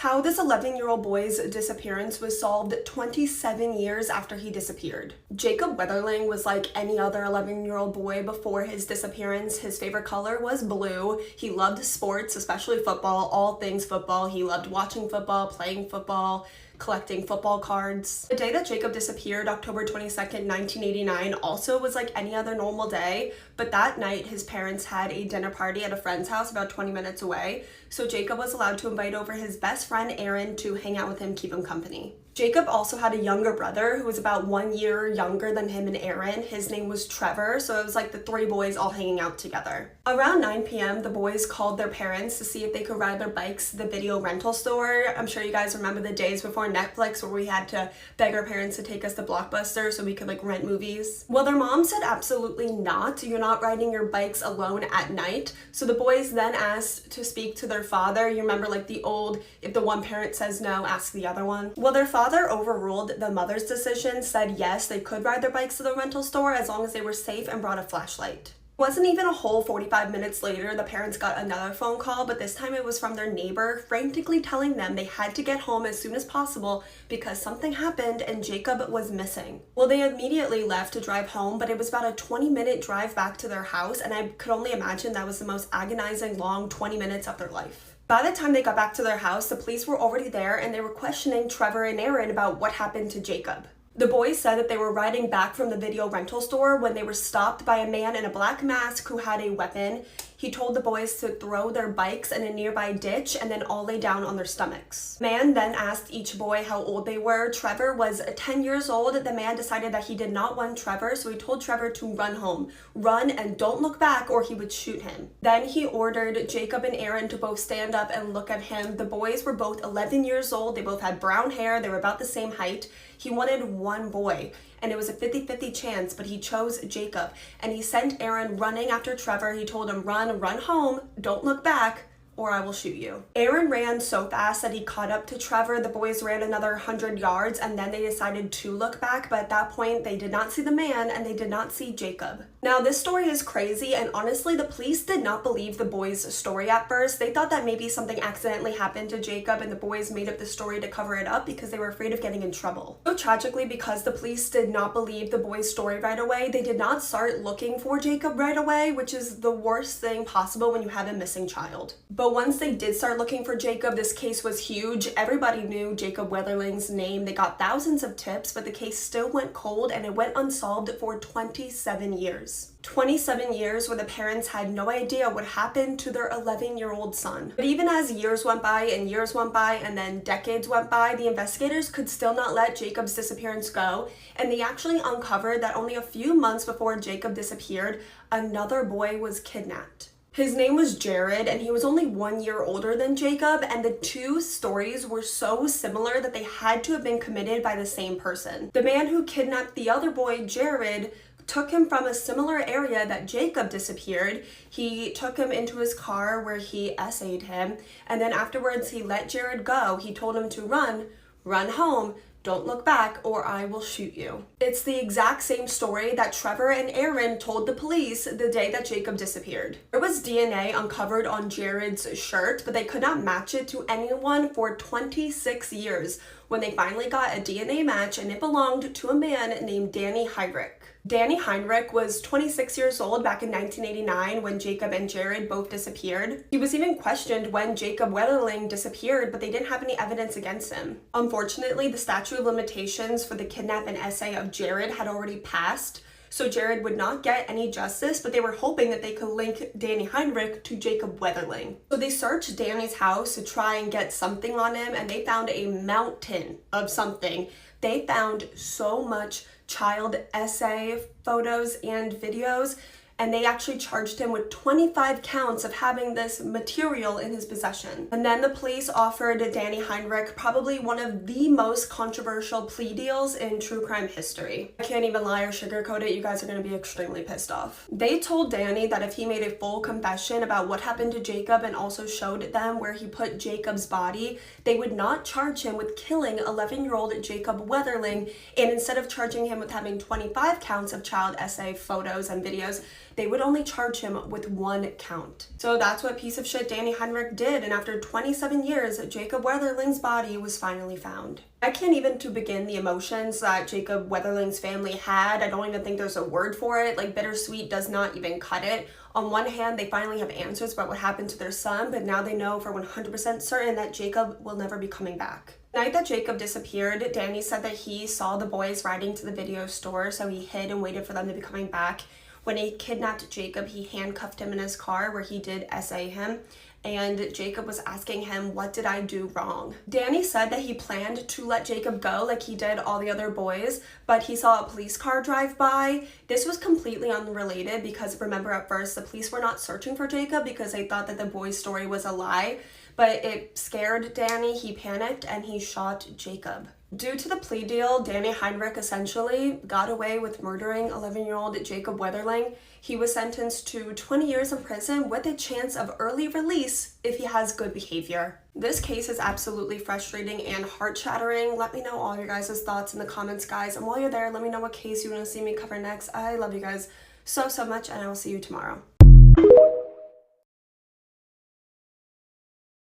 How this 11-year-old boy's disappearance was solved 27 years after he disappeared. Jacob Weatherling was like any other 11-year-old boy before his disappearance. His favorite color was blue. He loved sports, especially football, all things football. He loved watching football, playing football, collecting football cards. The day that Jacob disappeared, October 22nd, 1989, also was like any other normal day, but that night his parents had a dinner party at a friend's house about 20 minutes away, so Jacob was allowed to invite over his best friend Aaron to hang out with him, keep him company. Jacob also had a younger brother who was about 1 year younger than him and Aaron. His name was Trevor, so it was like the three boys all hanging out together. Around 9 p.m., the boys called their parents to see if they could ride their bikes to the video rental store. I'm sure you guys remember the days before Netflix where we had to beg our parents to take us to Blockbuster so we could like rent movies. Well, their mom said absolutely not. You're not riding your bikes alone at night. So the boys then asked to speak to their father. You remember like the old, if the one parent says no, ask the other one. Well, their father overruled the mother's decision, said yes, they could ride their bikes to the rental store as long as they were safe and brought a flashlight. It wasn't even a whole 45 minutes later, the parents got another phone call, but this time it was from their neighbor, frantically telling them they had to get home as soon as possible because something happened and Jacob was missing. Well, they immediately left to drive home, but it was about a 20-minute drive back to their house, and I could only imagine that was the most agonizing long 20 minutes of their life. By the time they got back to their house, the police were already there and they were questioning Trevor and Aaron about what happened to Jacob. The boys said that they were riding back from the video rental store when they were stopped by a man in a black mask who had a weapon. He told the boys to throw their bikes in a nearby ditch and then all lay down on their stomachs. The man then asked each boy how old they were. Trevor was 10 years old. The man decided that he did not want Trevor, so he told Trevor to run home. Run and don't look back or he would shoot him. Then he ordered Jacob and Aaron to both stand up and look at him. The boys were both 11 years old. They both had brown hair. They were about the same height. He wanted one boy, and it was a 50-50 chance, but he chose Jacob. And he sent Aaron running after Trevor. He told him, run home, don't look back, or I will shoot you. Aaron ran so fast that he caught up to Trevor. The boys ran another 100 yards, and then they decided to look back, but at that point, they did not see the man, and they did not see Jacob. Now, this story is crazy, and honestly, the police did not believe the boys' story at first. They thought that maybe something accidentally happened to Jacob, and the boys made up the story to cover it up because they were afraid of getting in trouble. So tragically, because the police did not believe the boys' story right away, they did not start looking for Jacob right away, which is the worst thing possible when you have a missing child. But once they did start looking for Jacob, this case was huge. Everybody knew Jacob Weatherling's name. They got thousands of tips, but the case still went cold and it went unsolved for 27 years. 27 years where the parents had no idea what happened to their 11-year-old son. But even as years went by and then decades went by, the investigators could still not let Jacob's disappearance go, and they actually uncovered that only a few months before Jacob disappeared, another boy was kidnapped. His name was Jared, and he was only 1 year older than Jacob, and the two stories were so similar that they had to have been committed by the same person. The man who kidnapped the other boy, Jared, took him from a similar area that Jacob disappeared. He took him into his car where he essayed him, and then afterwards he let Jared go. He told him to run home, don't look back or I will shoot you. It's the exact same story that Trevor and Aaron told the police the day that Jacob disappeared. There was DNA uncovered on Jared's shirt, but they could not match it to anyone for 26 years when they finally got a DNA match, and it belonged to a man named Danny Heinrich. Danny Heinrich was 26 years old back in 1989 when Jacob and Jared both disappeared. He was even questioned when Jacob Weatherling disappeared, but they didn't have any evidence against him. Unfortunately, the statute of limitations for the kidnap and essay of Jared had already passed, so Jared would not get any justice, but they were hoping that they could link Danny Heinrich to Jacob Weatherling. So they searched Danny's house to try and get something on him, and they found a mountain of something. They found so much child essay photos and videos, and they actually charged him with 25 counts of having this material in his possession. And then the police offered Danny Heinrich probably one of the most controversial plea deals in true crime history. I can't even lie or sugarcoat it, you guys are going to be extremely pissed off. They told Danny that if he made a full confession about what happened to Jacob and also showed them where he put Jacob's body, they would not charge him with killing 11-year-old Jacob Weatherling, and instead of charging him with having 25 counts of child essay photos and videos, they would only charge him with 1 count. So that's what piece of shit Danny Heinrich did, and after 27 years, Jacob Weatherling's body was finally found. I can't even to begin the emotions that Jacob Weatherling's family had. I don't even think there's a word for it. Like, bittersweet does not even cut it. On one hand, they finally have answers about what happened to their son, but now they know for 100% certain that Jacob will never be coming back. The night that Jacob disappeared, Danny said that he saw the boys riding to the video store, so he hid and waited for them to be coming back. When he kidnapped Jacob, he handcuffed him in his car where he did SA him, and Jacob was asking him, what did I do wrong? Danny said that he planned to let Jacob go like he did all the other boys, but he saw a police car drive by. This was completely unrelated because remember at first the police were not searching for Jacob because they thought that the boy's story was a lie, but it scared Danny, he panicked, and he shot Jacob. Due to the plea deal, Danny Heinrich essentially got away with murdering 11-year-old Jacob Weatherling. He was sentenced to 20 years in prison with a chance of early release if he has good behavior. This case is absolutely frustrating and heart-shattering. Let me know all your guys' thoughts in the comments, guys. And while you're there, let me know what case you want to see me cover next. I love you guys so much, and I will see you tomorrow.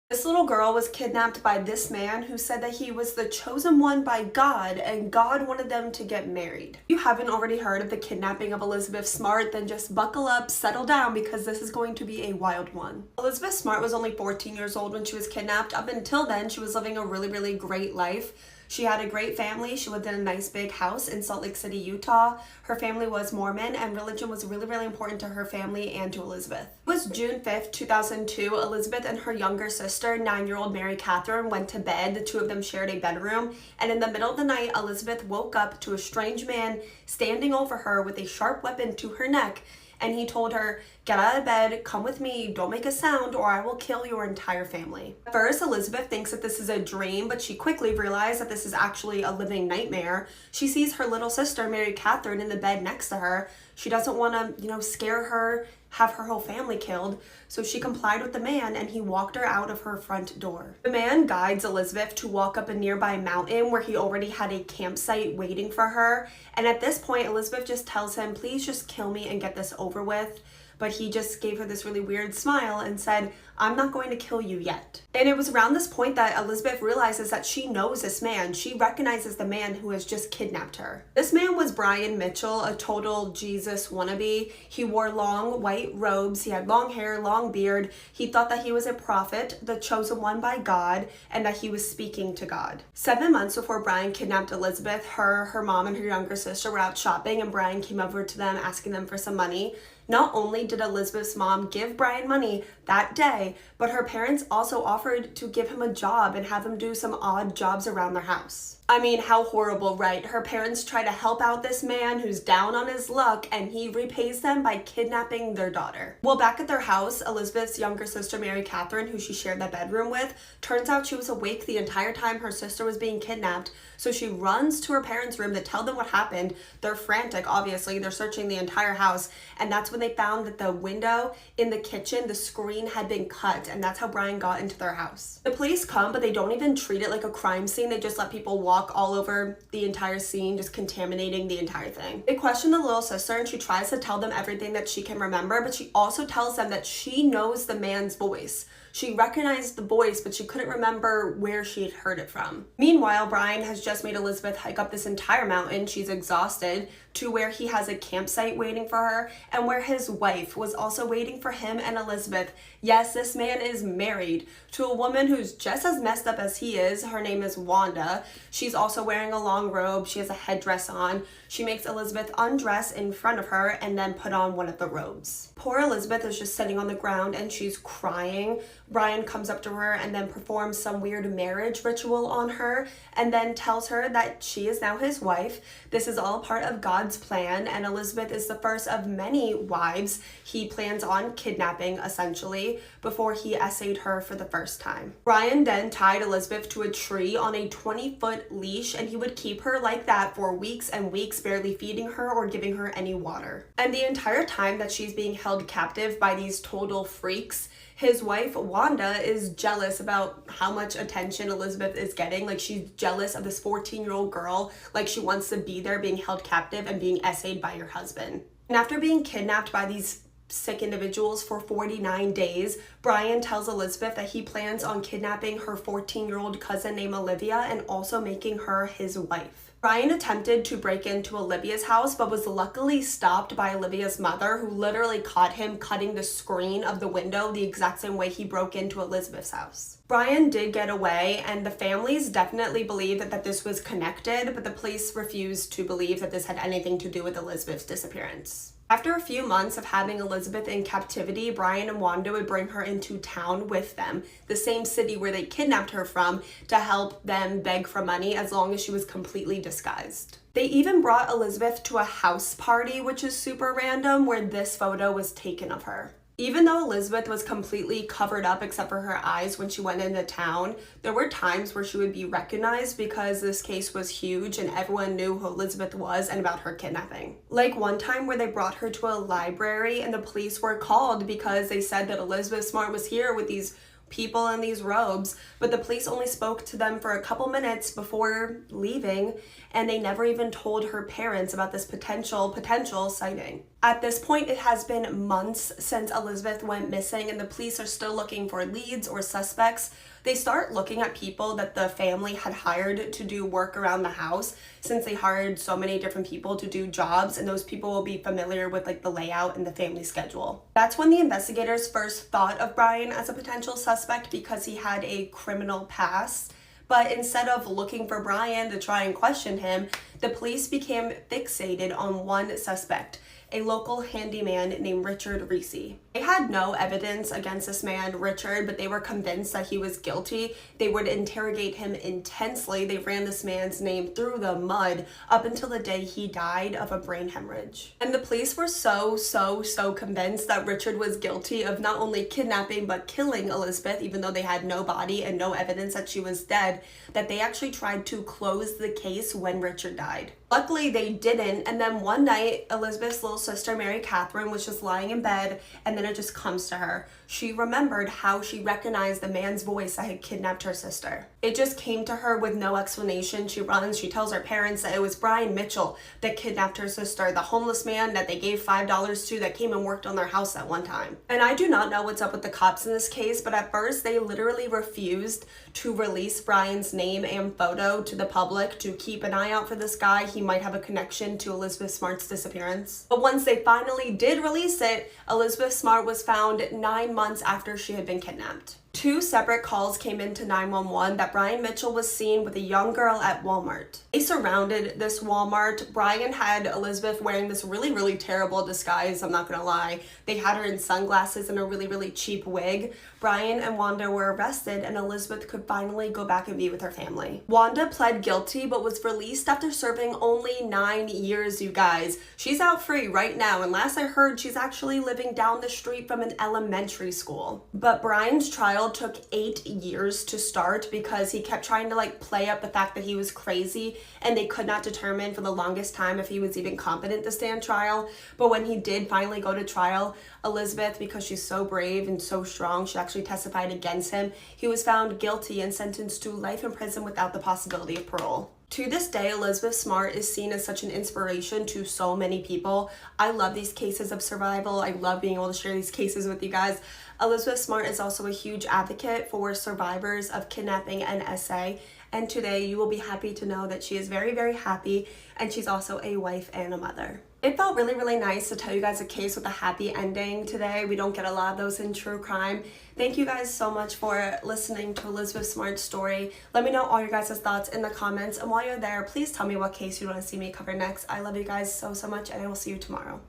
This little girl was kidnapped by this man who said that he was the chosen one by God and God wanted them to get married. If you haven't already heard of the kidnapping of Elizabeth Smart, then just buckle up, settle down, because this is going to be a wild one. Elizabeth Smart was only 14 years old when she was kidnapped. Up until then, she was living a really great life. She had a great family. She lived in a nice big house in Salt Lake City, Utah. Her family was Mormon, and religion was really important to her family and to Elizabeth. It was June 5th, 2002. Elizabeth and her younger sister, 9-year-old Mary Catherine, went to bed. The two of them shared a bedroom, and in the middle of the night, Elizabeth woke up to a strange man standing over her with a sharp weapon to her neck, and he told her, "Get out of bed, come with me, don't make a sound, or I will kill your entire family." At first, Elizabeth thinks that this is a dream, but she quickly realized that this is actually a living nightmare. She sees her little sister, Mary Catherine, in the bed next to her. She doesn't want to, scare her, have her whole family killed, so she complied with the man and he walked her out of her front door. The man guides Elizabeth to walk up a nearby mountain where he already had a campsite waiting for her, and at this point Elizabeth just tells him, "Please just kill me and get this over with." But he just gave her this really weird smile and said, "I'm not going to kill you yet." And it was around this point that Elizabeth realizes that she knows this man. She recognizes the man who has just kidnapped her. This man was Brian Mitchell, a total Jesus wannabe. He wore long white robes, he had long hair, long beard. He thought that he was a prophet, the chosen one by God, and that he was speaking to God. 7 months before Brian kidnapped Elizabeth, her mom and her younger sister were out shopping, and Brian came over to them asking them for some money. Not only did Elizabeth's mom give Brian money that day, but her parents also offered to give him a job and have him do some odd jobs around their house. I mean, how horrible, right? Her parents try to help out this man who's down on his luck, and he repays them by kidnapping their daughter. Well, back at their house, Elizabeth's younger sister, Mary Catherine, who she shared that bedroom with, turns out she was awake the entire time her sister was being kidnapped, so she runs to her parents' room to tell them what happened. They're frantic, obviously. They're searching the entire house, and that's when they found that the window in the kitchen, the screen had been cut, and that's how Brian got into their house. The police come, but they don't even treat it like a crime scene. They just let people walk all over the entire scene, just contaminating the entire thing. They question the little sister, and she tries to tell them everything that she can remember, but she also tells them that she knows the man's voice. She recognized the voice, but she couldn't remember where she had heard it from. Meanwhile, Brian has just made Elizabeth hike up this entire mountain. She's exhausted, to where he has a campsite waiting for her, and where his wife was also waiting for him and Elizabeth. Yes, this man is married to a woman who's just as messed up as he is. Her name is Wanda. She's also wearing a long robe. She has a headdress on. She makes Elizabeth undress in front of her and then put on one of the robes. Poor Elizabeth is just sitting on the ground and she's crying. Brian comes up to her and then performs some weird marriage ritual on her and then tells her that she is now his wife. This is all part of God's plan, and Elizabeth is the first of many wives he plans on kidnapping, essentially, before he essayed her for the first time. Brian then tied Elizabeth to a tree on a 20-foot leash, and he would keep her like that for weeks and weeks, barely feeding her or giving her any water. And the entire time that she's being held captive by these total freaks, his wife, Wanda, is jealous about how much attention Elizabeth is getting. Like, she's jealous of this 14-year-old girl. Like, she wants to be there being held captive and being essayed by her husband. And after being kidnapped by these sick individuals for 49 days, Brian tells Elizabeth that he plans on kidnapping her 14-year-old cousin named Olivia and also making her his wife. Brian attempted to break into Olivia's house, but was luckily stopped by Olivia's mother, who literally caught him cutting the screen of the window the exact same way he broke into Elizabeth's house. Brian did get away, and the families definitely believed that this was connected, but the police refused to believe that this had anything to do with Elizabeth's disappearance. After a few months of having Elizabeth in captivity, Brian and Wanda would bring her into town with them, the same city where they kidnapped her from, to help them beg for money as long as she was completely disguised. They even brought Elizabeth to a house party, which is super random, where this photo was taken of her. Even though Elizabeth was completely covered up except for her eyes when she went into town, there were times where she would be recognized because this case was huge and everyone knew who Elizabeth was and about her kidnapping. Like one time where they brought her to a library and the police were called because they said that Elizabeth Smart was here with these people in these robes, but the police only spoke to them for a couple minutes before leaving, and they never even told her parents about this potential sighting. At this point, it has been months since Elizabeth went missing, and the police are still looking for leads or suspects. They start looking at people that the family had hired to do work around the house, since they hired so many different people to do jobs, and those people will be familiar with like the layout and the family schedule. That's when the investigators first thought of Brian as a potential suspect because he had a criminal past. But instead of looking for Brian to try and question him, the police became fixated on one suspect, a local handyman named Richard Reese. They had no evidence against this man, Richard, but they were convinced that he was guilty. They would interrogate him intensely. They ran this man's name through the mud up until the day he died of a brain hemorrhage. And the police were so convinced that Richard was guilty of not only kidnapping but killing Elizabeth, even though they had no body and no evidence that she was dead, that they actually tried to close the case when Richard died. Luckily, they didn't, and then one night, Elizabeth's little sister, Mary Catherine, was just lying in bed, and then it just comes to her. She remembered how she recognized the man's voice that had kidnapped her sister. It just came to her with no explanation. She runs, she tells her parents that it was Brian Mitchell that kidnapped her sister, the homeless man that they gave $5 to that came and worked on their house at one time. And I do not know what's up with the cops in this case, but at first they literally refused to release Brian's name and photo to the public to keep an eye out for this guy. He might have a connection to Elizabeth Smart's disappearance. But once they finally did release it, Elizabeth Smart was found 9 months after she had been kidnapped. 2 separate calls came into 911 that Brian Mitchell was seen with a young girl at Walmart. They surrounded this Walmart. Brian had Elizabeth wearing this really terrible disguise, I'm not gonna lie. They had her in sunglasses and a really cheap wig. Brian and Wanda were arrested and Elizabeth could finally go back and be with her family. Wanda pled guilty but was released after serving only 9 years, you guys. She's out free right now, and last I heard she's actually living down the street from an elementary school. But Brian's trial took 8 years to start because he kept trying to play up the fact that he was crazy, and they could not determine for the longest time if he was even competent to stand trial. But when he did finally go to trial, Elizabeth, because she's so brave and so strong, she actually testified against him. He was found guilty and sentenced to life in prison without the possibility of parole. To this day, Elizabeth Smart is seen as such an inspiration to so many people. I love these cases of survival. I love being able to share these cases with you guys. Elizabeth Smart is also a huge advocate for survivors of kidnapping and SA. And today you will be happy to know that she is very happy, and she's also a wife and a mother. It felt really nice to tell you guys a case with a happy ending today. We don't get a lot of those in true crime. Thank you guys so much for listening to Elizabeth Smart's story. Let me know all your guys' thoughts in the comments, and while you're there, please tell me what case you want to see me cover next. I love you guys so much, and I will see you tomorrow.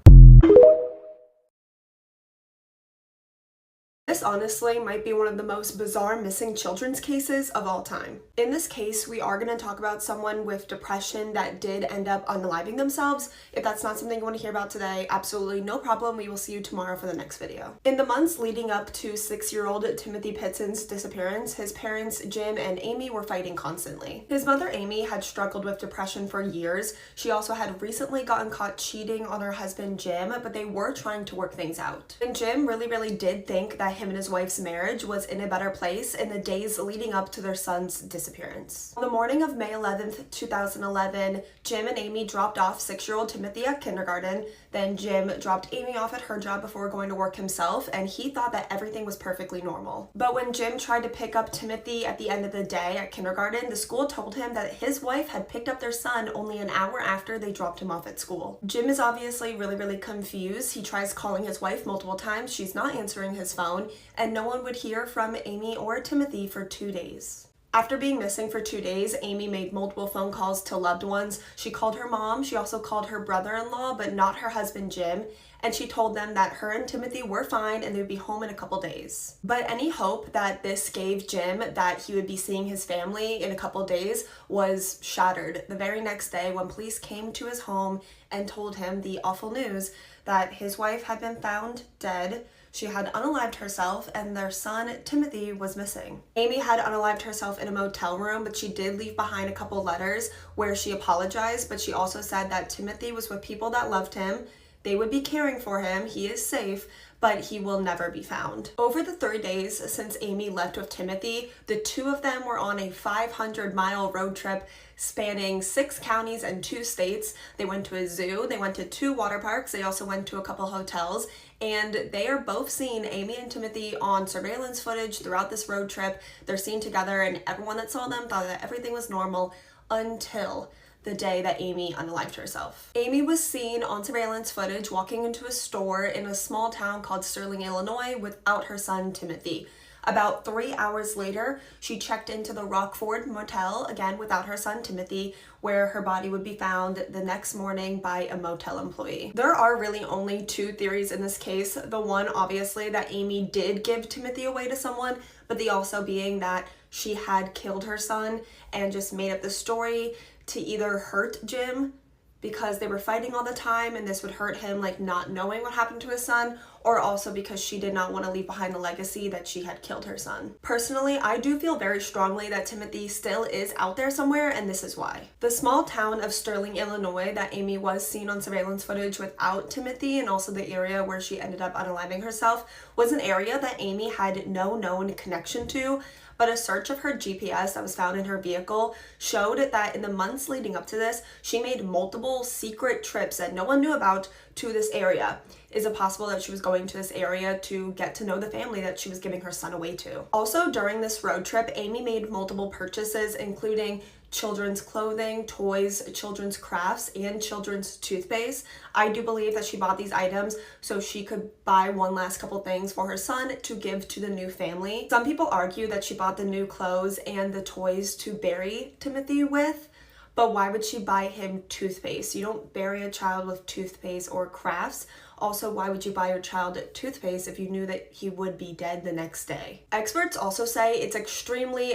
This honestly might be one of the most bizarre missing children's cases of all time. In this case, we are going to talk about someone with depression that did end up unaliving themselves. If that's not something you want to hear about today, absolutely no problem. We will see you tomorrow for the next video. In the months leading up to 6-year-old Timothy Pitson's disappearance, his parents Jim and Amy were fighting constantly. His mother Amy had struggled with depression for years. She also had recently gotten caught cheating on her husband Jim, but they were trying to work things out. And Jim really did think that him and his wife's marriage was in a better place in the days leading up to their son's disappearance. On the morning of May 11th, 2011, Jim and Amy dropped off 6-year-old Timothy at kindergarten. Then Jim dropped Amy off at her job before going to work himself, and he thought that everything was perfectly normal. But when Jim tried to pick up Timothy at the end of the day at kindergarten, the school told him that his wife had picked up their son only an hour after they dropped him off at school. Jim is obviously really confused. He tries calling his wife multiple times. She's not answering his phone, and no one would hear from Amy or Timothy for 2 days. After being missing for 2 days, Amy made multiple phone calls to loved ones. She called her mom, she also called her brother-in-law, but not her husband Jim, and she told them that her and Timothy were fine and they would be home in a couple days. But any hope that this gave Jim that he would be seeing his family in a couple days was shattered the very next day when police came to his home and told him the awful news that his wife had been found dead. She had unalived herself, and their son, Timothy, was missing. Amy had unalived herself in a motel room, but she did leave behind a couple letters where she apologized, but she also said that Timothy was with people that loved him. They would be caring for him. He is safe, but he will never be found. Over the 3 days since Amy left with Timothy, the two of them were on a 500-mile road trip spanning 6 counties and 2 states. They went to a zoo, they went to 2 water parks, they also went to a couple hotels, and they are both seen, Amy and Timothy, on surveillance footage throughout this road trip. They're seen together, and everyone that saw them thought that everything was normal until the day that Amy unalived herself. Amy was seen on surveillance footage walking into a store in a small town called Sterling, Illinois without her son Timothy. About 3 hours later, she checked into the Rockford Motel, again without her son Timothy, where her body would be found the next morning by a motel employee. There are really only 2 theories in this case. The one, obviously, that Amy did give Timothy away to someone, but the also being that she had killed her son and just made up the story to either hurt Jim because they were fighting all the time and this would hurt him, like not knowing what happened to his son, or also because she did not want to leave behind the legacy that she had killed her son. Personally, I do feel very strongly that Timothy still is out there somewhere, and this is why. The small town of Sterling, Illinois that Amy was seen on surveillance footage without Timothy, and also the area where she ended up unaliving herself, was an area that Amy had no known connection to, but a search of her GPS that was found in her vehicle showed that in the months leading up to this, she made multiple secret trips that no one knew about to this area. Is it possible that she was going to this area to get to know the family that she was giving her son away to? Also, during this road trip, Amy made multiple purchases, including children's clothing, toys, children's crafts, and children's toothpaste. I do believe that she bought these items so she could buy one last couple things for her son to give to the new family. Some people argue that she bought the new clothes and the toys to bury Timothy with, but why would she buy him toothpaste? You don't bury a child with toothpaste or crafts. Also, why would you buy your child toothpaste if you knew that he would be dead the next day? Experts also say it's extremely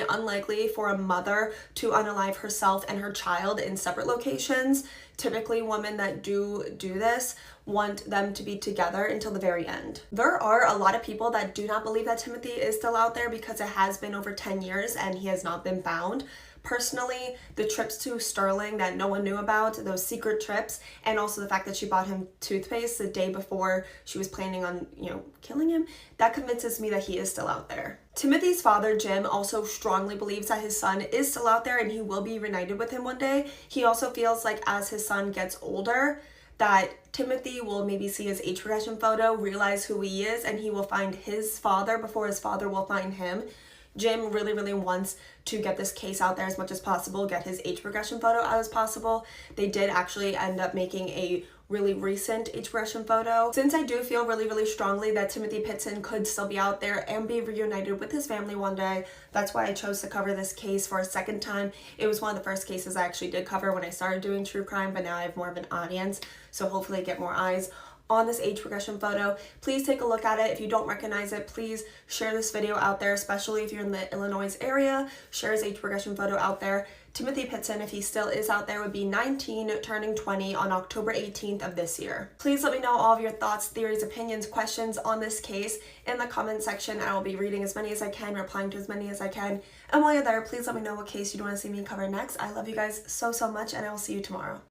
unlikely for a mother to unalive herself and her child in separate locations. Typically, women that do this want them to be together until the very end. There are a lot of people that do not believe that Timothy is still out there because it has been over 10 years and he has not been found. Personally, the trips to Sterling that no one knew about, those secret trips, and also the fact that she bought him toothpaste the day before she was planning on, killing him, that convinces me that he is still out there. Timothy's father, Jim, also strongly believes that his son is still out there and he will be reunited with him one day. He also feels like as his son gets older, that Timothy will maybe see his age progression photo, realize who he is, and he will find his father before his father will find him. Jim really wants to get this case out there as much as possible, get his age progression photo out as possible. They did actually end up making a really recent age progression photo. Since I do feel really strongly that Timothy Pitson could still be out there and be reunited with his family one day, that's why I chose to cover this case for a second time. It was one of the first cases I actually did cover when I started doing true crime, but now I have more of an audience, so hopefully I get more eyes on this age progression photo. Please take a look at it. If you don't recognize it, please share this video out there, especially if you're in the Illinois area. Share his age progression photo out there. Timothy Pitson, if he still is out there, would be 19, turning 20 on October 18th of this year. Please let me know all of your thoughts, theories, opinions, questions on this case in the comment section. I will be reading as many as I can, replying to as many as I can. And while you're there, please let me know what case you'd want to see me cover next. I love you guys so much, and I will see you tomorrow.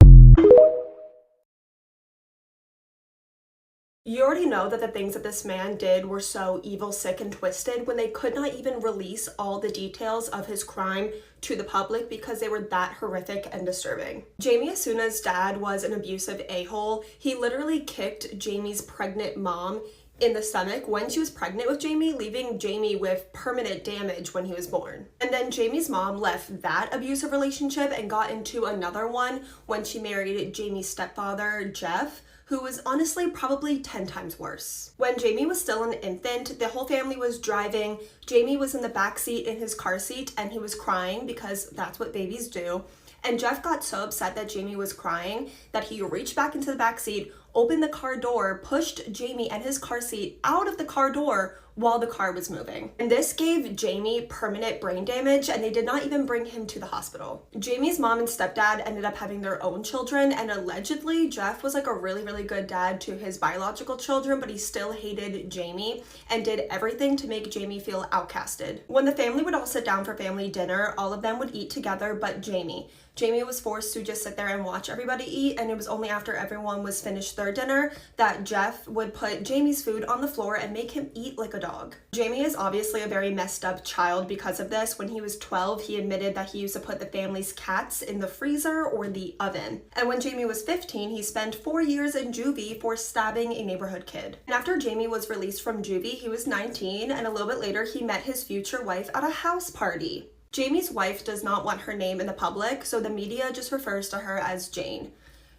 You already know that the things that this man did were so evil, sick, and twisted when they could not even release all the details of his crime to the public because they were that horrific and disturbing. Jamie Asuna's dad was an abusive a-hole. He literally kicked Jamie's pregnant mom in the stomach when she was pregnant with Jamie, leaving Jamie with permanent damage when he was born. And then Jamie's mom left that abusive relationship and got into another one when she married Jamie's stepfather, Jeff, who was honestly probably 10 times worse. When Jamie was still an infant, the whole family was driving. Jamie was in the back seat in his car seat and he was crying because that's what babies do. And Jeff got so upset that Jamie was crying that he reached back into the back seat, opened the car door, pushed Jamie and his car seat out of the car door while the car was moving. And this gave Jamie permanent brain damage and they did not even bring him to the hospital. Jamie's mom and stepdad ended up having their own children, and allegedly Jeff was like a really, really good dad to his biological children, but he still hated Jamie and did everything to make Jamie feel outcasted. When the family would all sit down for family dinner, all of them would eat together but Jamie. Jamie was forced to just sit there and watch everybody eat, and it was only after everyone was finished their dinner that Jeff would put Jamie's food on the floor and make him eat like a dog. Jamie is obviously a very messed up child because of this. When he was 12, he admitted that he used to put the family's cats in the freezer or the oven. And when Jamie was 15, he spent 4 years in juvie for stabbing a neighborhood kid. And after Jamie was released from juvie, he was 19, and a little bit later, he met his future wife at a house party. Jamie's wife does not want her name in the public, so the media just refers to her as Jane.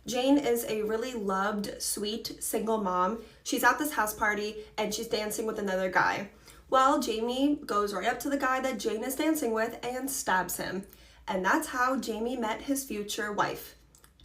Jane is a really loved, sweet, single mom. She's at this house party and she's dancing with another guy. Well, Jamie goes right up to the guy that Jane is dancing with and stabs him. And that's how Jamie met his future wife.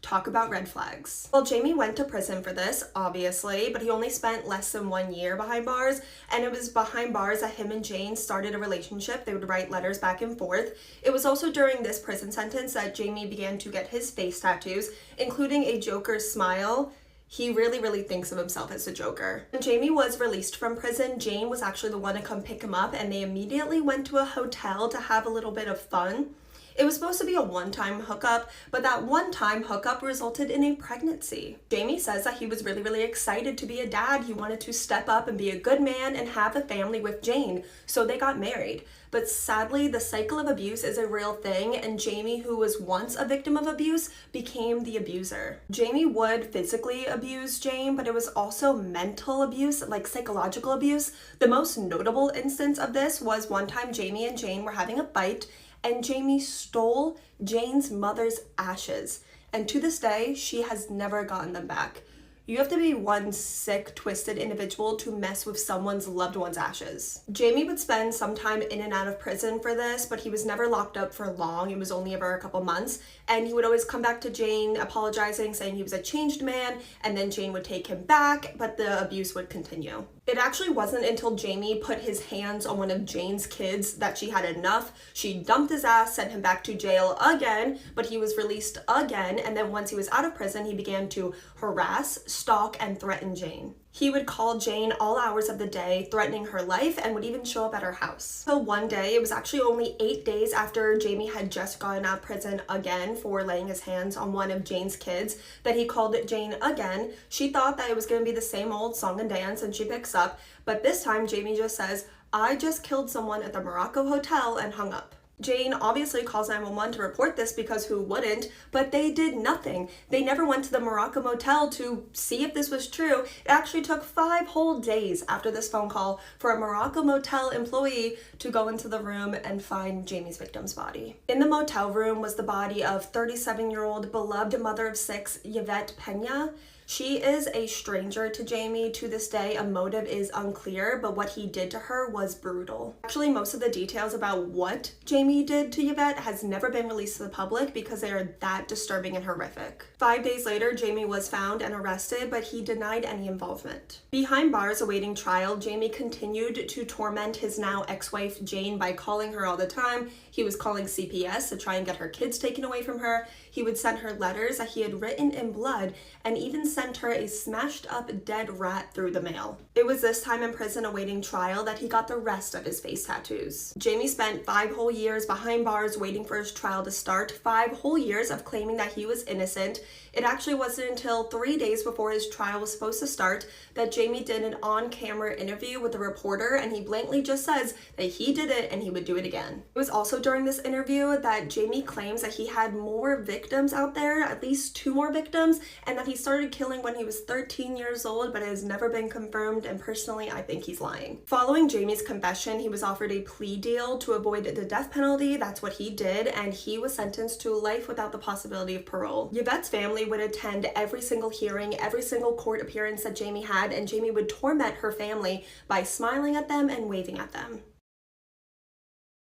Talk about red flags. Well, Jamie went to prison for this, obviously, but he only spent less than 1 year behind bars, and it was behind bars that him and Jane started a relationship. They would write letters back and forth. It was also during this prison sentence that Jamie began to get his face tattoos, including a Joker smile. He really, really thinks of himself as a Joker. When Jamie was released from prison, Jane was actually the one to come pick him up, and they immediately went to a hotel to have a little bit of fun. It was supposed to be a one-time hookup, but that one-time hookup resulted in a pregnancy. Jamie says that he was really, really excited to be a dad. He wanted to step up and be a good man and have a family with Jane, so they got married. But sadly, the cycle of abuse is a real thing, and Jamie, who was once a victim of abuse, became the abuser. Jamie would physically abuse Jane, but it was also mental abuse, like psychological abuse. The most notable instance of this was one time Jamie and Jane were having a fight, and Jamie stole Jane's mother's ashes. And to this day, she has never gotten them back. You have to be one sick, twisted individual to mess with someone's loved one's ashes. Jamie would spend some time in and out of prison for this, but he was never locked up for long. It was only ever a couple months. And he would always come back to Jane apologizing, saying he was a changed man, and then Jane would take him back, but the abuse would continue. It actually wasn't until Jamie put his hands on one of Jane's kids that she had enough. She dumped his ass, sent him back to jail again, but he was released again, and then once he was out of prison, he began to harass, stalk, and threaten Jane. He would call Jane all hours of the day, threatening her life, and would even show up at her house. So one day, it was actually only 8 days after Jamie had just gotten out of prison again for laying his hands on one of Jane's kids, that he called Jane again. She thought that it was going to be the same old song and dance, and she picks up, but this time Jamie just says, "I just killed someone at the Morocco Hotel," and hung up. Jane obviously calls 911 to report this because who wouldn't, but they did nothing. They never went to the Morocco Motel to see if this was true. It actually took 5 whole days after this phone call for a Morocco Motel employee to go into the room and find Jamie's victim's body. In the motel room was the body of 37-year-old beloved mother of 6, Yvette Pena. She is a stranger to Jamie to this day. A motive is unclear, but what he did to her was brutal. Actually, most of the details about what Jamie did to Yvette has never been released to the public because they are that disturbing and horrific. 5 days later, Jamie was found and arrested, but he denied any involvement. Behind bars awaiting trial, Jamie continued to torment his now ex-wife Jane by calling her all the time. He was calling CPS to try and get her kids taken away from her. He would send her letters that he had written in blood and even sent her a smashed up dead rat through the mail. It was this time in prison awaiting trial that he got the rest of his face tattoos. Jamie spent 5 whole years behind bars waiting for his trial to start, 5 whole years of claiming that he was innocent. It actually wasn't until 3 days before his trial was supposed to start that Jamie did an on-camera interview with a reporter, and he blatantly just says that he did it and he would do it again. It was also during this interview that Jamie claims that he had more victims out there, at least 2 more victims, and that he started killing when he was 13 years old, but it has never been confirmed, and personally I think he's lying. Following Jamie's confession, he was offered a plea deal to avoid the death penalty. That's what he did, and he was sentenced to life without the possibility of parole. Yvette's family would attend every single hearing, every single court appearance that Jamie had, and Jamie would torment her family by smiling at them and waving at them.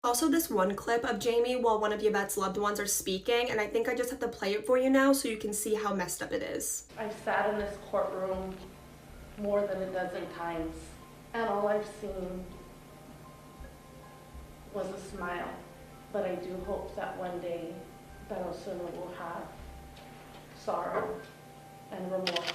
Also, this one clip of Jamie while one of Yvette's loved ones are speaking, and I think I just have to play it for you now so you can see how messed up it is. I've sat in this courtroom more than a dozen times, and all I've seen was a smile. But I do hope that one day that Osuna will have sorrow and remorse.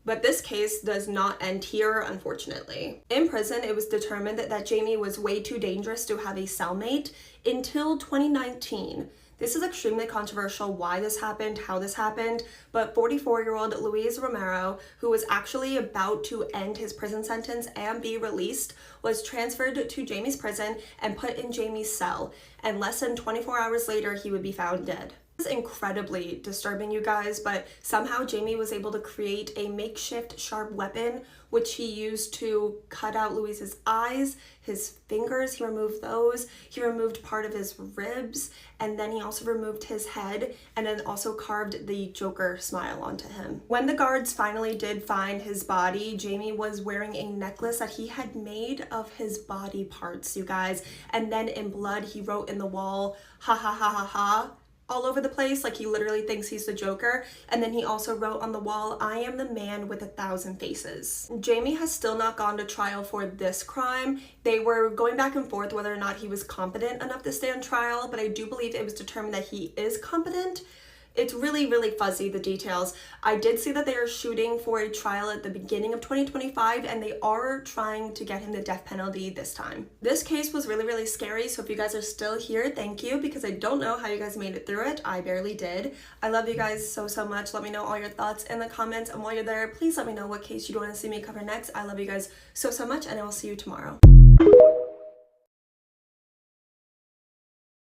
But this case does not end here, unfortunately. In prison, it was determined that Jamie was way too dangerous to have a cellmate until 2019. This is extremely controversial why this happened, how this happened, but 44-year-old Luis Romero, who was actually about to end his prison sentence and be released, was transferred to Jamie's prison and put in Jamie's cell, and less than 24 hours later, he would be found dead. This is incredibly disturbing, you guys, but somehow Jamie was able to create a makeshift sharp weapon which he used to cut out Luis's eyes, his fingers. He removed those. He removed part of his ribs, and then he also removed his head, and then also carved the Joker smile onto him. When the guards finally did find his body, Jamie was wearing a necklace that he had made of his body parts, you guys, and then in blood he wrote in the wall, ha ha ha ha ha, all over the place, like he literally thinks he's the Joker. And then he also wrote on the wall, I am the man with 1,000 faces. Jamie has still not gone to trial for this crime. They were going back and forth whether or not he was competent enough to stand trial, but I do believe it was determined that he is competent. It's really, really fuzzy, the details. I did see that they are shooting for a trial at the beginning of 2025, and they are trying to get him the death penalty this time. This case was really, really scary, so if you guys are still here, thank you, because I don't know how you guys made it through it. I barely did. I love you guys so, so much. Let me know all your thoughts in the comments, and while you're there, please let me know what case you'd want to see me cover next. I love you guys so, so much, and I will see you tomorrow.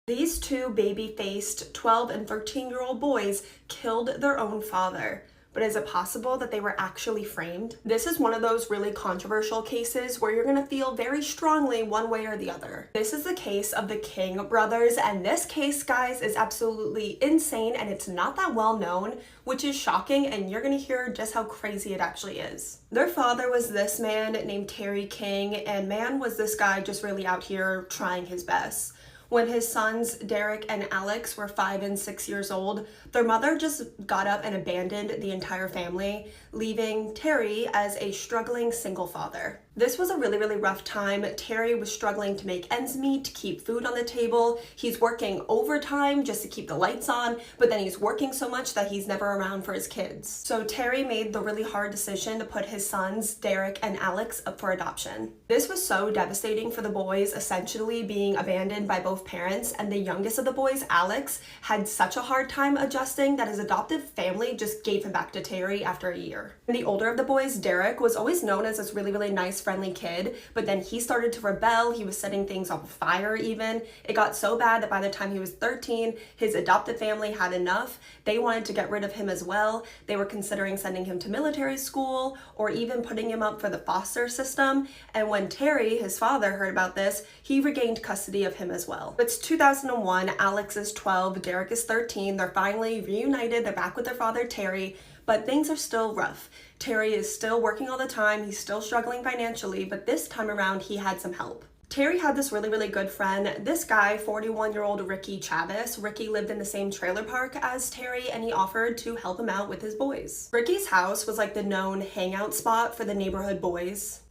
These 2 baby-faced 12 and 13-year-old boys killed their own father. But is it possible that they were actually framed? This is one of those really controversial cases where you're gonna feel very strongly one way or the other. This is the case of the King brothers, and this case, guys, is absolutely insane, and it's not that well known, which is shocking, and you're gonna hear just how crazy it actually is. Their father was this man named Terry King, and man was this guy just really out here trying his best. When his sons, Derek and Alex, were 5 and 6 years old, their mother just got up and abandoned the entire family, leaving Terry as a struggling single father. This was a really, really rough time. Terry was struggling to make ends meet, to keep food on the table. He's working overtime just to keep the lights on, but then he's working so much that he's never around for his kids. So Terry made the really hard decision to put his sons, Derek and Alex, up for adoption. This was so devastating for the boys, essentially being abandoned by both parents, and the youngest of the boys, Alex, had such a hard time adjusting that his adoptive family just gave him back to Terry after a year. And the older of the boys, Derek, was always known as this really, really nice, friendly kid, but then he started to rebel. He was setting things on fire even. It got so bad that by the time he was 13, his adoptive family had enough. They wanted to get rid of him as well. They were considering sending him to military school or even putting him up for the foster system. And when Terry, his father, heard about this, he regained custody of him as well. It's 2001, Alex is 12, Derek is 13. They're finally reunited. They're back with their father, Terry. But things are still rough. Terry is still working all the time, he's still struggling financially, but this time around he had some help. Terry had this really, really good friend. This guy, 41-year-old Ricky Chavez. Ricky lived in the same trailer park as Terry, and he offered to help him out with his boys. Ricky's house was like the known hangout spot for the neighborhood boys.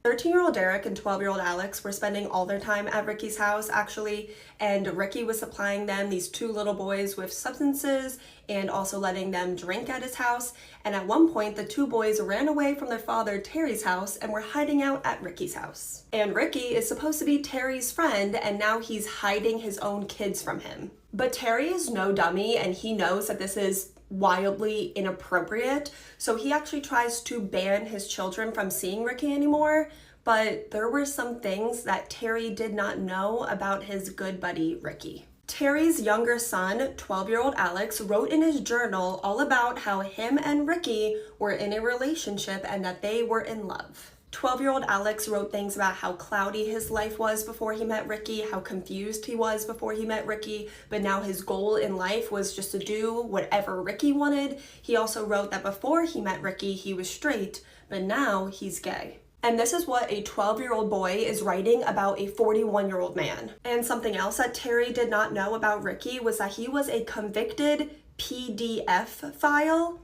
13-year-old Derek and 12-year-old Alex were spending all their time at Ricky's house, actually, and Ricky was supplying them, these two little boys, with substances and also letting them drink at his house. And at one point, the two boys ran away from their father, Terry's house, and were hiding out at Ricky's house. And Ricky is supposed to be Terry's friend, and now he's hiding his own kids from him. But Terry is no dummy, and he knows that this is wildly inappropriate, so he actually tries to ban his children from seeing Ricky anymore. But there were some things that Terry did not know about his good buddy Ricky. Terry's younger son, 12-year-old Alex, wrote in his journal all about how him and Ricky were in a relationship and that they were in love. 12-year-old Alex wrote things about how cloudy his life was before he met Ricky, how confused he was before he met Ricky, but now his goal in life was just to do whatever Ricky wanted. He also wrote that before he met Ricky, he was straight, but now he's gay. And this is what a 12-year-old boy is writing about a 41-year-old man. And something else that Terry did not know about Ricky was that he was a convicted PDF file,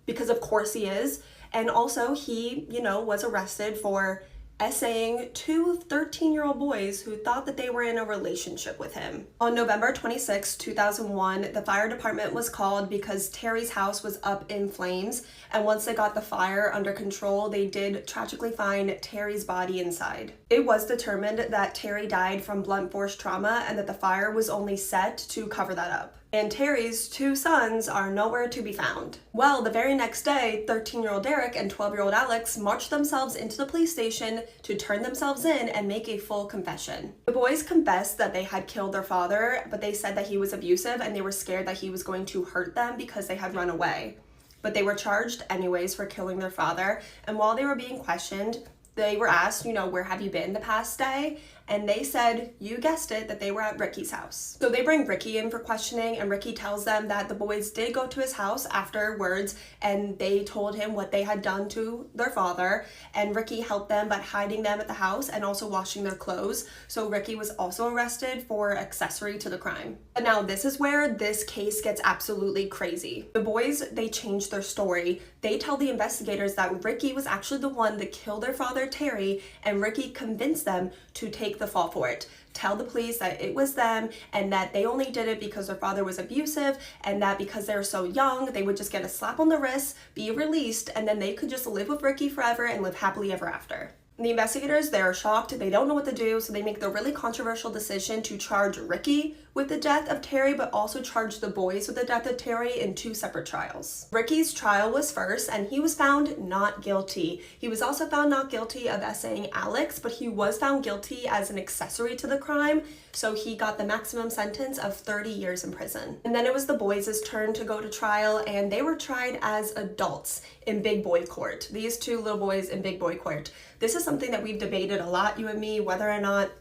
because of course he is. And also he, was arrested for essaying two 13-year-old boys who thought that they were in a relationship with him. On November 26, 2001, the fire department was called because Terry's house was up in flames, and once they got the fire under control, they did tragically find Terry's body inside. It was determined that Terry died from blunt force trauma and that the fire was only set to cover that up. And Terry's two sons are nowhere to be found. Well, the very next day, 13-year-old Derek and 12-year-old Alex marched themselves into the police station to turn themselves in and make a full confession. The boys confessed that they had killed their father, but they said that he was abusive and they were scared that he was going to hurt them because they had run away. But they were charged anyways for killing their father, and while they were being questioned, they were asked, where have you been the past day? And they said, you guessed it, that they were at Ricky's house. So they bring Ricky in for questioning, and Ricky tells them that the boys did go to his house afterwards, and they told him what they had done to their father, and Ricky helped them by hiding them at the house and also washing their clothes. So Ricky was also arrested for accessory to the crime. But now this is where this case gets absolutely crazy. The boys, they changed their story. They tell the investigators that Ricky was actually the one that killed their father, Terry, and Ricky convinced them to take the fall for it. Tell the police that it was them and that they only did it because their father was abusive, and that because they were so young, they would just get a slap on the wrist, be released, and then they could just live with Ricky forever and live happily ever after. The investigators, they're shocked, they don't know what to do, so they make the really controversial decision to charge Ricky with the death of Terry, but also charge the boys with the death of Terry in two separate trials. Ricky's trial was first, and he was found not guilty. He was also found not guilty of essaying Alex, but he was found guilty as an accessory to the crime, so he got the maximum sentence of 30 years in prison. And then it was the boys' turn to go to trial, and they were tried as adults in big boy court. These two little boys in big boy court. This is something that we've debated a lot, you and me, whether or not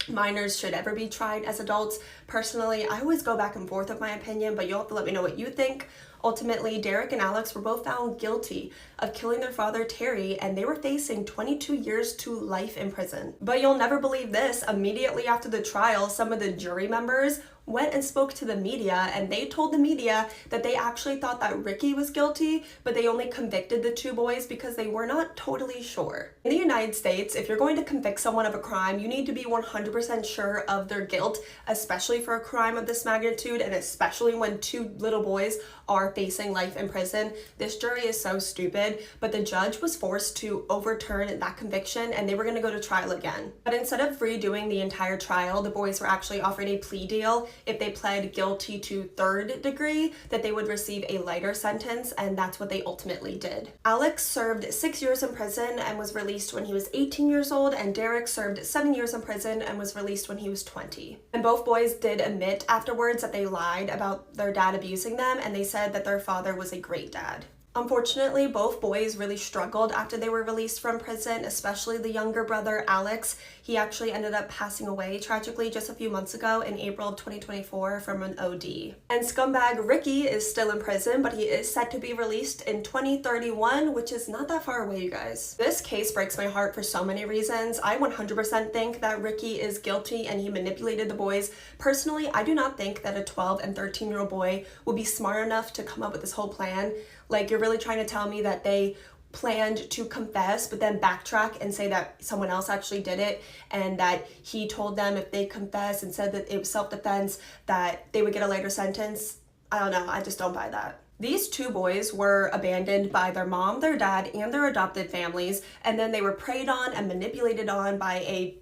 minors should ever be tried as adults. Personally, I always go back and forth with my opinion, but you'll have to let me know what you think. Ultimately, Derek and Alex were both found guilty of killing their father, Terry, and they were facing 22 years to life in prison. But you'll never believe this, immediately after the trial, some of the jury members went and spoke to the media, and they told the media that they actually thought that Ricky was guilty, but they only convicted the two boys because they were not totally sure. In the United States, if you're going to convict someone of a crime, you need to be 100% sure of their guilt, especially for a crime of this magnitude, and especially when two little boys are facing life in prison. This jury is so stupid, but the judge was forced to overturn that conviction, and they were going to go to trial again. But instead of redoing the entire trial, the boys were actually offered a plea deal. If they pled guilty to third degree, that they would receive a lighter sentence, and that's what they ultimately did. Alex served 6 years in prison and was released when he was 18 years old, and Derek served 7 years in prison and was released when he was 20. And both boys did admit afterwards that they lied about their dad abusing them, and they said that their father was a great dad. Unfortunately, both boys really struggled after they were released from prison, especially the younger brother, Alex. He actually ended up passing away tragically just a few months ago in April of 2024 from an OD. And scumbag Ricky is still in prison, but he is set to be released in 2031, which is not that far away, you guys. This case breaks my heart for so many reasons. I 100% think that Ricky is guilty and he manipulated the boys. Personally, I do not think that a 12 and 13-year-old boy would be smart enough to come up with this whole plan. Like, you're really trying to tell me that they planned to confess but then backtrack and say that someone else actually did it, and that he told them if they confess and said that it was self-defense that they would get a later sentence. I don't know, I just don't buy that. These two boys were abandoned by their mom, their dad, and their adopted families, and then they were preyed on and manipulated on by a,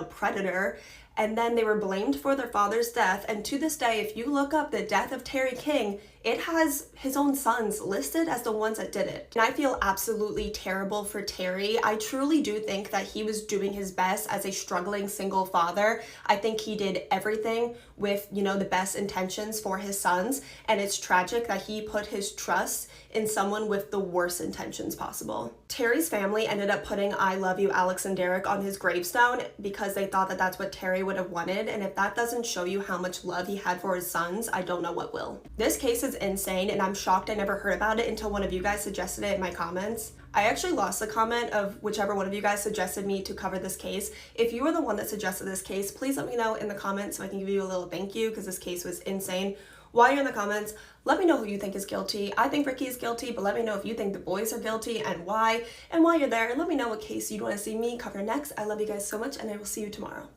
predator, and then they were blamed for their father's death. And to this day, if you look up the death of Terry King, it has his own sons listed as the ones that did it. And I feel absolutely terrible for Terry. I truly do think that he was doing his best as a struggling single father. I think he did everything with, the best intentions for his sons. And it's tragic that he put his trust in someone with the worst intentions possible. Terry's family ended up putting "I love you, Alex and Derek" on his gravestone because they thought that that's what Terry would have wanted. And if that doesn't show you how much love he had for his sons, I don't know what will. This case is insane, and I'm shocked I never heard about it until one of you guys suggested it in my comments. I actually lost the comment of whichever one of you guys suggested me to cover this case. If you were the one that suggested this case, please let me know in the comments so I can give you a little thank you, because this case was insane. While you're in the comments, let me know who you think is guilty. I think Ricky is guilty, but let me know if you think the boys are guilty and why. And while you're there, let me know what case you'd want to see me cover next. I love you guys so much, and I will see you tomorrow.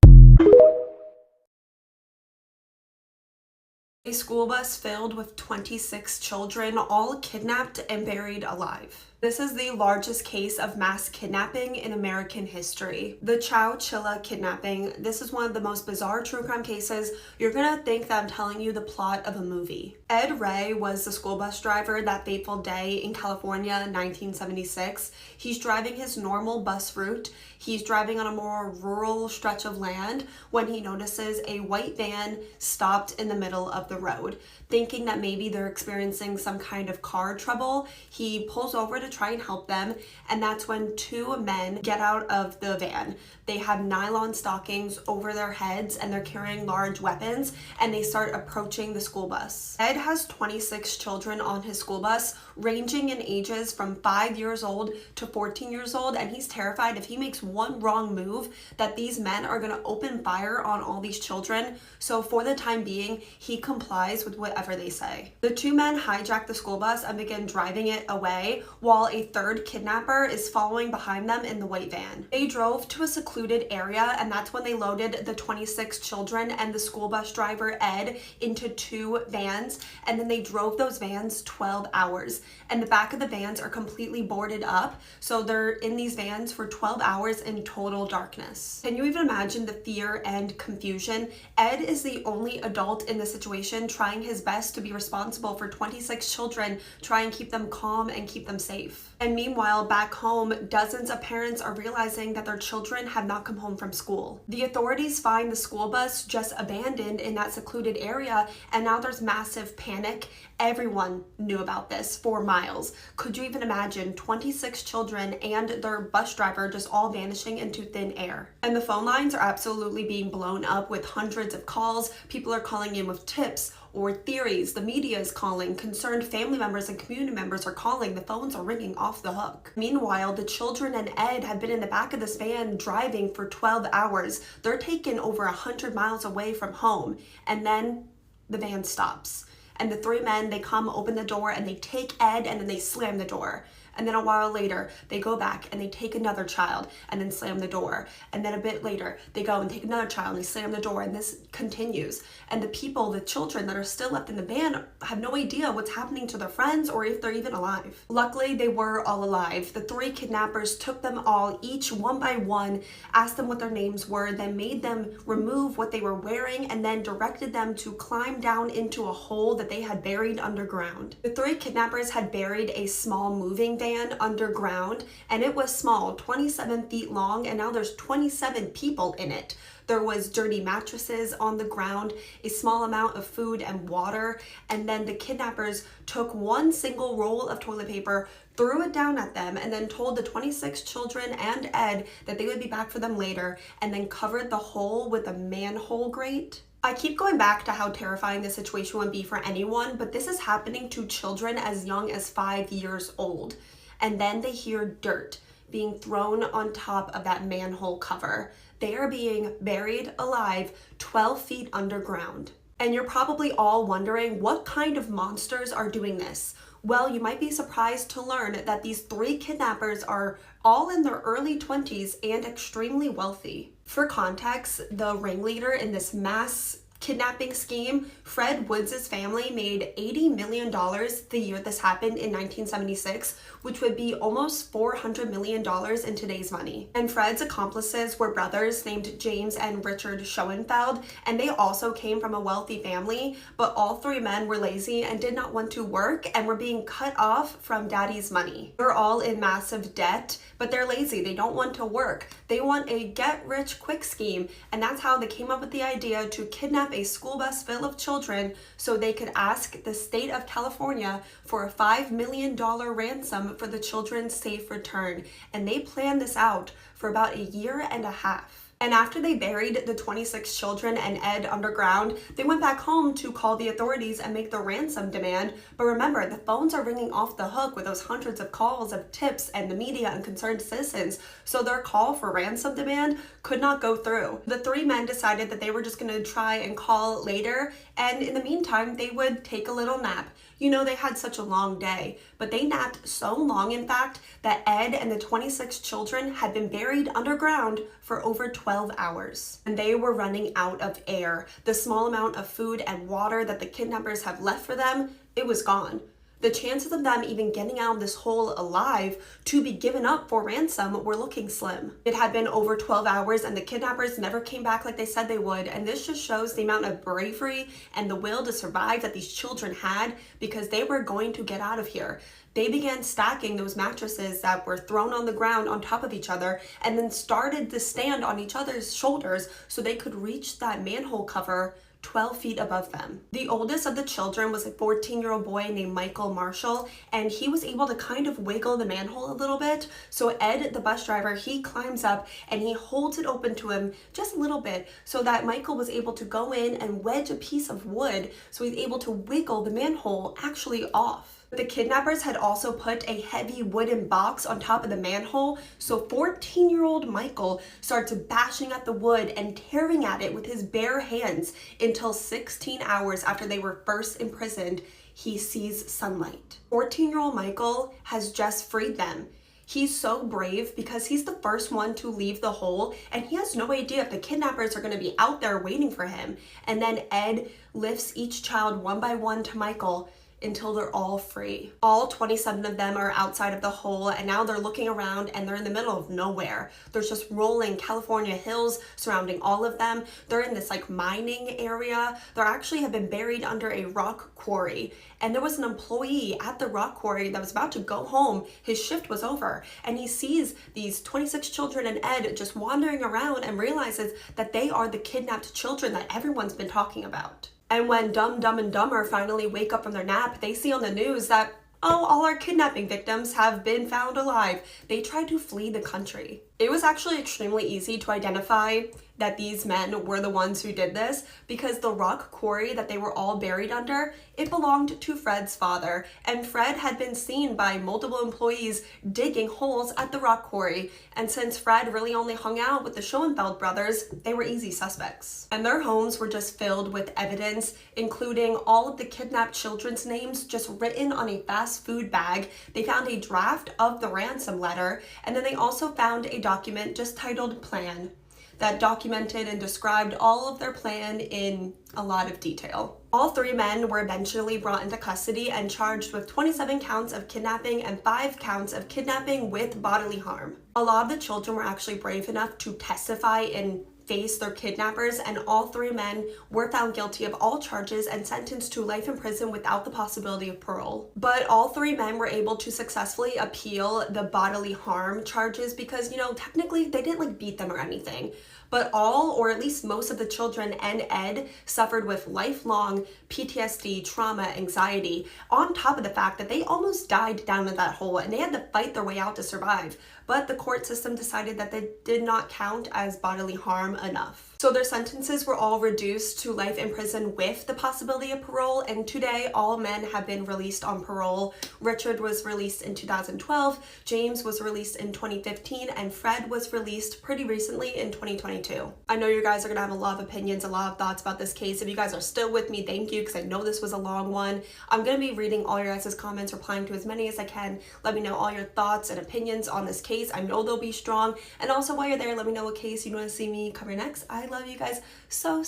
A school bus filled with 26 children, all kidnapped and buried alive. This is the largest case of mass kidnapping in American history. The Chowchilla kidnapping. This is one of the most bizarre true crime cases. You're gonna think that I'm telling you the plot of a movie. Ed Ray was the school bus driver that fateful day in California in 1976. He's driving his normal bus route. He's driving on a more rural stretch of land when he notices a white van stopped in the middle of the road. Thinking that maybe they're experiencing some kind of car trouble, he pulls over to try and help them, and that's when two men get out of the van. They have nylon stockings over their heads and they're carrying large weapons, and they start approaching the school bus. Ed has 26 children on his school bus, ranging in ages from 5 years old to 14 years old, and he's terrified if he makes one wrong move that these men are going to open fire on all these children. So for the time being, he complies with whatever they say. The two men hijack the school bus and begin driving it away, while a third kidnapper is following behind them in the white van. They drove to a secluded area, and that's when they loaded the 26 children and the school bus driver Ed into two vans, and then they drove those vans 12 hours. And the back of the vans are completely boarded up, so they're in these vans for 12 hours in total darkness. Can you even imagine the fear and confusion? Ed is the only adult in the situation, trying his best to be responsible for 26 children, try and keep them calm and keep them safe. And meanwhile, back home, dozens of parents are realizing that their children have not come home from school. The authorities find the school bus just abandoned in that secluded area, and now there's massive panic. Everyone knew about this for miles. Could you even imagine 26 children and their bus driver just all vanishing into thin air? And the phone lines are absolutely being blown up with hundreds of calls. People are calling in with tips or theories. The media is calling. Concerned family members and community members are calling. The phones are ringing off the hook. Meanwhile, the children and Ed have been in the back of this van driving for 12 hours. They're taken over 100 miles away from home. And then the van stops. And the three men, they come, open the door, and they take Ed, and then they slam the door. And then a while later, they go back and they take another child and then slam the door. And then a bit later, they go and take another child and they slam the door, and this continues. And the people, the children that are still left in the van, have no idea what's happening to their friends or if they're even alive. Luckily, they were all alive. The three kidnappers took them all, each one by one, asked them what their names were, then made them remove what they were wearing, and then directed them to climb down into a hole that they had buried underground. The three kidnappers had buried a small moving van underground, and it was small, 27 feet long, and now there's 27 people in it. There was dirty mattresses on the ground, a small amount of food and water, and then the kidnappers took one single roll of toilet paper, threw it down at them, and then told the 26 children and Ed that they would be back for them later, and then covered the hole with a manhole grate. I keep going back to how terrifying this situation would be for anyone, but this is happening to children as young as 5 years old. And then they hear dirt being thrown on top of that manhole cover. They are being buried alive 12 feet underground. And you're probably all wondering, what kind of monsters are doing this? Well, you might be surprised to learn that these 3 kidnappers are all in their early 20s and extremely wealthy. For context, the ringleader in this mass kidnapping scheme, Fred Woods' family made $80 million the year this happened in 1976, which would be almost $400 million in today's money. And Fred's accomplices were brothers named James and Richard Schoenfeld, and they also came from a wealthy family, but all 3 men were lazy and did not want to work and were being cut off from daddy's money. They're all in massive debt, but they're lazy. They don't want to work. They want a get-rich-quick scheme, and that's how they came up with the idea to kidnap a school bus full of children so they could ask the state of California for a $5 million ransom for the children's safe return. And they planned this out for about a year and a half. And after they buried the 26 children and Ed underground, they went back home to call the authorities and make the ransom demand. But remember, the phones are ringing off the hook with those hundreds of calls of tips and the media and concerned citizens. So their call for ransom demand could not go through. The 3 men decided that they were just going to try and call later. And in the meantime, they would take a little nap. You know, they had such a long day, but they napped so long, in fact, that Ed and the 26 children had been buried underground for over 12 hours. And they were running out of air. The small amount of food and water that the kidnappers have left for them, it was gone. The chances of them even getting out of this hole alive to be given up for ransom were looking slim. It had been over 12 hours and the kidnappers never came back like they said they would, and this just shows the amount of bravery and the will to survive that these children had because they were going to get out of here. They began stacking those mattresses that were thrown on the ground on top of each other and then started to stand on each other's shoulders so they could reach that manhole cover 12 feet above them. The oldest of the children was a 14-year-old boy named Michael Marshall, and he was able to kind of wiggle the manhole a little bit. So Ed, the bus driver, he climbs up and he holds it open to him just a little bit so that Michael was able to go in and wedge a piece of wood so he's able to wiggle the manhole actually off. The kidnappers had also put a heavy wooden box on top of the manhole, so 14-year-old Michael starts bashing at the wood and tearing at it with his bare hands until 16 hours after they were first imprisoned, he sees sunlight. 14-year-old Michael has just freed them. He's so brave because he's the first one to leave the hole and he has no idea if the kidnappers are going to be out there waiting for him. And then Ed lifts each child one by one to Michael until they're all free. All 27 of them are outside of the hole and now they're looking around and they're in the middle of nowhere. There's just rolling California hills surrounding all of them. They're in this like mining area. They actually have been buried under a rock quarry. And there was an employee at the rock quarry that was about to go home. His shift was over and he sees these 26 children and Ed just wandering around and realizes that they are the kidnapped children that everyone's been talking about. And when Dumb and Dumber finally wake up from their nap, they see on the news that, oh, all our kidnapping victims have been found alive. They tried to flee the country. It was actually extremely easy to identify that these men were the ones who did this because the rock quarry that they were all buried under, it belonged to Fred's father. And Fred had been seen by multiple employees digging holes at the rock quarry. And since Fred really only hung out with the Schoenfeld brothers, they were easy suspects. And their homes were just filled with evidence, including all of the kidnapped children's names just written on a fast food bag. They found a draft of the ransom letter, and then they also found a document just titled Plan that documented and described all of their plan in a lot of detail. All 3 men were eventually brought into custody and charged with 27 counts of kidnapping and 5 counts of kidnapping with bodily harm. A lot of the children were actually brave enough to testify and face their kidnappers, and all 3 men were found guilty of all charges and sentenced to life in prison without the possibility of parole. But all 3 men were able to successfully appeal the bodily harm charges because, you know, technically they didn't like beat them or anything. But all, or at least most of the children and Ed suffered with lifelong PTSD, trauma, anxiety, on top of the fact that they almost died down in that hole and they had to fight their way out to survive. But the court system decided that they did not count as bodily harm enough. So their sentences were all reduced to life in prison with the possibility of parole, and today all men have been released on parole. Richard was released in 2012, James was released in 2015, and Fred was released pretty recently in 2022. I know you guys are gonna have a lot of opinions, a lot of thoughts about this case. If you guys are still with me, thank you, because I know this was a long one. I'm gonna be reading all your guys' comments, replying to as many as I can. Let me know all your thoughts and opinions on this case. I know they'll be strong. And also while you're there, let me know what case you want to see me cover next. I love you guys so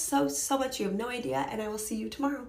much. You have no idea, and I will see you tomorrow.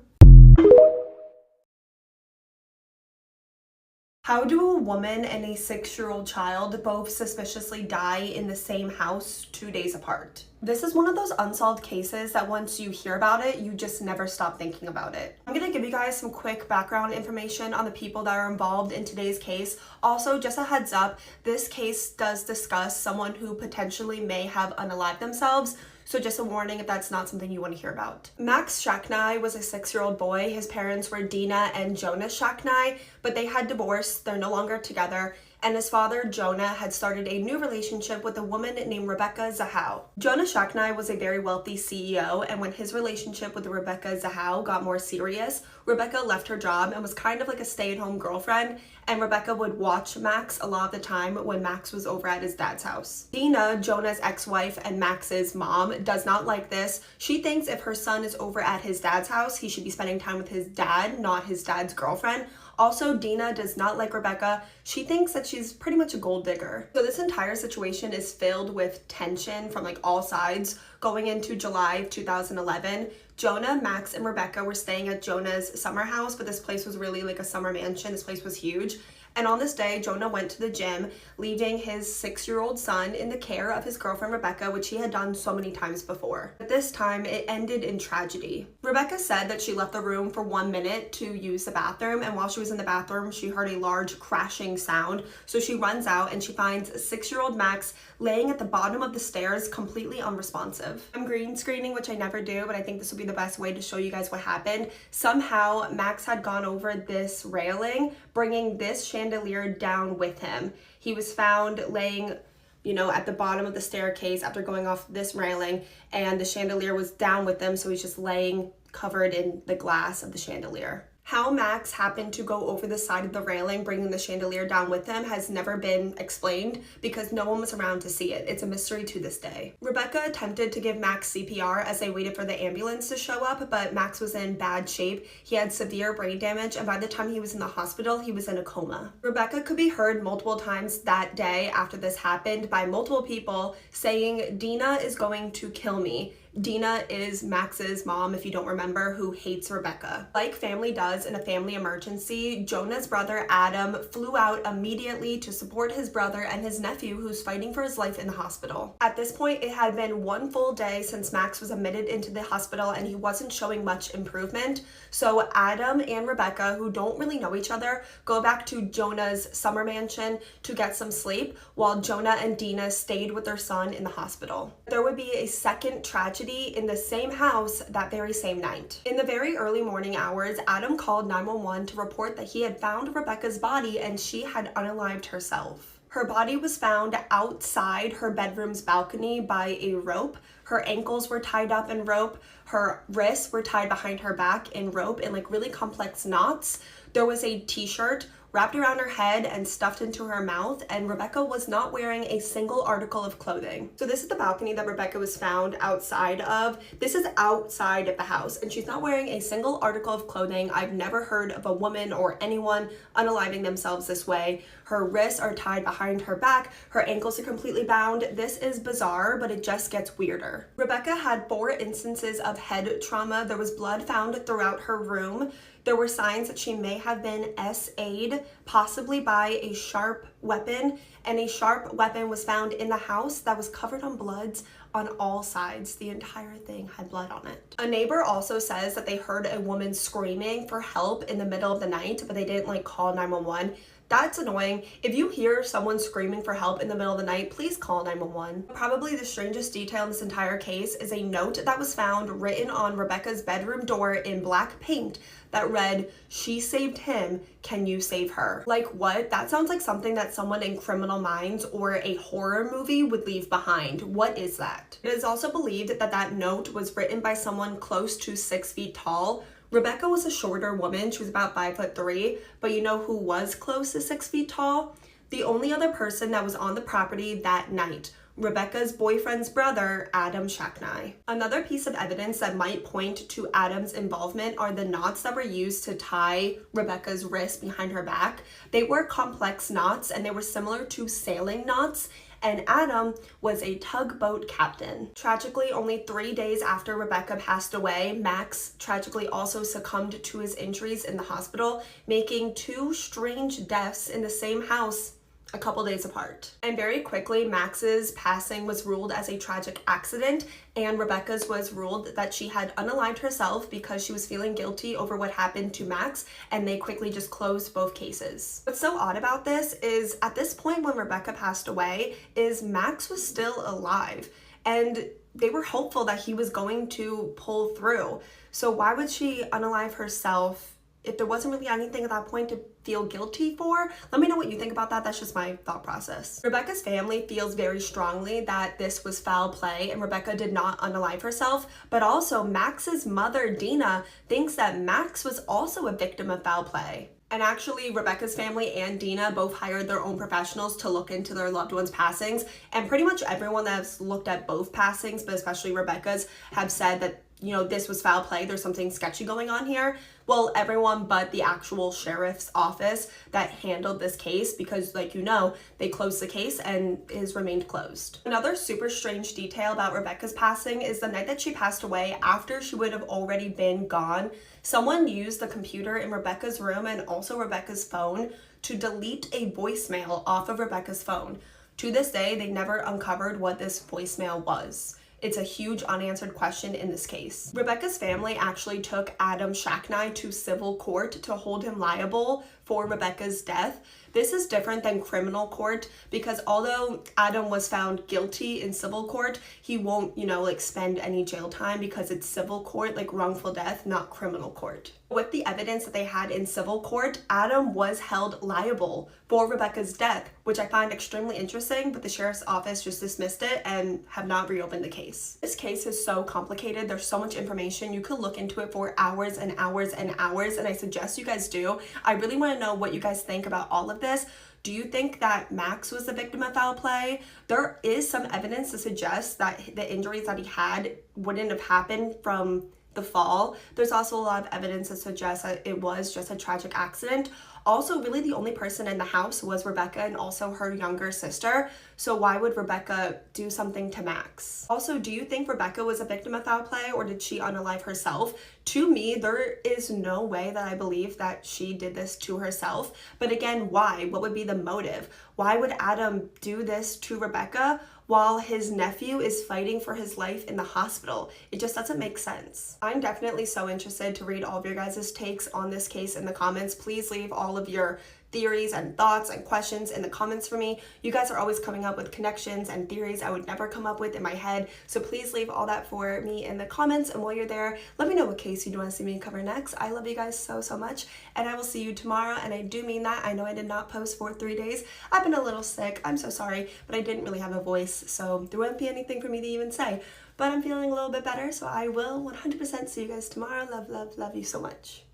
How do a woman and a 6-year-old child both suspiciously die in the same house 2 days apart? This is one of those unsolved cases that once you hear about it, you just never stop thinking about it. I'm gonna give you guys some quick background information on the people that are involved in today's case. Also, just a heads up, this case does discuss someone who potentially may have unalived themselves. So just a warning if that's not something you want to hear about. Max Shacknai was a 6-year-old boy. His parents were Dina and Jonas Shacknai, but they had divorced. They're no longer together. And his father, Jonah, had started a new relationship with a woman named Rebecca Zahau. Jonah Shacknai was a very wealthy CEO, and when his relationship with Rebecca Zahau got more serious, Rebecca left her job and was kind of like a stay-at-home girlfriend, and Rebecca would watch Max a lot of the time when Max was over at his dad's house. Dina, Jonah's ex-wife and Max's mom, does not like this. She thinks if her son is over at his dad's house, he should be spending time with his dad, not his dad's girlfriend. Also, Dina does not like Rebecca. She thinks that she's pretty much a gold digger. So this entire situation is filled with tension from like all sides. Going into July of 2011, Jonah, Max, and Rebecca were staying at Jonah's summer house, but this place was really like a summer mansion. This place was huge. And on this day, Jonah went to the gym, leaving his 6-year-old son in the care of his girlfriend, Rebecca, which he had done so many times before. But this time, it ended in tragedy. Rebecca said that she left the room for 1 minute to use the bathroom, and while she was in the bathroom, she heard a large crashing sound. So she runs out and she finds 6-year-old Max laying at the bottom of the stairs, completely unresponsive. I'm green screening, which I never do, but I think this will be the best way to show you guys what happened. Somehow, Max had gone over this railing, bringing this chandelier down with him. He was found laying, at the bottom of the staircase after going off this railing, and the chandelier was down with him, so he's just laying covered in the glass of the chandelier. How Max happened to go over the side of the railing, bringing the chandelier down with him, has never been explained because no one was around to see it. It's a mystery to this day. Rebecca attempted to give Max CPR as they waited for the ambulance to show up, but Max was in bad shape. He had severe brain damage, and by the time he was in the hospital, he was in a coma. Rebecca could be heard multiple times that day after this happened by multiple people saying, "Dina is going to kill me." Dina is Max's mom, if you don't remember, who hates Rebecca. Like family does in a family emergency, Jonah's brother Adam flew out immediately to support his brother and his nephew who's fighting for his life in the hospital. At this point, it had been 1 full day since Max was admitted into the hospital and he wasn't showing much improvement. So Adam and Rebecca, who don't really know each other, go back to Jonah's summer mansion to get some sleep while Jonah and Dina stayed with their son in the hospital. There would be a second tragedy in the same house that very same night. In the very early morning hours, Adam called 911 to report that he had found Rebecca's body and she had unalived herself. Her body was found outside her bedroom's balcony by a rope. Her ankles were tied up in rope. Her wrists were tied behind her back in rope in like really complex knots. There was a t-shirt wrapped around her head and stuffed into her mouth, and Rebecca was not wearing a single article of clothing. So this is the balcony that Rebecca was found outside of. This is outside of the house, and she's not wearing a single article of clothing. I've never heard of a woman or anyone unaliving themselves this way. Her wrists are tied behind her back. Her ankles are completely bound. This is bizarre, but it just gets weirder. Rebecca had 4 instances of head trauma. There was blood found throughout her room. There were signs that she may have been SA'd, possibly by a sharp weapon, and a sharp weapon was found in the house that was covered on bloods on all sides. The entire thing had blood on it. A neighbor also says that they heard a woman screaming for help in the middle of the night, but they didn't call 911. That's annoying. If you hear someone screaming for help in the middle of the night, please call 911. Probably the strangest detail in this entire case is a note that was found written on Rebecca's bedroom door in black paint that read, "She saved him, can you save her?" Like what? That sounds like something that someone in Criminal Minds or a horror movie would leave behind. What is that? It is also believed that that note was written by someone close to 6 feet tall. Rebecca was a shorter woman. She was about 5'3", but you know who was close to 6 feet tall? The only other person that was on the property that night, Rebecca's boyfriend's brother, Adam Shacknai. Another piece of evidence that might point to Adam's involvement are the knots that were used to tie Rebecca's wrist behind her back. They were complex knots and they were similar to sailing knots, and Adam was a tugboat captain. Tragically, only 3 days after Rebecca passed away, Max tragically also succumbed to his injuries in the hospital, making 2 strange deaths in the same house a couple days apart. And very quickly, Max's passing was ruled as a tragic accident, and Rebecca's was ruled that she had unalived herself because she was feeling guilty over what happened to Max, and they quickly just closed both cases. What's so odd about this is at this point when Rebecca passed away, is Max was still alive, and they were hopeful that he was going to pull through. So why would she unalive herself if there wasn't really anything at that point to feel guilty for? Let me know what you think about that. That's just my thought process. Rebecca's family feels very strongly that this was foul play and Rebecca did not unalive herself, but also Max's mother, Dina, thinks that Max was also a victim of foul play. And actually, Rebecca's family and Dina both hired their own professionals to look into their loved ones' passings, and pretty much everyone that's looked at both passings, but especially Rebecca's, have said that, you know, this was foul play, there's something sketchy going on here. Well, everyone but the actual sheriff's office that handled this case, because like you know, they closed the case and it has remained closed. Another super strange detail about Rebecca's passing is the night that she passed away, after she would have already been gone, someone used the computer in Rebecca's room and also Rebecca's phone to delete a voicemail off of Rebecca's phone. To this day, they never uncovered what this voicemail was. It's a huge unanswered question in this case. Rebecca's family actually took Adam Shacknai to civil court to hold him liable for Rebecca's death. This is different than criminal court because although Adam was found guilty in civil court, he won't, you know, like spend any jail time because it's civil court, like wrongful death, not criminal court. With the evidence that they had in civil court, Adam was held liable for Rebecca's death, which I find extremely interesting, but the sheriff's office just dismissed it and have not reopened the case. This case is so complicated. There's so much information. You could look into it for hours and hours and hours, and I suggest you guys do. I really want to know what you guys think about all of this. Do you think that Max was the victim of foul play? There is some evidence to suggest that the injuries that he had wouldn't have happened from the fall. There's also a lot of evidence that suggests that it was just a tragic accident. Also, really the only person in the house was Rebecca and also her younger sister. So why would Rebecca do something to Max? Also, do you think Rebecca was a victim of foul play or did she unalive herself? To me, there is no way that I believe that she did this to herself. But again, why? What would be the motive? Why would Adam do this to Rebecca while his nephew is fighting for his life in the hospital? It just doesn't make sense. I'm definitely so interested to read all of your guys' takes on this case in the comments. Please leave all of your theories and thoughts and questions in the comments for me. You guys are always coming up with connections and theories I would never come up with in my head. So please leave all that for me in the comments. And while you're there, let me know what case you'd want to see me cover next. I love you guys so, so much. And I will see you tomorrow. And I do mean that. I know I did not post for 3 days. I've been a little sick. I'm so sorry, but I didn't really have a voice. So there wouldn't be anything for me to even say. But I'm feeling a little bit better. So I will 100% see you guys tomorrow. Love, love, love you so much.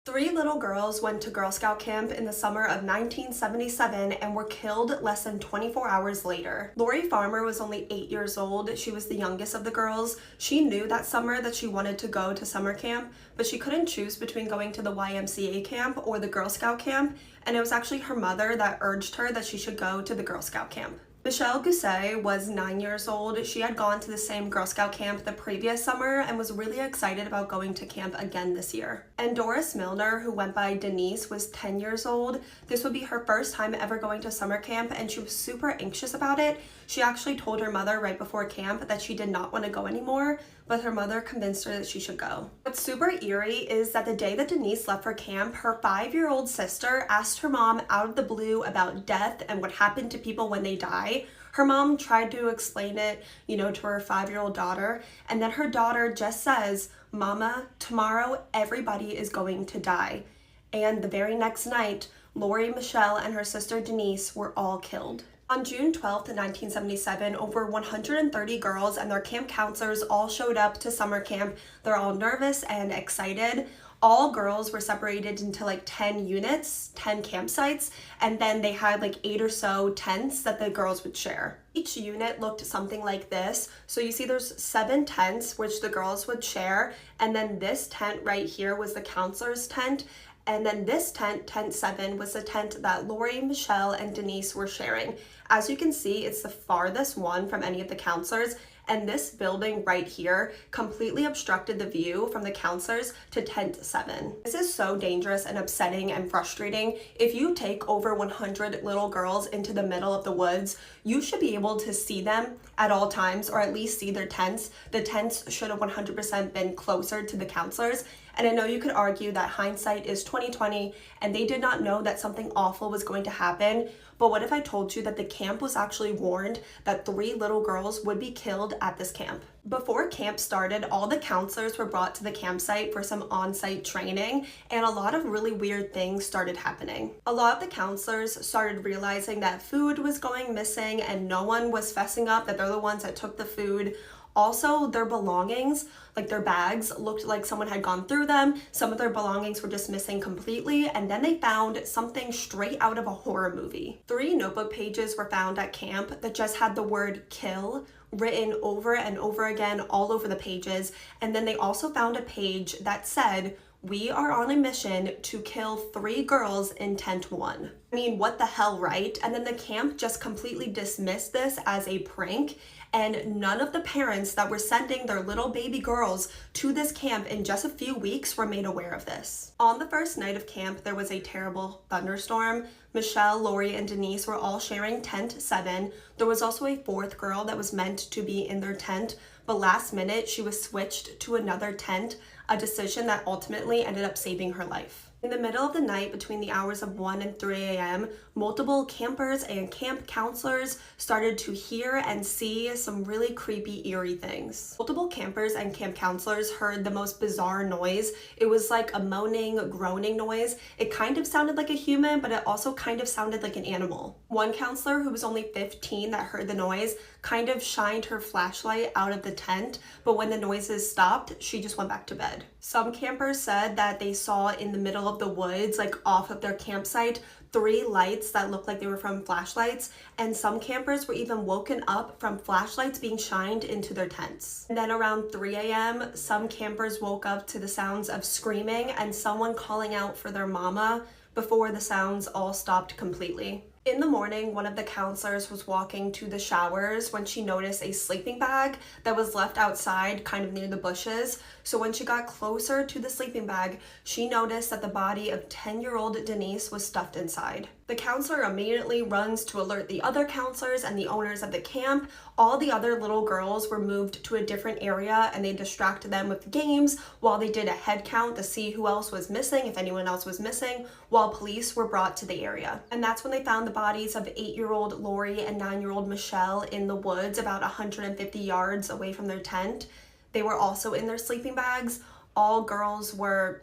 3 little girls went to Girl Scout camp in the summer of 1977 and were killed less than 24 hours later. Lori Farmer was only 8 years old. She was the youngest of the girls. She knew that summer that she wanted to go to summer camp, but she couldn't choose between going to the YMCA camp or the Girl Scout camp, and it was actually her mother that urged her that she should go to the Girl Scout camp. Michelle Gousset was 9 years old. She had gone to the same Girl Scout camp the previous summer and was really excited about going to camp again this year. And Doris Milner, who went by Denise, was 10 years old. This would be her first time ever going to summer camp and she was super anxious about it. She actually told her mother right before camp that she did not want to go anymore, but her mother convinced her that she should go. What's What's super eerie is that the day that Denise left for camp, her 5-year-old sister asked her mom out of the blue about death and what happened to people when they die. Her mom tried to explain it, to her 5-year-old daughter, and then her daughter just says, "Mama, tomorrow everybody is going to die." And the very next night, Lori Michelle and her sister Denise were all killed. On June 12th, 1977, over 130 girls and their camp counselors all showed up to summer camp. They're all nervous and excited. All girls were separated into like 10 units, 10 campsites, and then they had like 8 or so tents that the girls would share. Each unit looked something like this. So you see there's 7 tents which the girls would share, and then this tent right here was the counselor's tent. And then this tent, tent 7, was the tent that Lori, Michelle, and Denise were sharing. As you can see, it's the farthest one from any of the counselors, and this building right here completely obstructed the view from the counselors to tent 7. This is so dangerous and upsetting and frustrating. If you take over 100 little girls into the middle of the woods, you should be able to see them at all times, or at least see their tents. The tents should have 100% been closer to the counselors. And I know you could argue that hindsight is 20/20 and they did not know that something awful was going to happen. But what if I told you that the camp was actually warned that 3 little girls would be killed at this camp? Before camp started, all the counselors were brought to the campsite for some on-site training, and a lot of really weird things started happening. A lot of the counselors started realizing that food was going missing and no one was fessing up that they're the ones that took the food. Also, their belongings, like their bags, looked like someone had gone through them. Some of their belongings were just missing completely, and then they found something straight out of a horror movie. 3 notebook pages were found at camp that just had the word "kill" written over and over again all over the pages, and then they also found a page that said, "We are on a mission to kill 3 girls in tent 1. I mean, what the hell, right? And then the camp just completely dismissed this as a prank, and none of the parents that were sending their little baby girls to this camp in just a few weeks were made aware of this. On the first night of camp, there was a terrible thunderstorm. Michelle, Lori, and Denise were all sharing tent 7. There was also a 4th girl that was meant to be in their tent, but last minute she was switched to another tent, a decision that ultimately ended up saving her life. In the middle of the night, between the hours of 1 and 3 a.m., multiple campers and camp counselors started to hear and see some really creepy, eerie things. Multiple campers and camp counselors heard the most bizarre noise. It was like a moaning, groaning noise. It kind of sounded like a human, but it also kind of sounded like an animal. One counselor, who was only 15 that heard the noise, kind of shined her flashlight out of the tent, but when the noises stopped, she just went back to bed. Some campers said that they saw in the middle of the woods, like off of their campsite, 3 lights that looked like they were from flashlights, and some campers were even woken up from flashlights being shined into their tents. And then around 3 a.m., some campers woke up to the sounds of screaming and someone calling out for their mama before the sounds all stopped completely. In the morning, one of the counselors was walking to the showers when she noticed a sleeping bag that was left outside kind of near the bushes. So when she got closer to the sleeping bag, she noticed that the body of 10-year-old Denise was stuffed inside. The counselor immediately runs to alert the other counselors and the owners of the camp. All the other little girls were moved to a different area and they distracted them with games while they did a head count to see who else was missing, if anyone else was missing, while police were brought to the area. And that's when they found the bodies of 8-year-old Lori and 9-year-old Michelle in the woods about 150 yards away from their tent. They were also in their sleeping bags. All girls were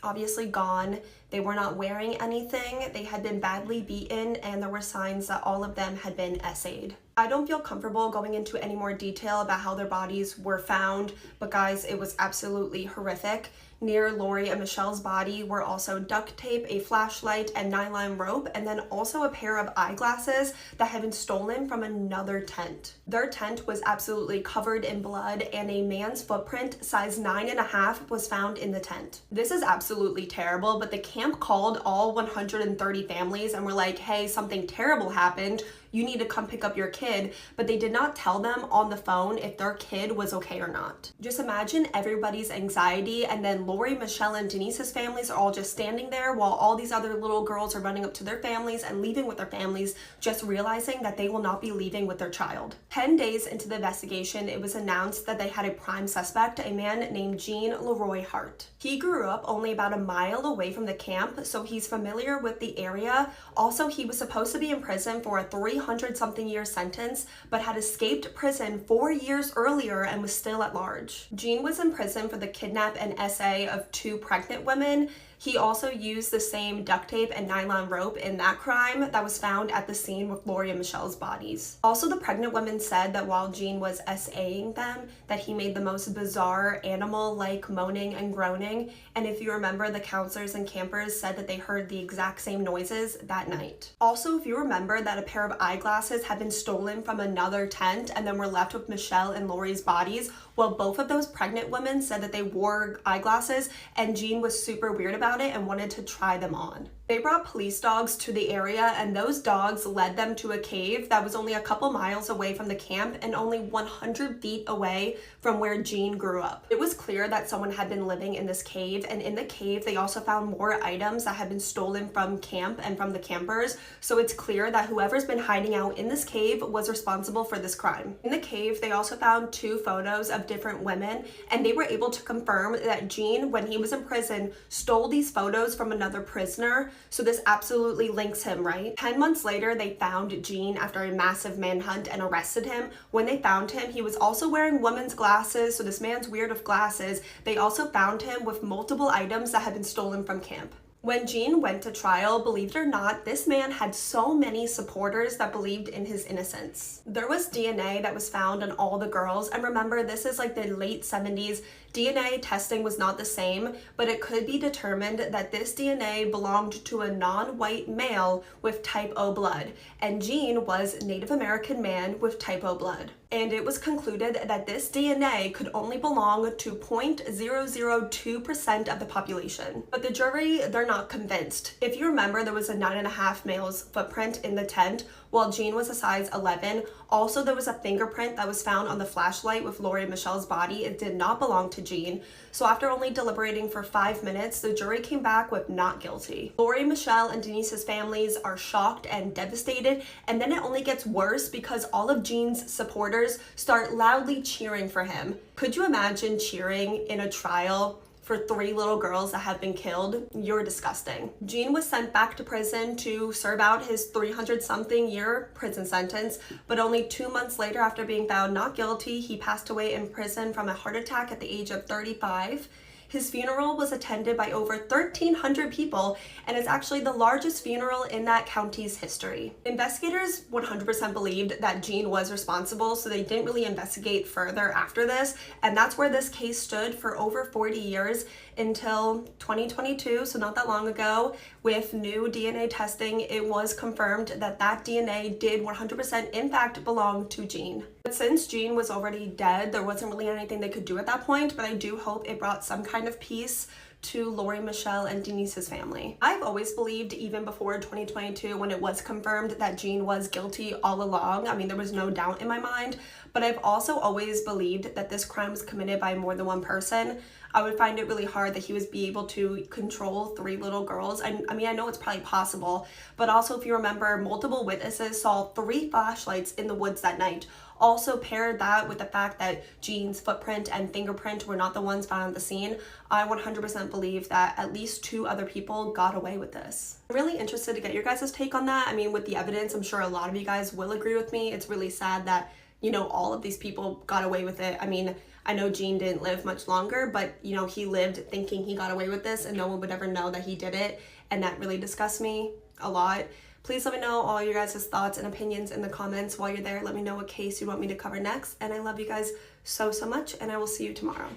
obviously gone. They were not wearing anything. They had been badly beaten, and there were signs that all of them had been essayed. I don't feel comfortable going into any more detail about how their bodies were found, but guys, it was absolutely horrific. Near Lori and Michelle's body were also duct tape, a flashlight, and nylon rope, and then also a pair of eyeglasses that had been stolen from another tent. Their tent was absolutely covered in blood, and a man's footprint size 9.5 was found in the tent. This is absolutely terrible, but the camp called all 130 families and were like, hey, something terrible happened. you need to come pick up your kid, but they did not tell them on the phone if their kid was okay or not. Just imagine everybody's anxiety, and then Lori, Michelle, and Denise's families are all just standing there while all these other little girls are running up to their families and leaving with their families, just realizing that they will not be leaving with their child. 10 days into the investigation, it was announced that they had a prime suspect, a man named Gene Leroy Hart. He grew up only about a mile away from the camp, so he's familiar with the area. Also, he was supposed to be in prison for a 300-something year sentence, but had escaped prison 4 years earlier and was still at large. Gene was in prison for the kidnap and SA of 2 pregnant women. He also used the same duct tape and nylon rope in that crime that was found at the scene with Lori and Michelle's bodies. Also, the pregnant women said that while Gene was SAing them, that he made the most bizarre animal-like moaning and groaning, and if you remember, the counselors and campers said that they heard the exact same noises that night. Also, if you remember that a pair of eyeglasses had been stolen from another tent and then were left with Michelle and Lori's bodies, well, both of those pregnant women said that they wore eyeglasses, and Gene was super weird about it and wanted to try them on. They brought police dogs to the area, and those dogs led them to a cave that was only a couple miles away from the camp and only 100 feet away from where Gene grew up. It was clear that someone had been living in this cave, and in the cave they also found more items that had been stolen from camp and from the campers, so it's clear that whoever's been hiding out in this cave was responsible for this crime. In the cave, they also found 2 photos of different women, and they were able to confirm that Gene, when he was in prison, stole these photos from another prisoner. So this absolutely links him, right? 10 months later, they found Gene after a massive manhunt and arrested him. When they found him, he was also wearing women's glasses, so this man's weird of glasses. They also found him with multiple items that had been stolen from camp. When Gene went to trial, believe it or not, this man had so many supporters that believed in his innocence. There was DNA that was found on all the girls, and remember, this is like the late 70s. DNA testing was not the same, but it could be determined that this DNA belonged to a non-white male with type O blood, and Gene was Native American man with type O blood. And it was concluded that this DNA could only belong to 0.002% of the population. But the jury, they're not convinced. If you remember, there was a 9.5 male's footprint in the tent, while Gene was a size 11. Also, there was a fingerprint that was found on the flashlight with Lori and Michelle's body. It did not belong to Gene. So after only deliberating for 5 minutes, the jury came back with not guilty. Lori, Michelle, and Denise's families are shocked and devastated, and then it only gets worse because all of Gene's supporters start loudly cheering for him. Could you imagine cheering in a trial for 3 little girls that have been killed? You're disgusting. Gene was sent back to prison to serve out his 300-something year prison sentence, but only 2 months later, after being found not guilty, he passed away in prison from a heart attack at the age of 35. His funeral was attended by over 1,300 people and is actually the largest funeral in that county's history. Investigators 100% believed that Gene was responsible, so they didn't really investigate further after this, and that's where this case stood for over 40 years until 2022, so not that long ago. With new DNA testing, it was confirmed that that DNA did 100% in fact belong to Gene. But since Gene was already dead, there wasn't really anything they could do at that point, but I do hope it brought some kind of peace to Lori, Michelle, and Denise's family. I've always believed, even before 2022, when it was confirmed that Gene was guilty all along. I mean, there was no doubt in my mind, but I've also always believed that this crime was committed by more than one person. I would find it really hard that he was be able to control 3 little girls. I mean, I know it's probably possible, but also if you remember, multiple witnesses saw 3 flashlights in the woods that night. Also paired that with the fact that Gene's footprint and fingerprint were not the ones found at the scene, I 100% believe that at least 2 other people got away with this. I'm really interested to get your guys' take on that. I mean, with the evidence, I'm sure a lot of you guys will agree with me. It's really sad that, you know, all of these people got away with it. I mean, I know Gene didn't live much longer, but, you know, he lived thinking he got away with this and no one would ever know that he did it, and that really disgusts me a lot. Please let me know all your guys' thoughts and opinions in the comments. While you're there, let me know what case you want me to cover next, and I love you guys so much, and I will see you tomorrow.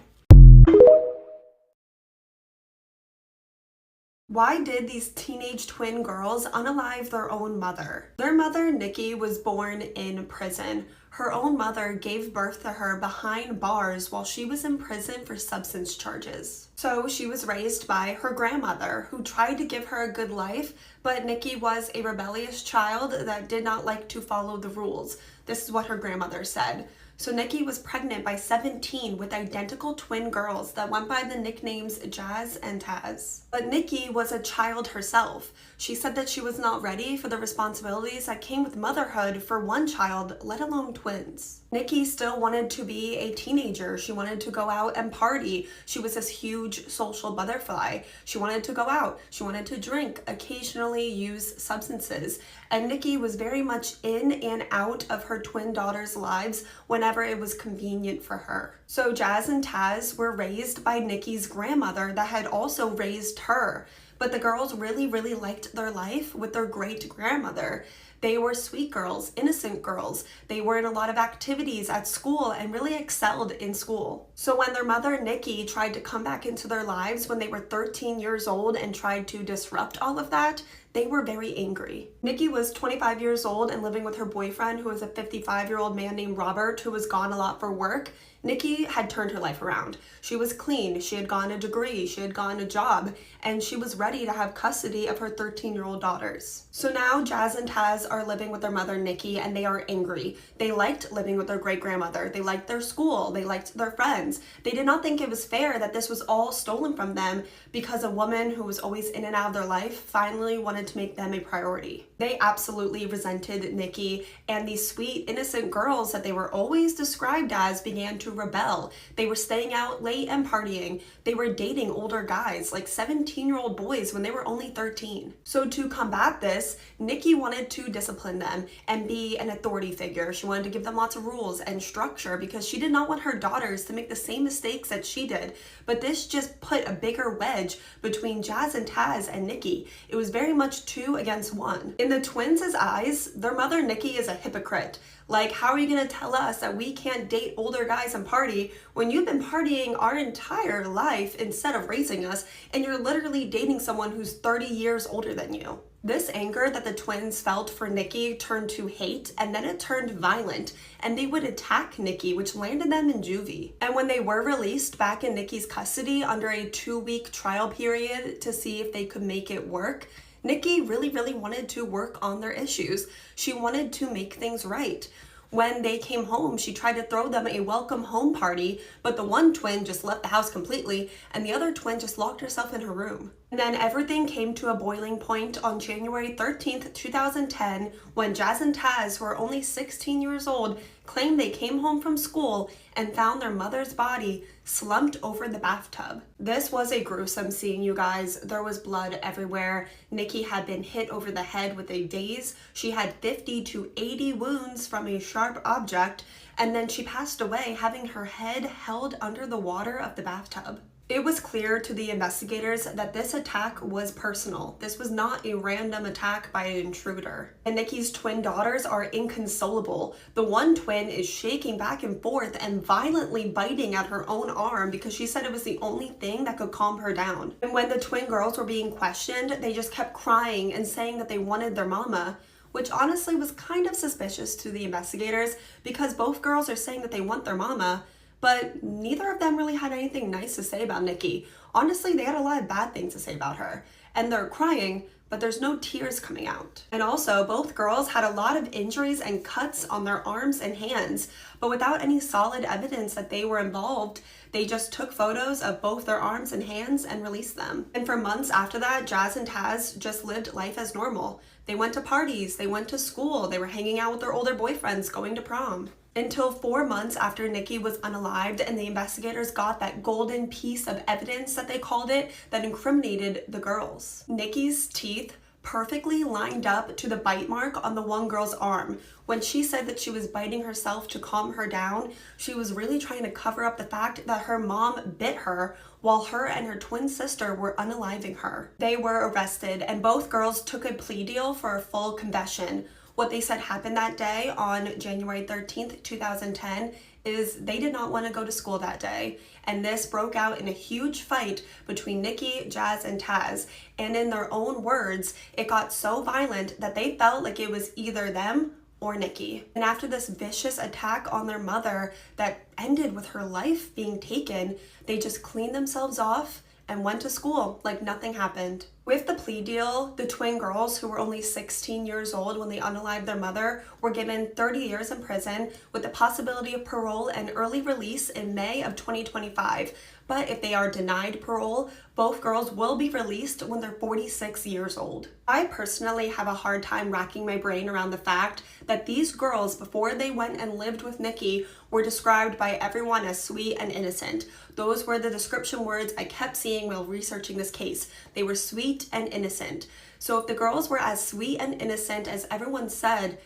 Why did these teenage twin girls unalive their own mother? Their mother, Nikki, was born in prison. Her own mother gave birth to her behind bars while she was in prison for substance charges. So she was raised by her grandmother, who tried to give her a good life, but Nikki was a rebellious child that did not like to follow the rules. This is what her grandmother said. So Nikki was pregnant by 17 with identical twin girls that went by the nicknames Jazz and Taz. But Nikki was a child herself. She said that she was not ready for the responsibilities that came with motherhood for one child, let alone twins. Nikki still wanted to be a teenager. She wanted to go out and party. She was this huge social butterfly. She wanted to go out. She wanted to drink, occasionally use substances. And Nikki was very much in and out of her twin daughters' lives whenever it was convenient for her. So Jazz and Taz were raised by Nikki's grandmother that had also raised her. But the girls really, really liked their life with their great-grandmother. They were sweet girls, innocent girls. They were in a lot of activities at school and really excelled in school. So when their mother, Nikki, tried to come back into their lives when they were 13 years old and tried to disrupt all of that, they were very angry. Nikki was 25 years old and living with her boyfriend, who was a 55-year-old man named Robert, who was gone a lot for work. Nikki had turned her life around. She was clean, she had gotten a degree, she had gotten a job, and she was ready to have custody of her 13-year-old daughters. So now Jazz and Taz are living with their mother, Nikki, and they are angry. They liked living with their great-grandmother. They liked their school. They liked their friends. They did not think it was fair that this was all stolen from them because a woman who was always in and out of their life finally wanted to make them a priority. They absolutely resented Nikki, and these sweet, innocent girls that they were always described as began to rebel. They were staying out late and partying. They were dating older guys, like 17-year-old boys, when they were only 13. So to combat this, Nikki wanted to discipline them and be an authority figure. She wanted to give them lots of rules and structure because she did not want her daughters to make the same mistakes that she did. But this just put a bigger wedge between Jazz and Taz and Nikki. It was very much 2 against 1. In the twins' eyes, their mother, Nikki, is a hypocrite. Like, how are you gonna tell us that we can't date older guys and party when you've been partying our entire life instead of raising us, and you're literally dating someone who's 30 years older than you? This anger that the twins felt for Nikki turned to hate, and then it turned violent, and they would attack Nikki, which landed them in juvie. And when they were released back in Nikki's custody under a 2-week trial period to see if they could make it work, Nikki really, really wanted to work on their issues. She wanted to make things right. When they came home, she tried to throw them a welcome home party, but the one twin just left the house completely, and the other twin just locked herself in her room. And then everything came to a boiling point on January 13th, 2010, when Jazz and Taz, who are only 16 years old, claimed they came home from school and found their mother's body slumped over the bathtub. This was a gruesome scene, you guys. There was blood everywhere. Nikki had been hit over the head with a daze. She had 50 to 80 wounds from a sharp object, and then she passed away having her head held under the water of the bathtub. It was clear to the investigators that this attack was personal. This was not a random attack by an intruder. And Nikki's twin daughters are inconsolable. The one twin is shaking back and forth and violently biting at her own arm because she said it was the only thing that could calm her down. And when the twin girls were being questioned, they just kept crying and saying that they wanted their mama, which honestly was kind of suspicious to the investigators because both girls are saying that they want their mama, but neither of them really had anything nice to say about Nikki. Honestly, they had a lot of bad things to say about her. And they're crying, but there's no tears coming out. And also, both girls had a lot of injuries and cuts on their arms and hands, but without any solid evidence that they were involved, they just took photos of both their arms and hands and released them. And for months after that, Jazz and Taz just lived life as normal. They went to parties, they went to school, they were hanging out with their older boyfriends, going to prom. Until 4 months after Nikki was unalived and the investigators got that golden piece of evidence that they called it that incriminated the girls. Nikki's teeth perfectly lined up to the bite mark on the one girl's arm. When she said that she was biting herself to calm her down, she was really trying to cover up the fact that her mom bit her while her and her twin sister were unaliving her. They were arrested and both girls took a plea deal for a full confession. What they said happened that day on January 13th, 2010 is they did not want to go to school that day. And this broke out in a huge fight between Nikki, Jazz, and Taz. And in their own words, it got so violent that they felt like it was either them or Nikki. And after this vicious attack on their mother that ended with her life being taken, they just cleaned themselves off and went to school like nothing happened. With the plea deal, the twin girls, who were only 16 years old when they unalived their mother, were given 30 years in prison with the possibility of parole and early release in May of 2025. But if they are denied parole, both girls will be released when they're 46 years old. I personally have a hard time racking my brain around the fact that these girls, before they went and lived with Nikki, were described by everyone as sweet and innocent. Those were the description words I kept seeing while researching this case. They were sweet and innocent. So if the girls were as sweet and innocent as everyone said,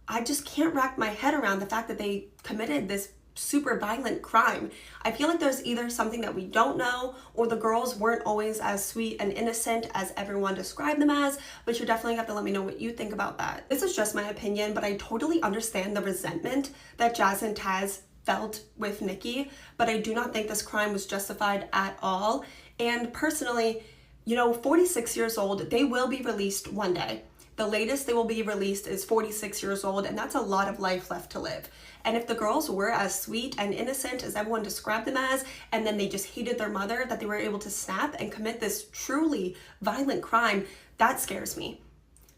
I just can't wrap my head around the fact that they committed this super violent crime. I feel like there's either something that we don't know, or the girls weren't always as sweet and innocent as everyone described them as, but you definitely have to let me know what you think about that. This is just my opinion, but I totally understand the resentment that Jazz and Taz felt with Nikki, but I do not think this crime was justified at all. And personally, 46 years old, they will be released one day. The latest they will be released is 46 years old, and that's a lot of life left to live. And if the girls were as sweet and innocent as everyone described them as, and then they just hated their mother, that they were able to snap and commit this truly violent crime, that scares me.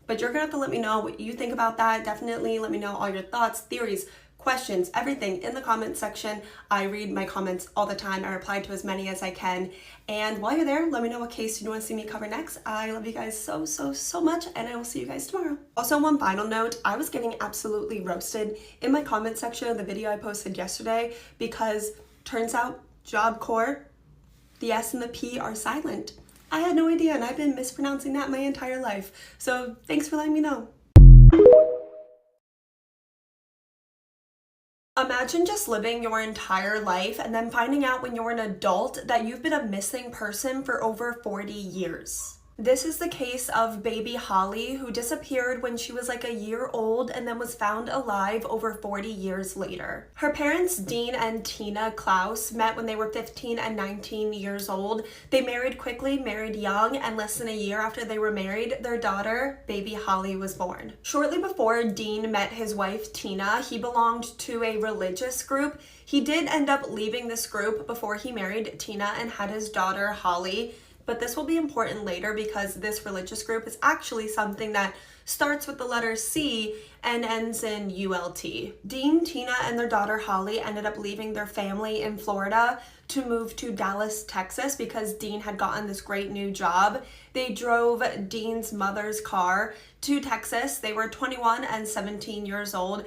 But you're gonna have to let me know what you think about that. Definitely let me know all your thoughts, theories, questions, everything in the comments section. I read my comments all the time. I reply to as many as I can. And while you're there, let me know what case you want to see me cover next. I love you guys so, so, so much, and I will see you guys tomorrow. Also, one final note, I was getting absolutely roasted in my comment section of the video I posted yesterday because turns out Job Corps, the S and the P are silent. I had no idea, and I've been mispronouncing that my entire life. So thanks for letting me know. Imagine just living your entire life and then finding out when you're an adult that you've been a missing person for over 40 years. This is the case of baby Holly, who disappeared when she was like a year old and then was found alive over 40 years later. Her parents, Dean and Tina Klaus, met when they were 15 and 19 years old. They married quickly, married young, and less than a year after they were married, their daughter, baby Holly, was born. Shortly before Dean met his wife, Tina, he belonged to a religious group. He did end up leaving this group before he married Tina and had his daughter, Holly. But this will be important later because this religious group is actually something that starts with the letter C and ends in ULT. Dean, Tina, and their daughter Holly ended up leaving their family in Florida to move to Dallas, Texas because Dean had gotten this great new job. They drove Dean's mother's car to Texas. They were 21 and 17 years old,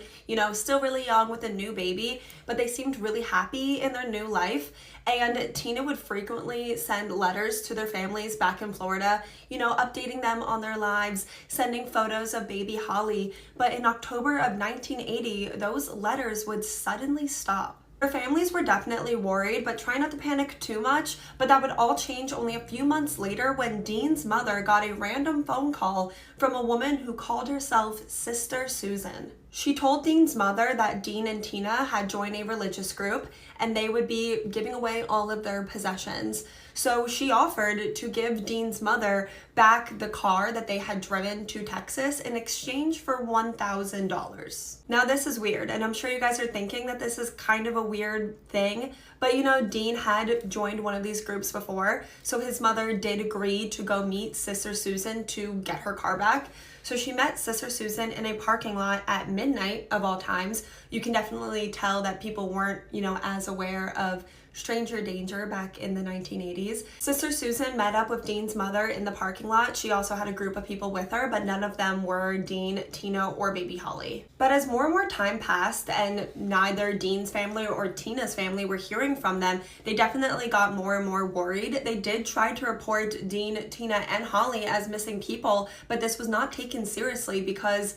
still really young with a new baby, but they seemed really happy in their new life. And Tina would frequently send letters to their families back in Florida, updating them on their lives, sending photos of baby Holly. But in October of 1980, those letters would suddenly stop. Their families were definitely worried, but try not to panic too much. But that would all change only a few months later when Dean's mother got a random phone call from a woman who called herself Sister Susan. She told Dean's mother that Dean and Tina had joined a religious group and they would be giving away all of their possessions. So she offered to give Dean's mother back the car that they had driven to Texas in exchange for $1,000. Now this is weird, and I'm sure you guys are thinking that this is kind of a weird thing, but Dean had joined one of these groups before, so his mother did agree to go meet Sister Susan to get her car back. So she met Sister Susan in a parking lot at midnight of all times. You can definitely tell that people weren't, as aware of stranger danger back in the 1980s. Sister Susan met up with Dean's mother in the parking lot. She also had a group of people with her, but none of them were Dean, Tina, or baby Holly. But as more and more time passed and neither Dean's family or Tina's family were hearing from them, they definitely got more and more worried. They did try to report Dean, Tina, and Holly as missing people, but this was not taken seriously because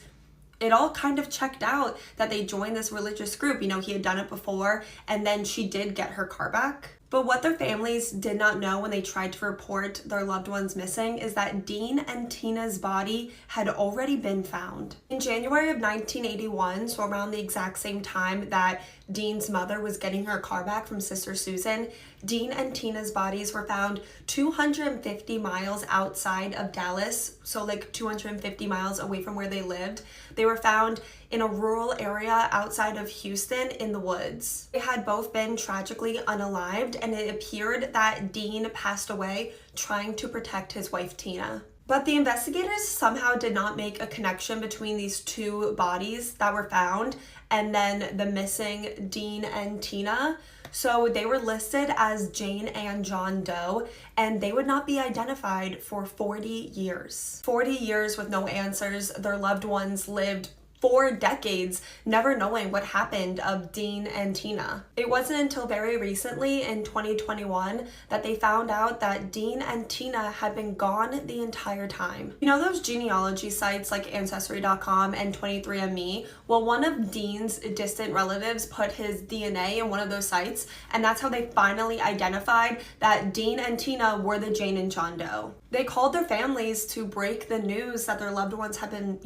it all kind of checked out that they joined this religious group. He had done it before, and then she did get her car back. But what their families did not know when they tried to report their loved ones missing is that Dean and Tina's body had already been found. In January of 1981, so around the exact same time that Dean's mother was getting her car back from Sister Susan, Dean and Tina's bodies were found 250 miles outside of Dallas, so like 250 miles away from where they lived. They were found in a rural area outside of Houston in the woods. They had both been tragically unalived, and it appeared that Dean passed away trying to protect his wife Tina. But the investigators somehow did not make a connection between these two bodies that were found and then the missing Dean and Tina. So they were listed as Jane and John Doe, and they would not be identified for 40 years. 40 years with no answers. Their loved ones lived 4 decades never knowing what happened of Dean and Tina. It wasn't until very recently in 2021 that they found out that Dean and Tina had been gone the entire time. You know those genealogy sites like Ancestry.com and 23andMe? Well, one of Dean's distant relatives put his DNA in one of those sites, and that's how they finally identified that Dean and Tina were the Jane and John Doe. They called their families to break the news that their loved ones had been,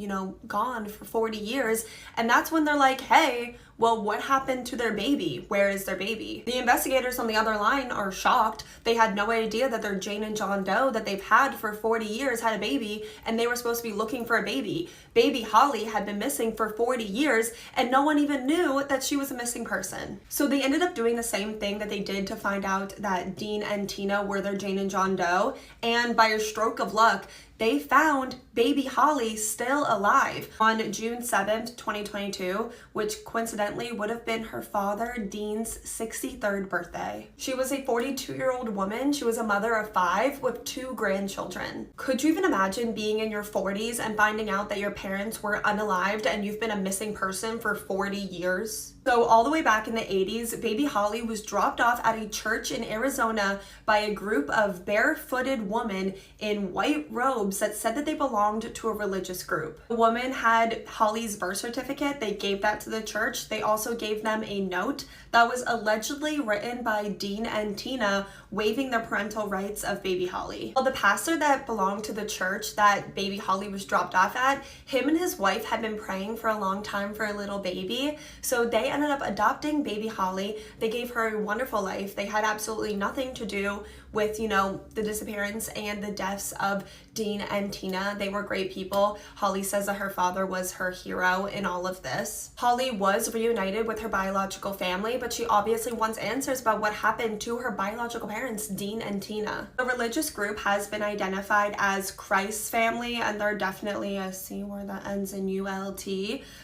gone for 40 years. And that's when they're like, hey, well, what happened to their baby? Where is their baby? The investigators on the other line are shocked. They had no idea that their Jane and John Doe that they've had for 40 years had a baby, and they were supposed to be looking for a baby. Baby Holly had been missing for 40 years, and no one even knew that she was a missing person. So they ended up doing the same thing that they did to find out that Dean and Tina were their Jane and John Doe, and by a stroke of luck, they found baby Holly still alive on June 7th, 2022, which coincidentally would have been her father, Dean's 63rd birthday. She was a 42-year-old woman. She was a mother of 5 with 2 grandchildren. Could you even imagine being in your 40s and finding out that your parents were unalived and you've been a missing person for 40 years? So all the way back in the 80s, baby Holly was dropped off at a church in Arizona by a group of barefooted women in white robes that said that they belonged to a religious group. The woman had Holly's birth certificate. They gave that to the church. They also gave them a note that was allegedly written by Dean and Tina waiving the parental rights of baby Holly. Well, the pastor that belonged to the church that baby Holly was dropped off at, him and his wife had been praying for a long time for a little baby. So they ended up adopting baby Holly. They gave her a wonderful life. They had absolutely nothing to do with, the disappearance and the deaths of Dean and Tina. They were great people. Holly says that her father was her hero in all of this. Holly was reunited with her biological family, but she obviously wants answers about what happened to her biological parents, Dean and Tina. The religious group has been identified as Christ's family, and they're definitely a C word that ends in ULT.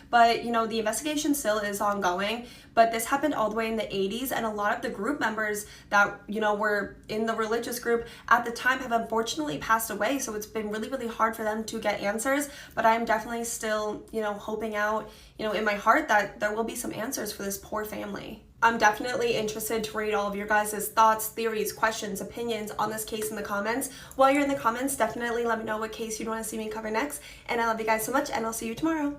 But, the investigation still is ongoing. But this happened all the way in the 80s, and a lot of the group members that, were in the religious group at the time have unfortunately passed away. So it's been really, really hard for them to get answers. But I'm definitely still, hoping out, in my heart that there will be some answers for this poor family. I'm definitely interested to read all of your guys' thoughts, theories, questions, opinions on this case in the comments. While you're in the comments, definitely let me know what case you'd want to see me cover next. And I love you guys so much, and I'll see you tomorrow.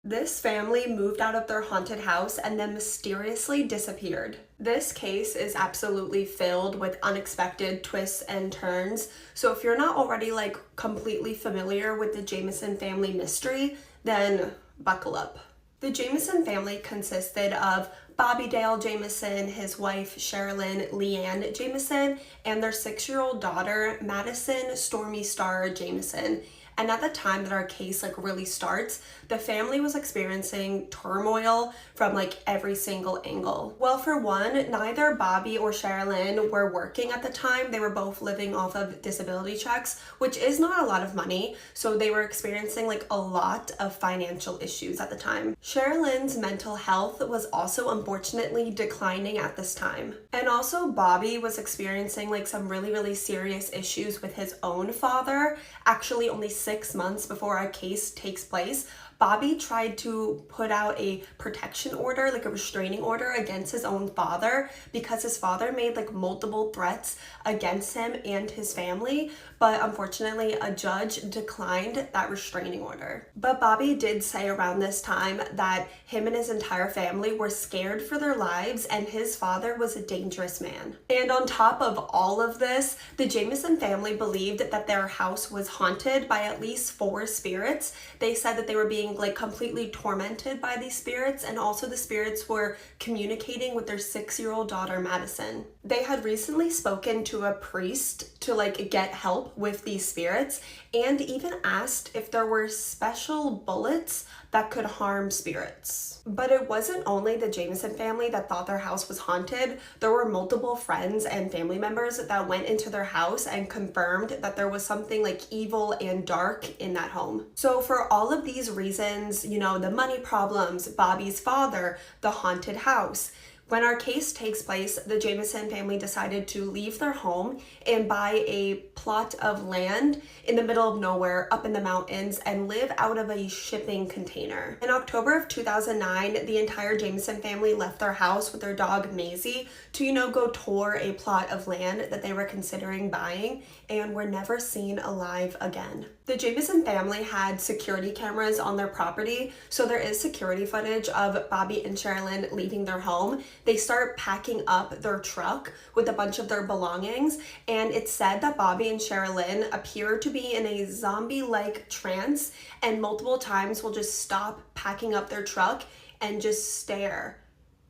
This family moved out of their haunted house and then mysteriously disappeared. This case is absolutely filled with unexpected twists and turns. So if you're not already completely familiar with the Jamison family mystery, then buckle up. The Jamison family consisted of Bobby Dale Jamison, his wife Sherilyn Leanne Jamison, and their 6-year-old daughter Madison Stormy Star Jamison. And at the time that our case really starts, the family was experiencing turmoil from every single angle. Well, for one, neither Bobby or Sherilyn were working at the time. They were both living off of disability checks, which is not a lot of money. So they were experiencing a lot of financial issues at the time. Sherilyn's mental health was also unfortunately declining at this time. And also Bobby was experiencing some really, really serious issues with his own father. Actually, only 6 months before our case takes place, Bobby tried to put out a protection order, a restraining order against his own father because his father made multiple threats against him and his family. But unfortunately, a judge declined that restraining order. But Bobby did say around this time that him and his entire family were scared for their lives and his father was a dangerous man. And on top of all of this, the Jamison family believed that their house was haunted by at least 4 spirits. They said that they were being being like completely tormented by these spirits, and also the spirits were communicating with their 6-year-old daughter Madison. They had recently spoken to a priest to like get help with these spirits, and even asked if there were special bullets that could harm spirits. But it wasn't only the Jamison family that thought their house was haunted. There were multiple friends and family members that went into their house and confirmed that there was something like evil and dark in that home. So for all of these reasons, you know, the money problems, Bobby's father, the haunted house, when our case takes place, the Jamison family decided to leave their home and buy a plot of land in the middle of nowhere up in the mountains and live out of a shipping container. In October of 2009, the entire Jamison family left their house with their dog Maisie to, you know, go tour a plot of land that they were considering buying, and were never seen alive again. The Jamison family had security cameras on their property, so there is security footage of Bobby and Sherilyn leaving their home. They start packing up their truck with a bunch of their belongings, and it's said that Bobby and Sherilyn appear to be in a zombie-like trance, and multiple times will just stop packing up their truck and just stare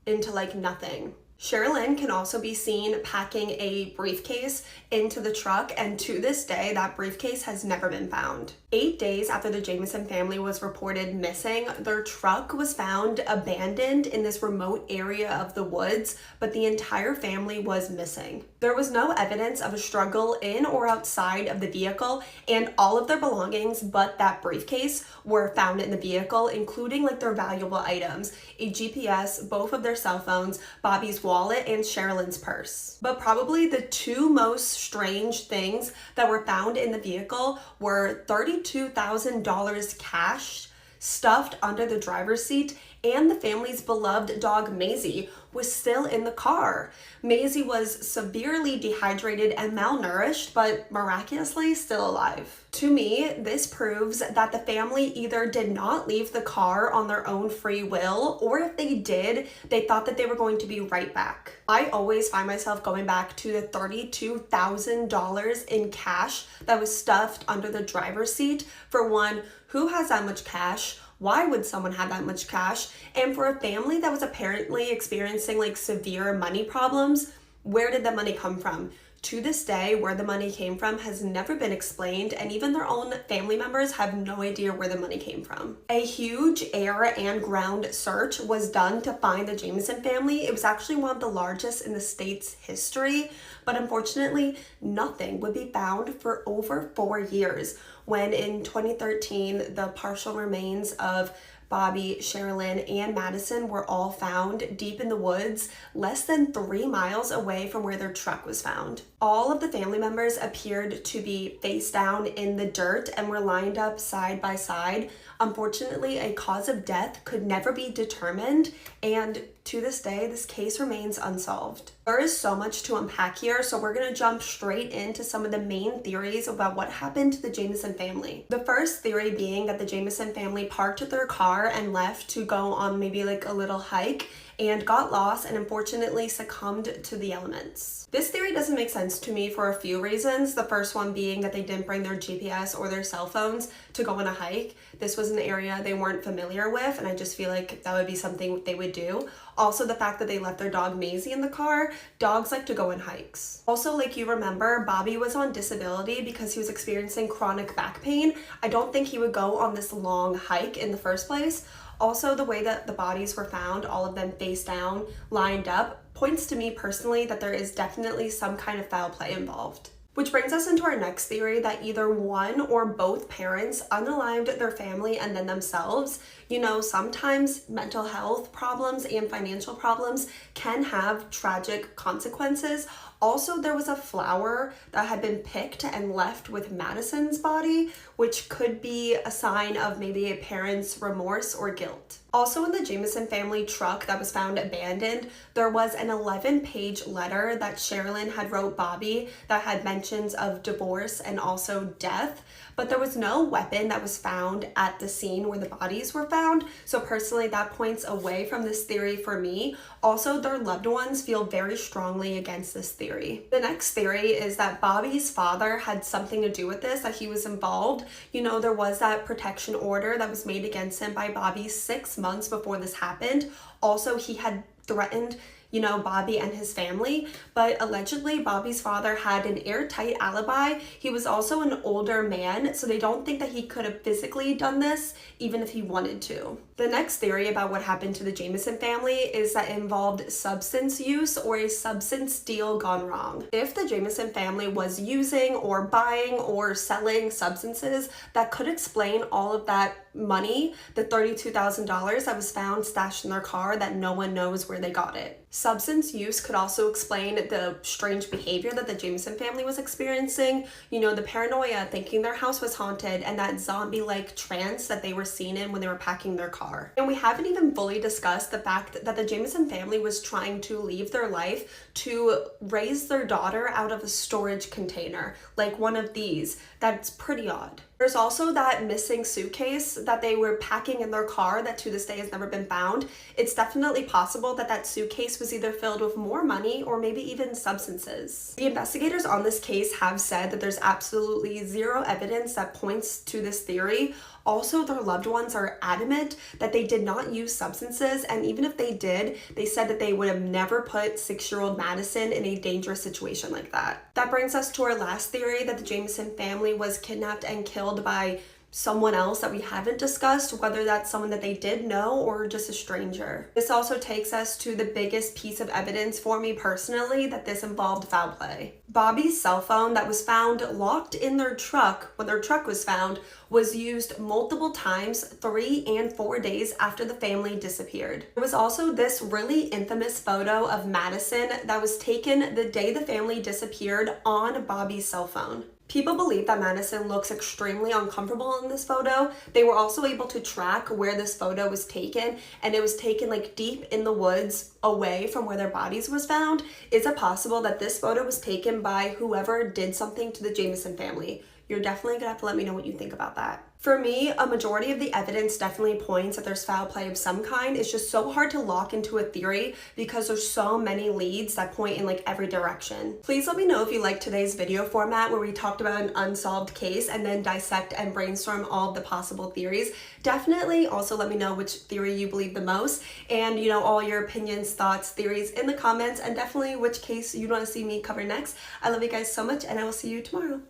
into like nothing. Sherilyn can also be seen packing a briefcase into the truck, and to this day, that briefcase has never been found. 8 days after the Jamison family was reported missing, their truck was found abandoned in this remote area of the woods, but the entire family was missing. There was no evidence of a struggle in or outside of the vehicle, and all of their belongings but that briefcase were found in the vehicle, including like their valuable items, a GPS, both of their cell phones, Bobby's wallet, and Sherilyn's purse. But probably the two most strange things that were found in the vehicle were $32,000 cash stuffed under the driver's seat, and the family's beloved dog Maisie was still in the car. Maisie was severely dehydrated and malnourished, but miraculously still alive. To me, this proves that the family either did not leave the car on their own free will, or if they did, they thought that they were going to be right back. I always find myself going back to the $32,000 in cash that was stuffed under the driver's seat. For one, who has that much cash? Why would someone have that much cash? And for a family that was apparently experiencing like severe money problems, where did the money come from? To this day, where the money came from has never been explained, and even their own family members have no idea where the money came from. A huge air and ground search was done to find the Jamison family. It was actually one of the largest in the state's history, but unfortunately, nothing would be found for over 4 years, when in 2013, the partial remains of Bobby, Sherilyn, and Madison were all found deep in the woods, less than 3 miles away from where their truck was found. All of the family members appeared to be face down in the dirt and were lined up side by side. Unfortunately, a cause of death could never be determined, and to this day, this case remains unsolved. There is so much to unpack here, so we're gonna jump straight into some of the main theories about what happened to the Jamison family. The first theory being that the Jamison family parked their car and left to go on maybe like a little hike and got lost and unfortunately succumbed to the elements. This theory doesn't make sense to me for a few reasons. The first one being that they didn't bring their GPS or their cell phones to go on a hike. This was an area they weren't familiar with, and I just feel like that would be something they would do. Also, the fact that they left their dog Maisie in the car. Dogs like to go on hikes. Also, like you remember, Bobby was on disability because he was experiencing chronic back pain. I don't think he would go on this long hike in the first place. Also, the way that the bodies were found, all of them face down, lined up, points to me personally that there is definitely some kind of foul play involved. Which brings us into our next theory, that either one or both parents unalived their family and then themselves. You know, sometimes mental health problems and financial problems can have tragic consequences. Also, there was a flower that had been picked and left with Madison's body, which could be a sign of maybe a parent's remorse or guilt. Also, in the Jamison family truck that was found abandoned, there was an 11-page letter that Sherilyn had wrote Bobby that had mentions of divorce and also death. but there was no weapon that was found at the scene where the bodies were found. So personally, that points away from this theory for me. Also, their loved ones feel very strongly against this theory. The next theory is that Bobby's father had something to do with this, that he was involved. You know, there was that protection order that was made against him by Bobby 6 months before this happened. Also, he had threatened, you know, Bobby and his family, but allegedly Bobby's father had an airtight alibi. He was also an older man, so they don't think that he could have physically done this even if he wanted to. The next theory about what happened to the Jamison family is that it involved substance use or a substance deal gone wrong. If the Jamison family was using or buying or selling substances, that could explain all of that money, the $32,000 that was found stashed in their car that no one knows where they got it. Substance use could also explain the strange behavior that the Jamison family was experiencing. You know, the paranoia, thinking their house was haunted, and that zombie-like trance that they were seen in when they were packing their car. And we haven't even fully discussed the fact that the Jamison family was trying to leave their life to raise their daughter out of a storage container, like one of these. That's pretty odd. There's also that missing suitcase that they were packing in their car that to this day has never been found. It's definitely possible that that suitcase was either filled with more money or maybe even substances. The investigators on this case have said that there's absolutely zero evidence that points to this theory. Also, their loved ones are adamant that they did not use substances, and even if they did, they said that they would have never put 6-year-old Madison in a dangerous situation like that. That brings us to our last theory, that the Jamison family was kidnapped and killed by someone else that we haven't discussed, whether that's someone that they did know or just a stranger. This also takes us to the biggest piece of evidence for me personally, that this involved foul play. Bobby's cell phone that was found locked in their truck when their truck was found was used multiple times 3 and 4 days after the family disappeared. There was also this really infamous photo of Madison that was taken the day the family disappeared on Bobby's cell phone. People believe that Madison looks extremely uncomfortable in this photo. They were also able to track where this photo was taken, and it was taken like deep in the woods away from where their bodies was found. Is it possible that this photo was taken by whoever did something to the Jamison family? You're definitely gonna have to let me know what you think about that. For me, a majority of the evidence definitely points that there's foul play of some kind. It's just so hard to lock into a theory because there's so many leads that point in like every direction. Please let me know if you liked today's video format where we talked about an unsolved case and then dissect and brainstorm all of the possible theories. Definitely also let me know which theory you believe the most, and you know, all your opinions, thoughts, theories in the comments, and definitely which case you want to see me cover next. I love you guys so much, and I will see you tomorrow.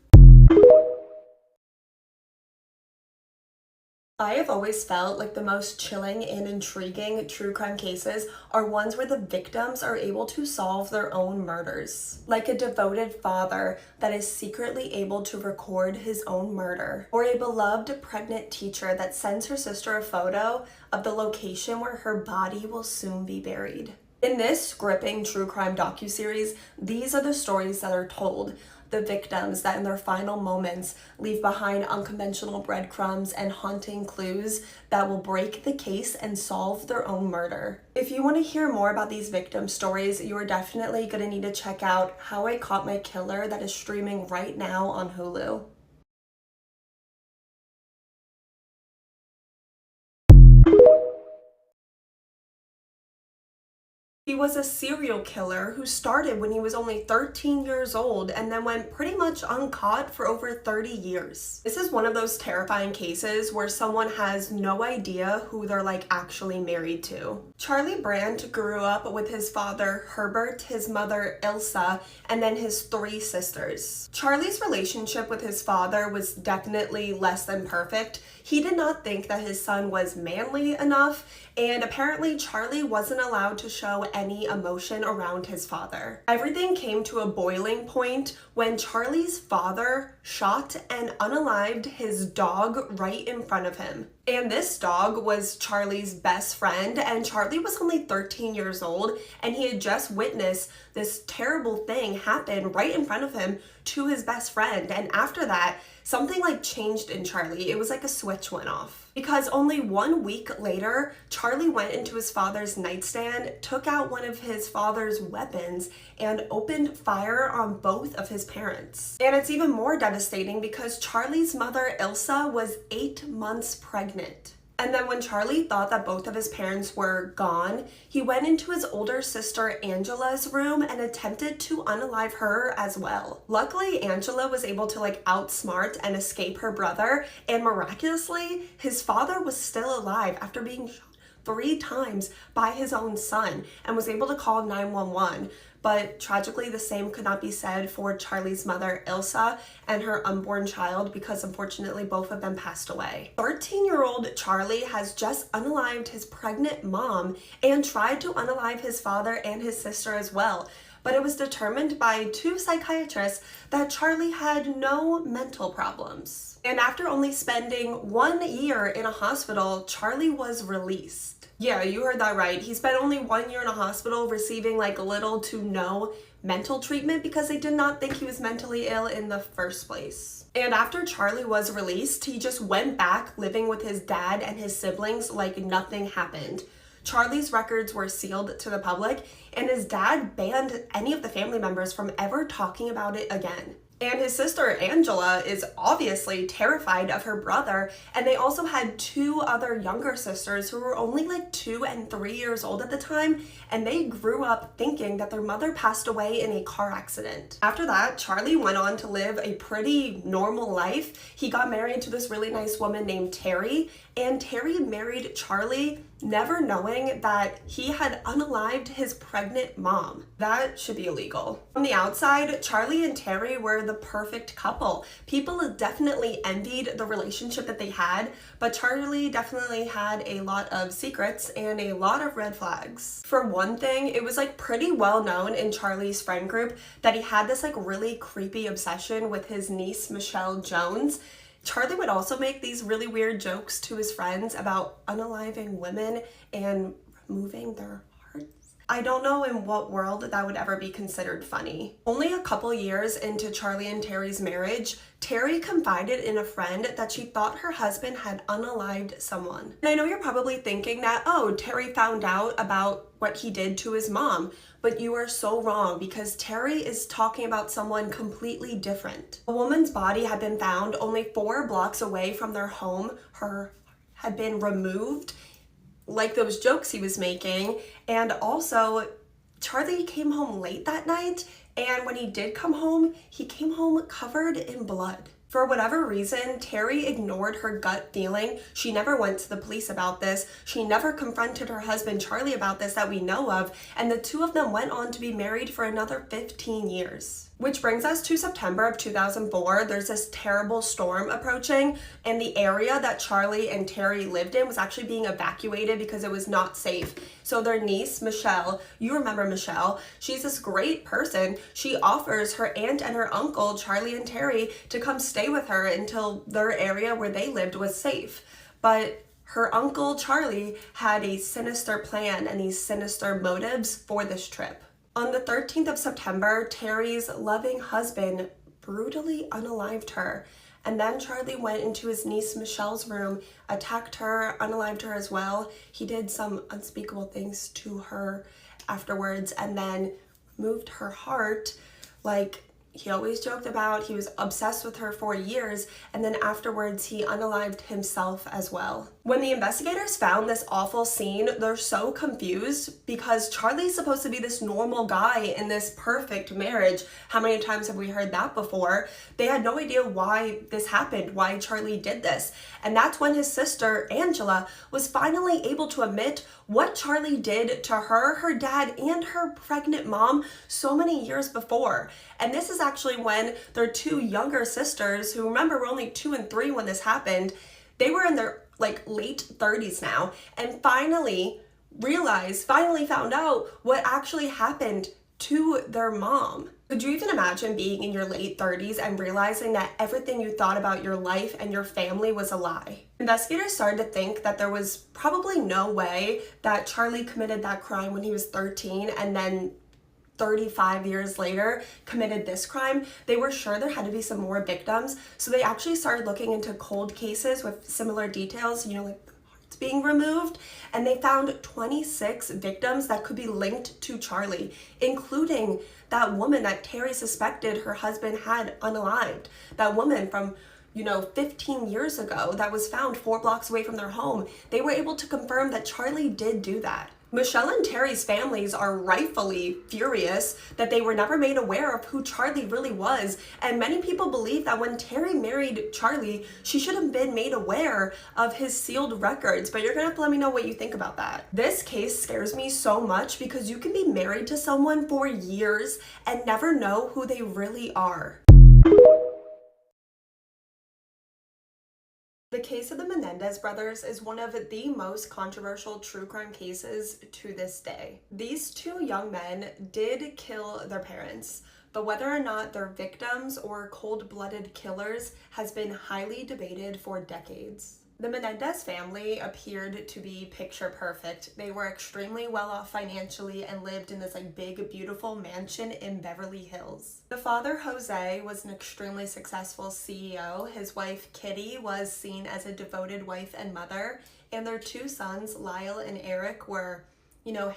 I have always felt like the most chilling and intriguing true crime cases are ones where the victims are able to solve their own murders. Like a devoted father that is secretly able to record his own murder. Or a beloved pregnant teacher that sends her sister a photo of the location where her body will soon be buried. In this gripping true crime docuseries, these are the stories that are told. The victims that in their final moments leave behind unconventional breadcrumbs and haunting clues that will break the case and solve their own murder. If you want to hear more about these victim stories, you are definitely going to need to check out How I Caught My Killer, that is streaming right now on Hulu. He was a serial killer who started when he was only 13 years old and then went pretty much uncaught for over 30 years. This is one of those terrifying cases where someone has no idea who they're like actually married to. Charlie Brandt grew up with his father Herbert, his mother Ilsa, and then his 3 sisters. Charlie's relationship with his father was definitely less than perfect. He did not think that his son was manly enough, and apparently Charlie wasn't allowed to show any emotion around his father. Everything came to a boiling point when Charlie's father shot and unalived his dog right in front of him. And this dog was Charlie's best friend, and Charlie was only 13 years old, and he had just witnessed this terrible thing happen right in front of him to his best friend. And after that, something like changed in Charlie. It was like a switch went off. Because only 1 week later, Charlie went into his father's nightstand, took out one of his father's weapons, and opened fire on both of his parents. And it's even more devastating because Charlie's mother, Ilsa, was 8 months pregnant. And then when Charlie thought that both of his parents were gone, he went into his older sister Angela's room and attempted to unalive her as well. Luckily, Angela was able to outsmart and escape her brother, and miraculously, his father was still alive after being shot 3 times by his own son and was able to call 911. But tragically, the same could not be said for Charlie's mother, Ilsa, and her unborn child, because unfortunately both of them passed away. 13-year-old Charlie has just unalived his pregnant mom and tried to unalive his father and his sister as well. But it was determined by 2 psychiatrists that Charlie had no mental problems. And after only spending 1 year in a hospital, Charlie was released. Yeah, you heard that right. He spent only 1 year in a hospital receiving little to no mental treatment because they did not think he was mentally ill in the first place. And after Charlie was released, he just went back living with his dad and his siblings like nothing happened. Charlie's records were sealed to the public, and his dad banned any of the family members from ever talking about it again. And his sister Angela is obviously terrified of her brother, and they also had 2 other younger sisters who were only 2 and 3 years old at the time, and they grew up thinking that their mother passed away in a car accident. After that, Charlie went on to live a pretty normal life. He got married to this really nice woman named Terry, and Terry married Charlie never knowing that he had unalived his pregnant mom. That should be illegal. From the outside, Charlie and Terry were the perfect couple. People definitely envied the relationship that they had, but Charlie definitely had a lot of secrets and a lot of red flags. For one thing, it was pretty well known in Charlie's friend group that he had this really creepy obsession with his niece, Michelle Jones. Charlie would also make these really weird jokes to his friends about unaliving women and removing their hearts. I don't know in what world that would ever be considered funny. Only a couple years into Charlie and Terry's marriage, Terry confided in a friend that she thought her husband had unalived someone. And I know you're probably thinking that, oh, Terry found out about what he did to his mom, but you are so wrong because Terry is talking about someone completely different. A woman's body had been found only 4 blocks away from their home. Her had been removed, like those jokes he was making, and also Charlie came home late that night, and when he did come home, he came home covered in blood. For whatever reason, Terry ignored her gut feeling. She never went to the police about this. She never confronted her husband Charlie about this that we know of, and the 2 of them went on to be married for another 15 years. Which brings us to September of 2004. There's this terrible storm approaching, and the area that Charlie and Terry lived in was actually being evacuated because it was not safe. So their niece, Michelle, you remember Michelle, she's this great person. She offers her aunt and her uncle, Charlie and Terry, to come stay with her until their area where they lived was safe. But her uncle, Charlie, had a sinister plan and these sinister motives for this trip. On the 13th of September, Terry's loving husband brutally unalived her, and then Charlie went into his niece Michelle's room, attacked her, unalived her as well. He did some unspeakable things to her afterwards, and then moved her heart like he always joked about. He was obsessed with her for years, and then afterwards he unalived himself as well. When the investigators found this awful scene, they're so confused because Charlie's supposed to be this normal guy in this perfect marriage. How many times have we heard that before? They had no idea why this happened, why Charlie did this. And that's when his sister, Angela, was finally able to admit what Charlie did to her, her dad, and her pregnant mom so many years before. And this is actually when their 2 younger sisters, who remember were only 2 and 3 when this happened, they were in their late 30s now, and finally found out what actually happened to their mom. Could you even imagine being in your late 30s and realizing that everything you thought about your life and your family was a lie? Investigators started to think that there was probably no way that Charlie committed that crime when he was 13 and then 35 years later committed this crime. They were sure there had to be some more victims, so they actually started looking into cold cases with similar details, like hearts being removed, and they found 26 victims that could be linked to Charlie, including that woman that Terry suspected her husband had unalived. That woman from 15 years ago that was found 4 blocks away from their home. They were able to confirm that Charlie did do that. Michelle and Terry's families are rightfully furious that they were never made aware of who Charlie really was, and many people believe that when Terry married Charlie, she should have been made aware of his sealed records, but you're gonna have to let me know what you think about that. This case scares me so much because you can be married to someone for years and never know who they really are. The case of the Menendez brothers is one of the most controversial true crime cases to this day. These two young men did kill their parents, but whether or not they're victims or cold-blooded killers has been highly debated for decades. The Menendez family appeared to be picture perfect. They were extremely well off financially and lived in this big, beautiful mansion in Beverly Hills. The father, Jose, was an extremely successful CEO. His wife, Kitty, was seen as a devoted wife and mother. And their 2 sons, Lyle and Eric, were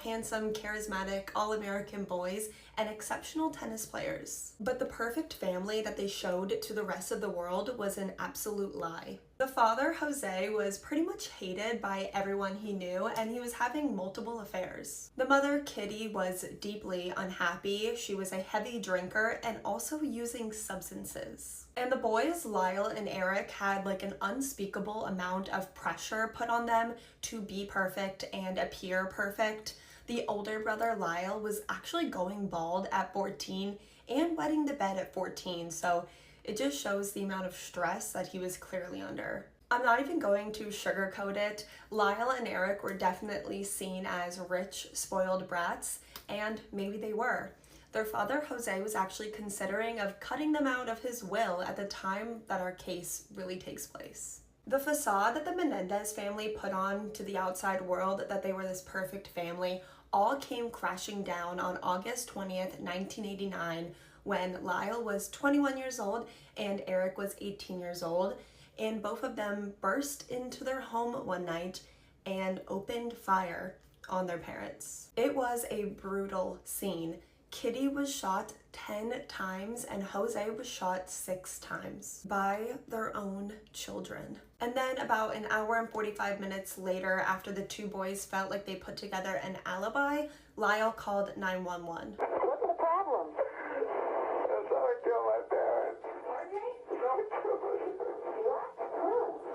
handsome, charismatic, all-American boys and exceptional tennis players. But the perfect family that they showed to the rest of the world was an absolute lie. The father, Jose, was pretty much hated by everyone he knew, and he was having multiple affairs. The mother, Kitty, was deeply unhappy. She was a heavy drinker and also using substances. And the boys, Lyle and Eric, had an unspeakable amount of pressure put on them to be perfect and appear perfect. The older brother, Lyle, was actually going bald at 14 and wetting the bed at 14, so it just shows the amount of stress that he was clearly under. I'm not even going to sugarcoat it. Lyle and Eric were definitely seen as rich, spoiled brats, and maybe they were. Their father, Jose, was actually considering of cutting them out of his will at the time that our case really takes place. The facade that the Menendez family put on to the outside world that they were this perfect family all came crashing down on August 20th, 1989, when Lyle was 21 years old and Eric was 18 years old, and both of them burst into their home one night and opened fire on their parents. It was a brutal scene. Kitty was shot 10 times and Jose was shot 6 times by their own children. And then about an hour and 45 minutes later, after the 2 boys felt like they put together an alibi, Lyle called 911. What's the problem? I thought I killed my parents.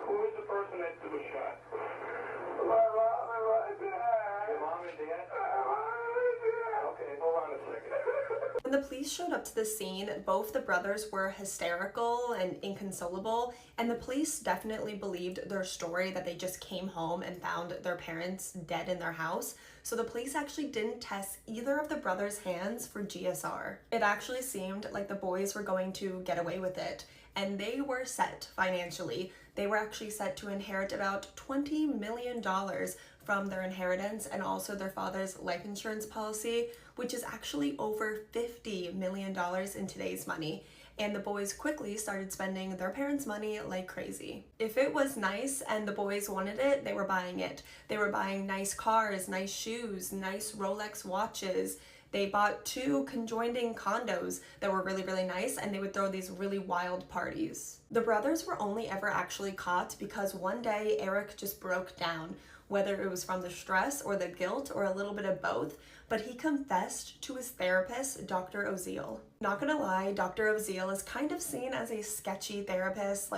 Who was the person that was shot? My mom and my dad. Your mom and dad? Okay, hold on a second. When the police showed up to the scene, both the brothers were hysterical and inconsolable, and the police definitely believed their story that they just came home and found their parents dead in their house. So the police actually didn't test either of the brothers' hands for GSR. It actually seemed like the boys were going to get away with it, and they were set financially. They were actually set to inherit about $20 million from their inheritance and also their father's life insurance policy, which is actually over $50 million in today's money. And the boys quickly started spending their parents' money like crazy. If it was nice and the boys wanted it, they were buying it. They were buying nice cars, nice shoes, nice Rolex watches. They bought 2 conjoining condos that were really, really nice, and they would throw these really wild parties. The brothers were only ever actually caught because one day Eric just broke down, whether it was from the stress or the guilt or a little bit of both, but he confessed to his therapist, Dr. Oziel. Not gonna lie, Dr. Oziel is kind of seen as a sketchy therapist,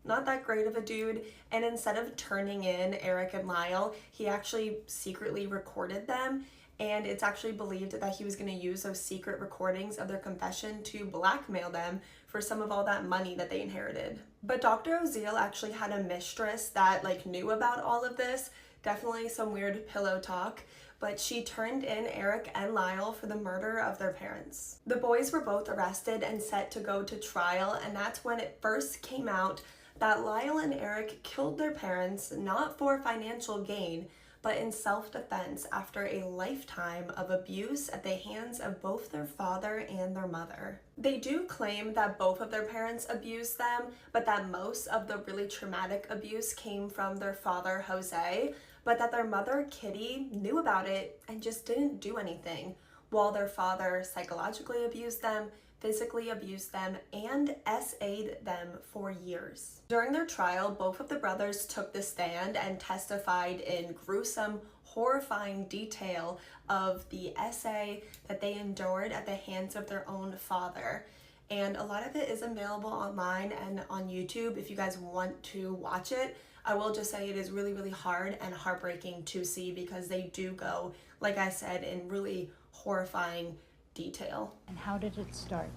not that great of a dude, and instead of turning in Eric and Lyle, he actually secretly recorded them, and it's actually believed that he was going to use those secret recordings of their confession to blackmail them for some of all that money that they inherited. But Dr. Oziel actually had a mistress that knew about all of this. Definitely some weird pillow talk, but she turned in Eric and Lyle for the murder of their parents. The boys were both arrested and set to go to trial, and that's when it first came out that Lyle and Eric killed their parents not for financial gain, but in self-defense after a lifetime of abuse at the hands of both their father and their mother. They do claim that both of their parents abused them, but that most of the really traumatic abuse came from their father, Jose, but that their mother, Kitty, knew about it and just didn't do anything, while their father psychologically abused them, physically abused them, and SA'd them for years. During their trial, both of the brothers took the stand and testified in gruesome, horrifying detail of the SA that they endured at the hands of their own father. And a lot of it is available online and on YouTube if you guys want to watch it. I will just say it is really, really hard and heartbreaking to see because they do go, like I said, in really horrifying detail. And how did it start?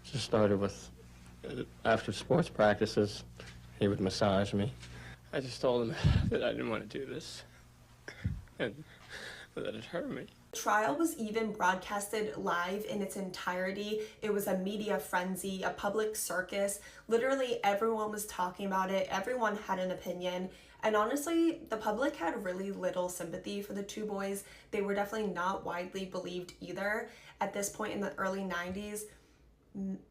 Just started with, after sports practices, he would massage me. I just told him that I didn't want to do this and that it hurt me. The trial was even broadcasted live in its entirety. It was a media frenzy, a public circus. Literally everyone was talking about it. Everyone had an opinion. And honestly, the public had really little sympathy for the two boys. They were definitely not widely believed either. At this point in the early 90s,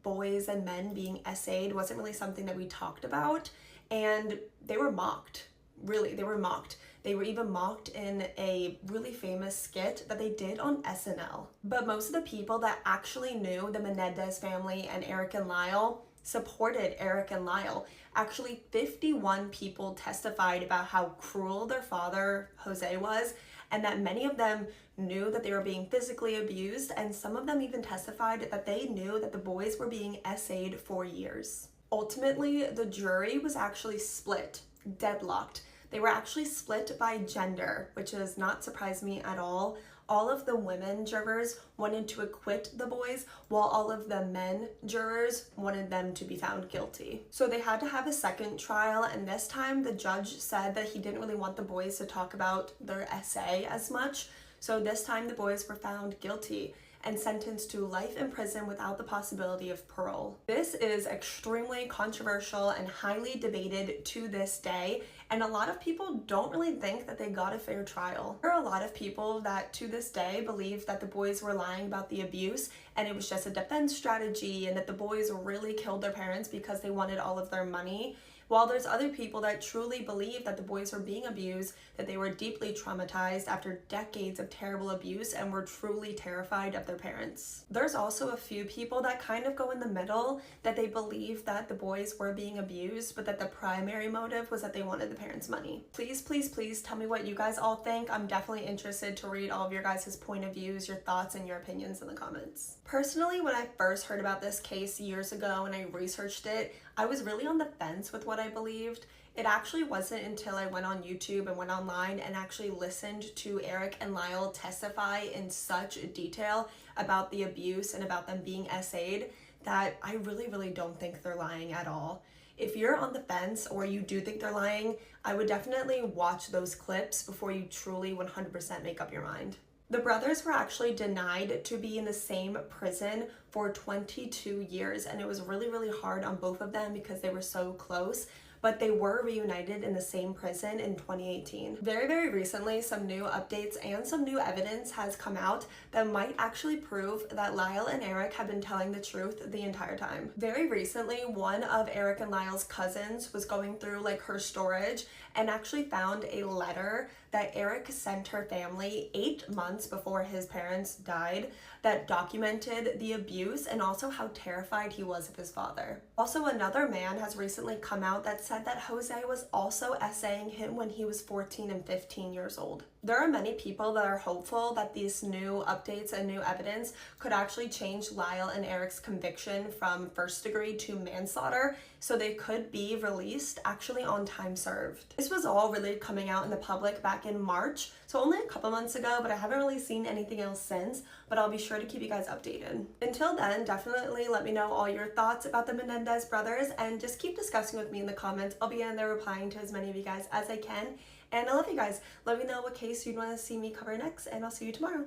boys and men being SA'd wasn't really something that we talked about. And they were mocked. Really, they were mocked. They were even mocked in a really famous skit that they did on SNL. But most of the people that actually knew the Menendez family and Eric and Lyle supported Eric and Lyle. Actually, 51 people testified about how cruel their father, Jose, was, and that many of them knew that they were being physically abused, and some of them even testified that they knew that the boys were being SA'd for years. Ultimately, the jury was actually split, deadlocked. They were actually split by gender, which does not surprise me at all. All of the women jurors wanted to acquit the boys, while all of the men jurors wanted them to be found guilty. So they had to have a second trial, and this time the judge said that he didn't really want the boys to talk about their SA as much. So this time the boys were found guilty and sentenced to life in prison without the possibility of parole. This is extremely controversial and highly debated to this day, and a lot of people don't really think that they got a fair trial. There are a lot of people that to this day believe that the boys were lying about the abuse and it was just a defense strategy and that the boys really killed their parents because they wanted all of their money. While there's other people that truly believe that the boys were being abused, that they were deeply traumatized after decades of terrible abuse and were truly terrified of their parents. There's also a few people that kind of go in the middle, that they believe that the boys were being abused, but that the primary motive was that they wanted the parents' money. Please, please, please tell me what you guys all think. I'm definitely interested to read all of your guys' point of views, your thoughts, and your opinions in the comments. Personally, when I first heard about this case years ago and I researched it, I was really on the fence with what I believed. It actually wasn't until I went on YouTube and went online and actually listened to Eric and Lyle testify in such detail about the abuse and about them being SA'd that I really don't think they're lying at all. If you're on the fence or you do think they're lying, I would definitely watch those clips before you truly 100% make up your mind. The brothers were actually denied to be in the same prison for 22 years, and it was really hard on both of them because they were so close, but they were reunited in the same prison in 2018. Very recently, some new updates and some new evidence has come out that might actually prove that Lyle and Eric have been telling the truth the entire time. Very recently, one of Eric and Lyle's cousins was going through like her storage and actually found a letter that Eric sent her family 8 months before his parents died that documented the abuse and also how terrified he was of his father. Also, another man has recently come out that said that Jose was also SAing him when he was 14 and 15 years old. There are many people that are hopeful that these new updates and new evidence could actually change Lyle and Eric's conviction from first degree to manslaughter, so they could be released actually on time served. This was all really coming out in the public back in March, so only a couple months ago, but I haven't really seen anything else since, but I'll be sure to keep you guys updated. Until then, definitely let me know all your thoughts about the Menendez brothers and just keep discussing with me in the comments. I'll be in there replying to as many of you guys as I can. And I love you guys. Let me know what case you'd want to see me cover next, and I'll see you tomorrow.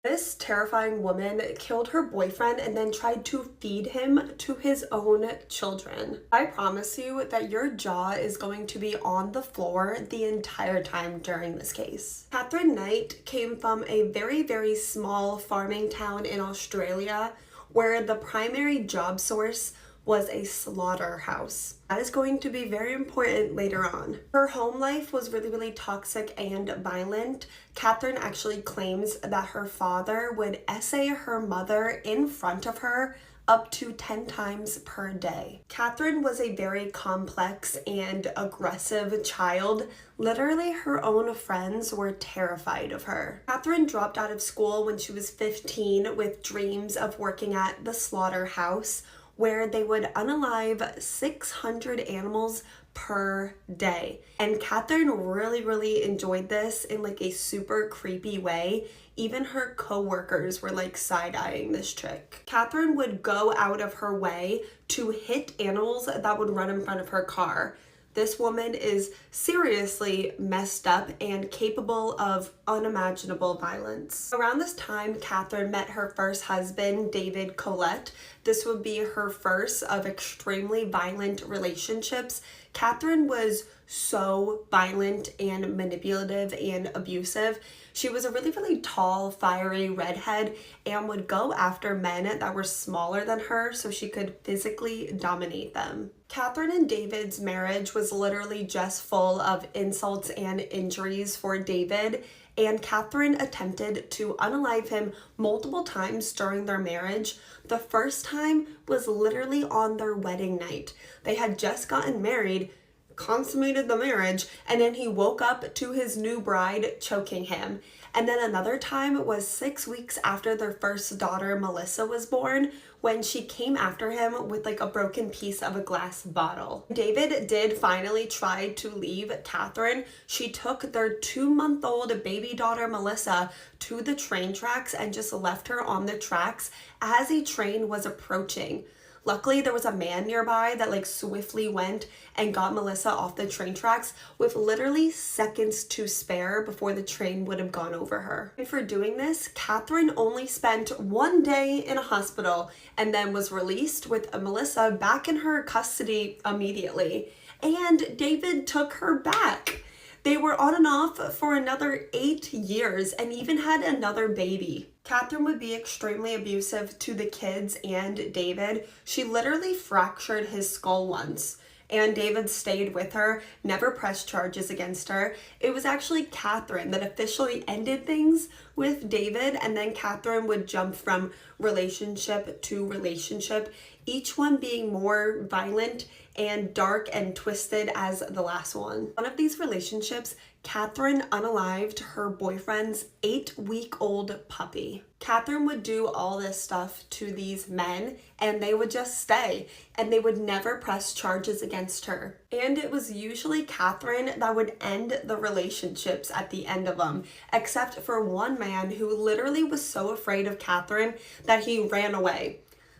This terrifying woman killed her boyfriend and then tried to feed him to his own children. I promise you that your jaw is going to be on the floor the entire time during this case. Catherine Knight came from a very, very small farming town in Australia where the primary job source was a slaughterhouse. That is going to be very important later on. Her home life was really, really toxic and violent. Catherine actually claims that her father would essay her mother in front of her up to 10 times per day. Catherine was a very complex and aggressive child. Literally, her own friends were terrified of her. Catherine dropped out of school when she was 15 with dreams of working at the slaughterhouse, where they would unalive 600 animals per day. And Catherine really, really enjoyed this in like a super creepy way. Even her co-workers were like side-eyeing this chick. Catherine would go out of her way to hit animals that would run in front of her car. This woman is seriously messed up and capable of unimaginable violence. Around this time, Catherine met her first husband, David Collette. This would be her first of extremely violent relationships. Catherine was so violent and manipulative and abusive. She was a really, really tall, fiery redhead and would go after men that were smaller than her so she could physically dominate them. Catherine and David's marriage was literally just full of insults and injuries for David, and Catherine attempted to unalive him multiple times during their marriage. The first time was literally on their wedding night. They had just gotten married, consummated the marriage, and then he woke up to his new bride choking him. And then another time was 6 weeks after their first daughter, Melissa, was born, when she came after him with like a broken piece of a glass bottle. David did finally try to leave Catherine. She took their 2-month-old baby daughter, Melissa, to the train tracks and just left her on the tracks as a train was approaching. Luckily, there was a man nearby that like swiftly went and got Melissa off the train tracks with literally seconds to spare before the train would have gone over her. And for doing this, Catherine only spent 1 day in a hospital and then was released with Melissa back in her custody immediately. And David took her back. They were on and off for another 8 years and even had another baby. Catherine would be extremely abusive to the kids and David. She literally fractured his skull once, and David stayed with her, never pressed charges against her. It was actually Catherine that officially ended things with David, and then Catherine would jump from relationship to relationship, each one being more violent and dark and twisted as the last one. One of these relationships, Catherine unalived her boyfriend's 8-week-old puppy. Catherine would do all this stuff to these men and they would just stay and they would never press charges against her. And it was usually Catherine that would end the relationships at the end of them, except for one man who literally was so afraid of Catherine that he ran away.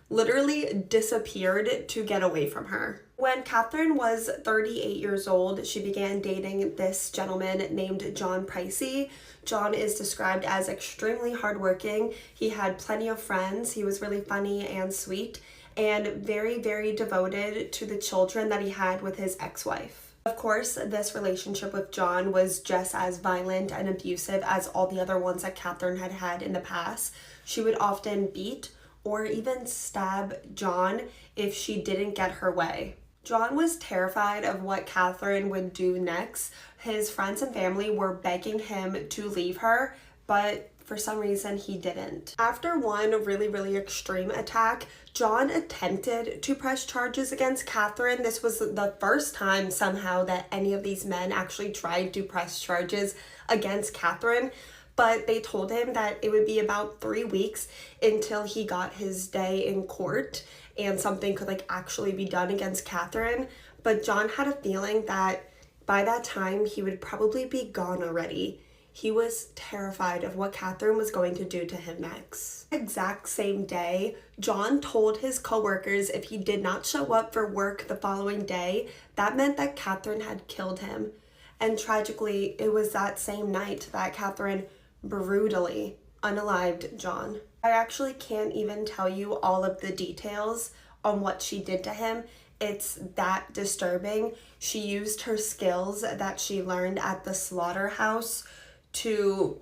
Literally disappeared to get away from her. When Catherine was 38 years old, she began dating this gentleman named John Pricey. John is described as extremely hardworking. He had plenty of friends. He was really funny and sweet and very, very devoted to the children that he had with his ex-wife. Of course, this relationship with John was just as violent and abusive as all the other ones that Catherine had had in the past. She would often beat or even stab John if she didn't get her way. John was terrified of what Catherine would do next. His friends and family were begging him to leave her, but for some reason he didn't. After one really, really extreme attack, John attempted to press charges against Catherine. This was the first time somehow that any of these men actually tried to press charges against Catherine. But they told him that it would be about 3 weeks until he got his day in court and something could actually be done against Catherine. But John had a feeling that by that time he would probably be gone already. he was terrified of what Catherine was going to do to him next. The exact same day, John told his coworkers if he did not show up for work the following day, that meant that Catherine had killed him. And tragically, it was that same night that Catherine brutally unalived John. I actually can't even tell you all of the details on what she did to him. It's that disturbing. She used her skills that she learned at the slaughterhouse to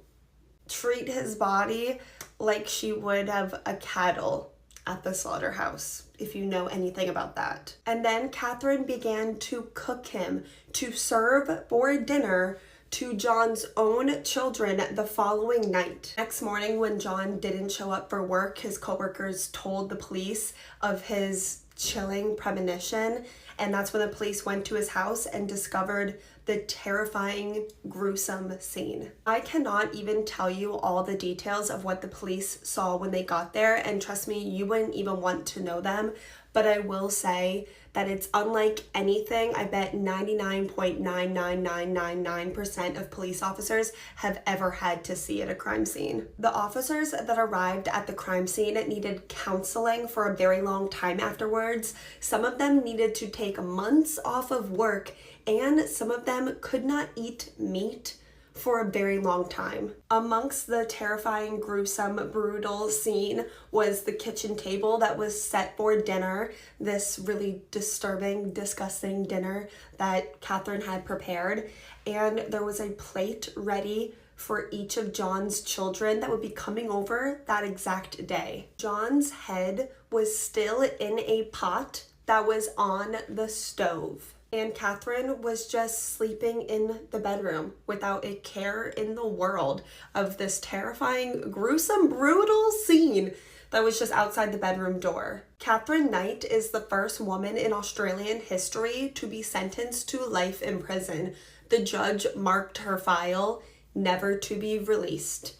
treat his body like she would have a cattle at the slaughterhouse, if you know anything about that. And then Catherine began to cook him to serve for dinner to John's own children the following night. Next morning, when John didn't show up for work, his coworkers told the police of his chilling premonition, and that's when the police went to his house and discovered the terrifying, gruesome scene. I cannot even tell you all the details of what the police saw when they got there, and trust me, you wouldn't even want to know them, but I will say that it's unlike anything I bet 99.99999% of police officers have ever had to see at a crime scene. The officers that arrived at the crime scene needed counseling for a very long time afterwards. Some of them needed to take months off of work, and some of them could not eat meat for a very long time. Amongst the terrifying, gruesome, brutal scene was the kitchen table that was set for dinner, this really disturbing, disgusting dinner that Catherine had prepared, and there was a plate ready for each of John's children that would be coming over that exact day. John's head was still in a pot that was on the stove, and Catherine was just sleeping in the bedroom without a care in the world of this terrifying, gruesome, brutal scene that was just outside the bedroom door. Catherine Knight is the first woman in Australian history to be sentenced to life in prison. The judge marked her file never to be released.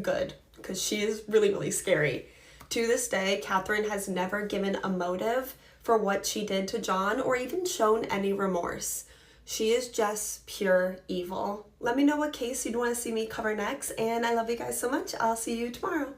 Good, because she is really, really scary. To this day, Catherine has never given a motive for what she did to John or even shown any remorse. She is just pure evil. Let me know what case you'd want to see me cover next, and I love you guys so much. I'll see you tomorrow.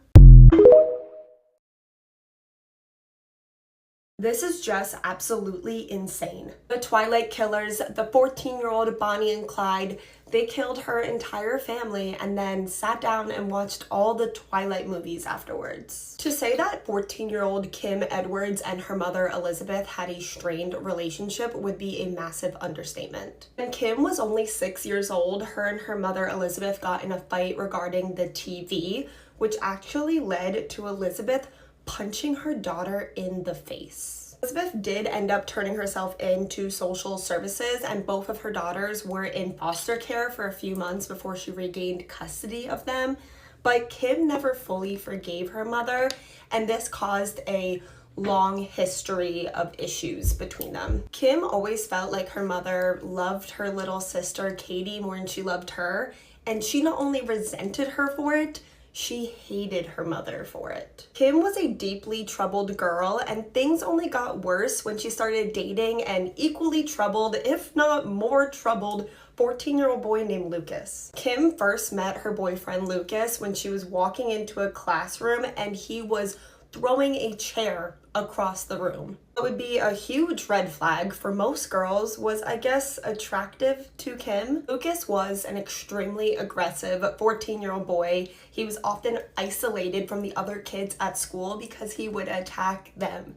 This is just absolutely insane. The Twilight killers, the 14-year-old Bonnie and Clyde, they killed her entire family and then sat down and watched all the Twilight movies afterwards. To say that 14-year-old Kim Edwards and her mother Elizabeth had a strained relationship would be a massive understatement. When Kim was only 6 years old, her and her mother Elizabeth got in a fight regarding the TV, which actually led to Elizabeth punching her daughter in the face. Elizabeth did end up turning herself into social services, and both of her daughters were in foster care for a few months before she regained custody of them. But Kim never fully forgave her mother, and this caused a long history of issues between them. Kim always felt like her mother loved her little sister Katie more than she loved her, and she not only resented her for it, she hated her mother for it. Kim was a deeply troubled girl, and things only got worse when she started dating an equally troubled, if not more troubled, 14-year-old boy named Lucas. Kim first met her boyfriend Lucas when she was walking into a classroom and he was throwing a chair across the room. What would be a huge red flag for most girls was, I guess, attractive to Kim. Lucas was an extremely aggressive 14-year-old boy. He was often isolated from the other kids at school because he would attack them.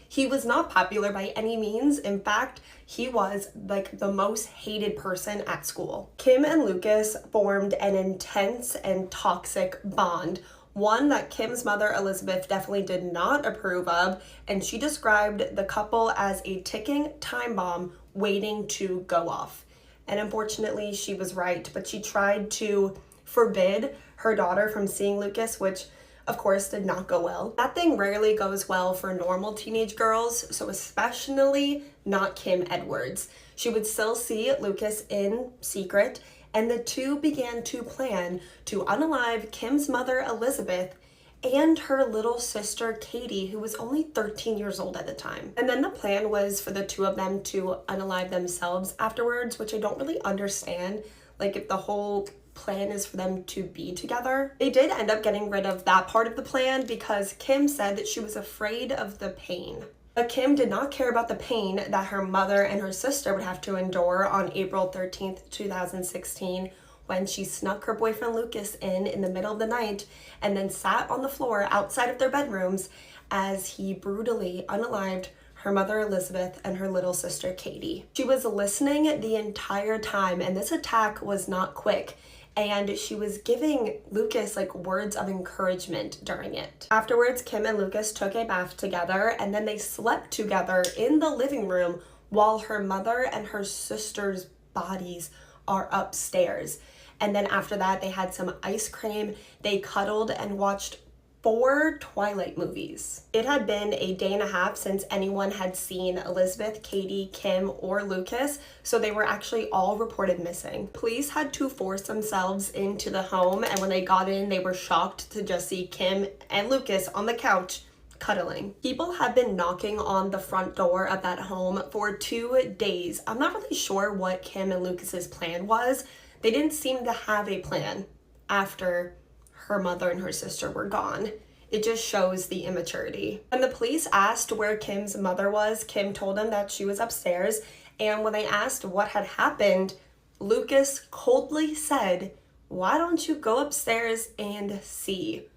He was not popular by any means. In fact, he was like the most hated person at school. Kim and Lucas formed an intense and toxic bond, one that Kim's mother Elizabeth definitely did not approve of, and she described the couple as a ticking time bomb waiting to go off. And unfortunately, she was right, but she tried to forbid her daughter from seeing Lucas, which of course did not go well. That thing rarely goes well for normal teenage girls, so especially not Kim Edwards. She would still see Lucas in secret, and the two began to plan to unalive Kim's mother Elizabeth and her little sister Katie, who was only 13 years old at the time. And then the plan was for the two of them to unalive themselves afterwards, which I don't really understand. Like, if the whole plan is for them to be together. They did end up getting rid of that part of the plan because Kim said that she was afraid of the pain. But Kim did not care about the pain that her mother and her sister would have to endure on April 13th, 2016, when she snuck her boyfriend Lucas in the middle of the night and then sat on the floor outside of their bedrooms as he brutally unalived her mother Elizabeth and her little sister Katie. She was listening the entire time, and this attack was not quick, and she was giving Lucas like words of encouragement during it. Afterwards, Kim and Lucas took a bath together, and then they slept together in the living room while her mother and her sister's bodies are upstairs. And then after that, they had some ice cream, they cuddled and watched 4 Twilight movies. It had been a day and a half since anyone had seen Elizabeth, Katie, Kim, or Lucas, so they were actually all reported missing. Police had to force themselves into the home, and when they got in, they were shocked to just see Kim and Lucas on the couch cuddling. People have been knocking on the front door of that home for 2 days. I'm not really sure what Kim and Lucas's plan was. They didn't seem to have a plan after her mother and her sister were gone. It just shows the immaturity. When the police asked where Kim's mother was, Kim told them that she was upstairs, and when they asked what had happened, Lucas coldly said, "Why don't you go upstairs and see?"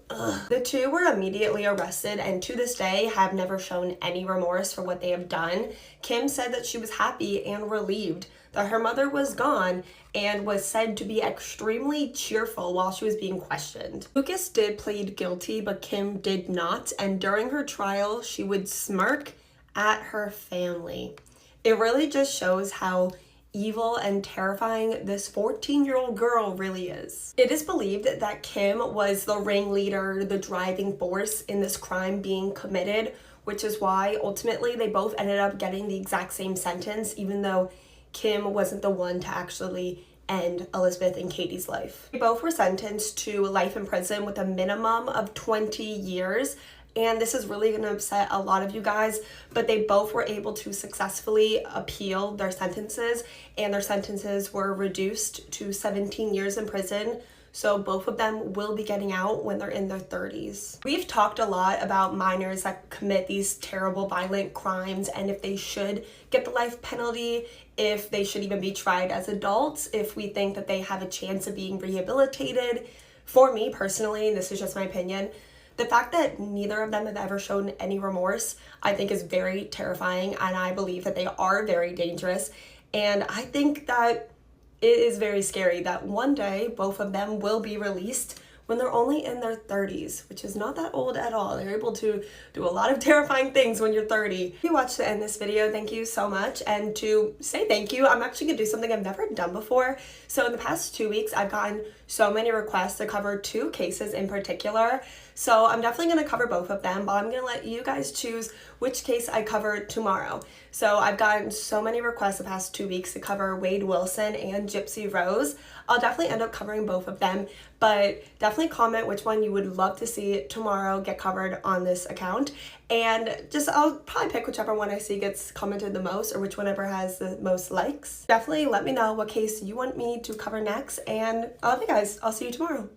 Ugh. The two were immediately arrested and to this day have never shown any remorse for what they have done. Kim said that she was happy and relieved that her mother was gone and was said to be extremely cheerful while she was being questioned. Lucas did plead guilty, but Kim did not, and during her trial, she would smirk at her family. It really just shows how evil and terrifying this 14-year-old girl really is. It is believed that Kim was the ringleader, the driving force in this crime being committed, which is why ultimately they both ended up getting the exact same sentence, even though Kim wasn't the one to actually end Elizabeth and Katie's life. They both were sentenced to life in prison with a minimum of 20 years. And this is really going to upset a lot of you guys, but they both were able to successfully appeal their sentences, and their sentences were reduced to 17 years in prison. So both of them will be getting out when they're in their 30s. We've talked a lot about minors that commit these terrible violent crimes and if they should get the life penalty, if they should even be tried as adults, if we think that they have a chance of being rehabilitated. For me personally, and this is just my opinion, the fact that neither of them have ever shown any remorse, I think is very terrifying, and I believe that they are very dangerous. And I think that it is very scary that one day both of them will be released when they're only in their 30s, which is not that old at all. They're able to do a lot of terrifying things when you're 30. If you watched to end this video, thank you so much. And to say thank you, I'm actually gonna do something I've never done before. So in the past 2 weeks, I've gotten so many requests to cover 2 cases in particular. So I'm definitely gonna cover both of them, but I'm gonna let you guys choose which case I cover tomorrow. So I've gotten so many requests the past 2 weeks to cover Wade Wilson and Gypsy Rose. I'll definitely end up covering both of them, but definitely comment which one you would love to see tomorrow get covered on this account. And just, I'll probably pick whichever one I see gets commented the most or which one ever has the most likes. Definitely let me know what case you want me to cover next, and I love you guys. I'll see you tomorrow.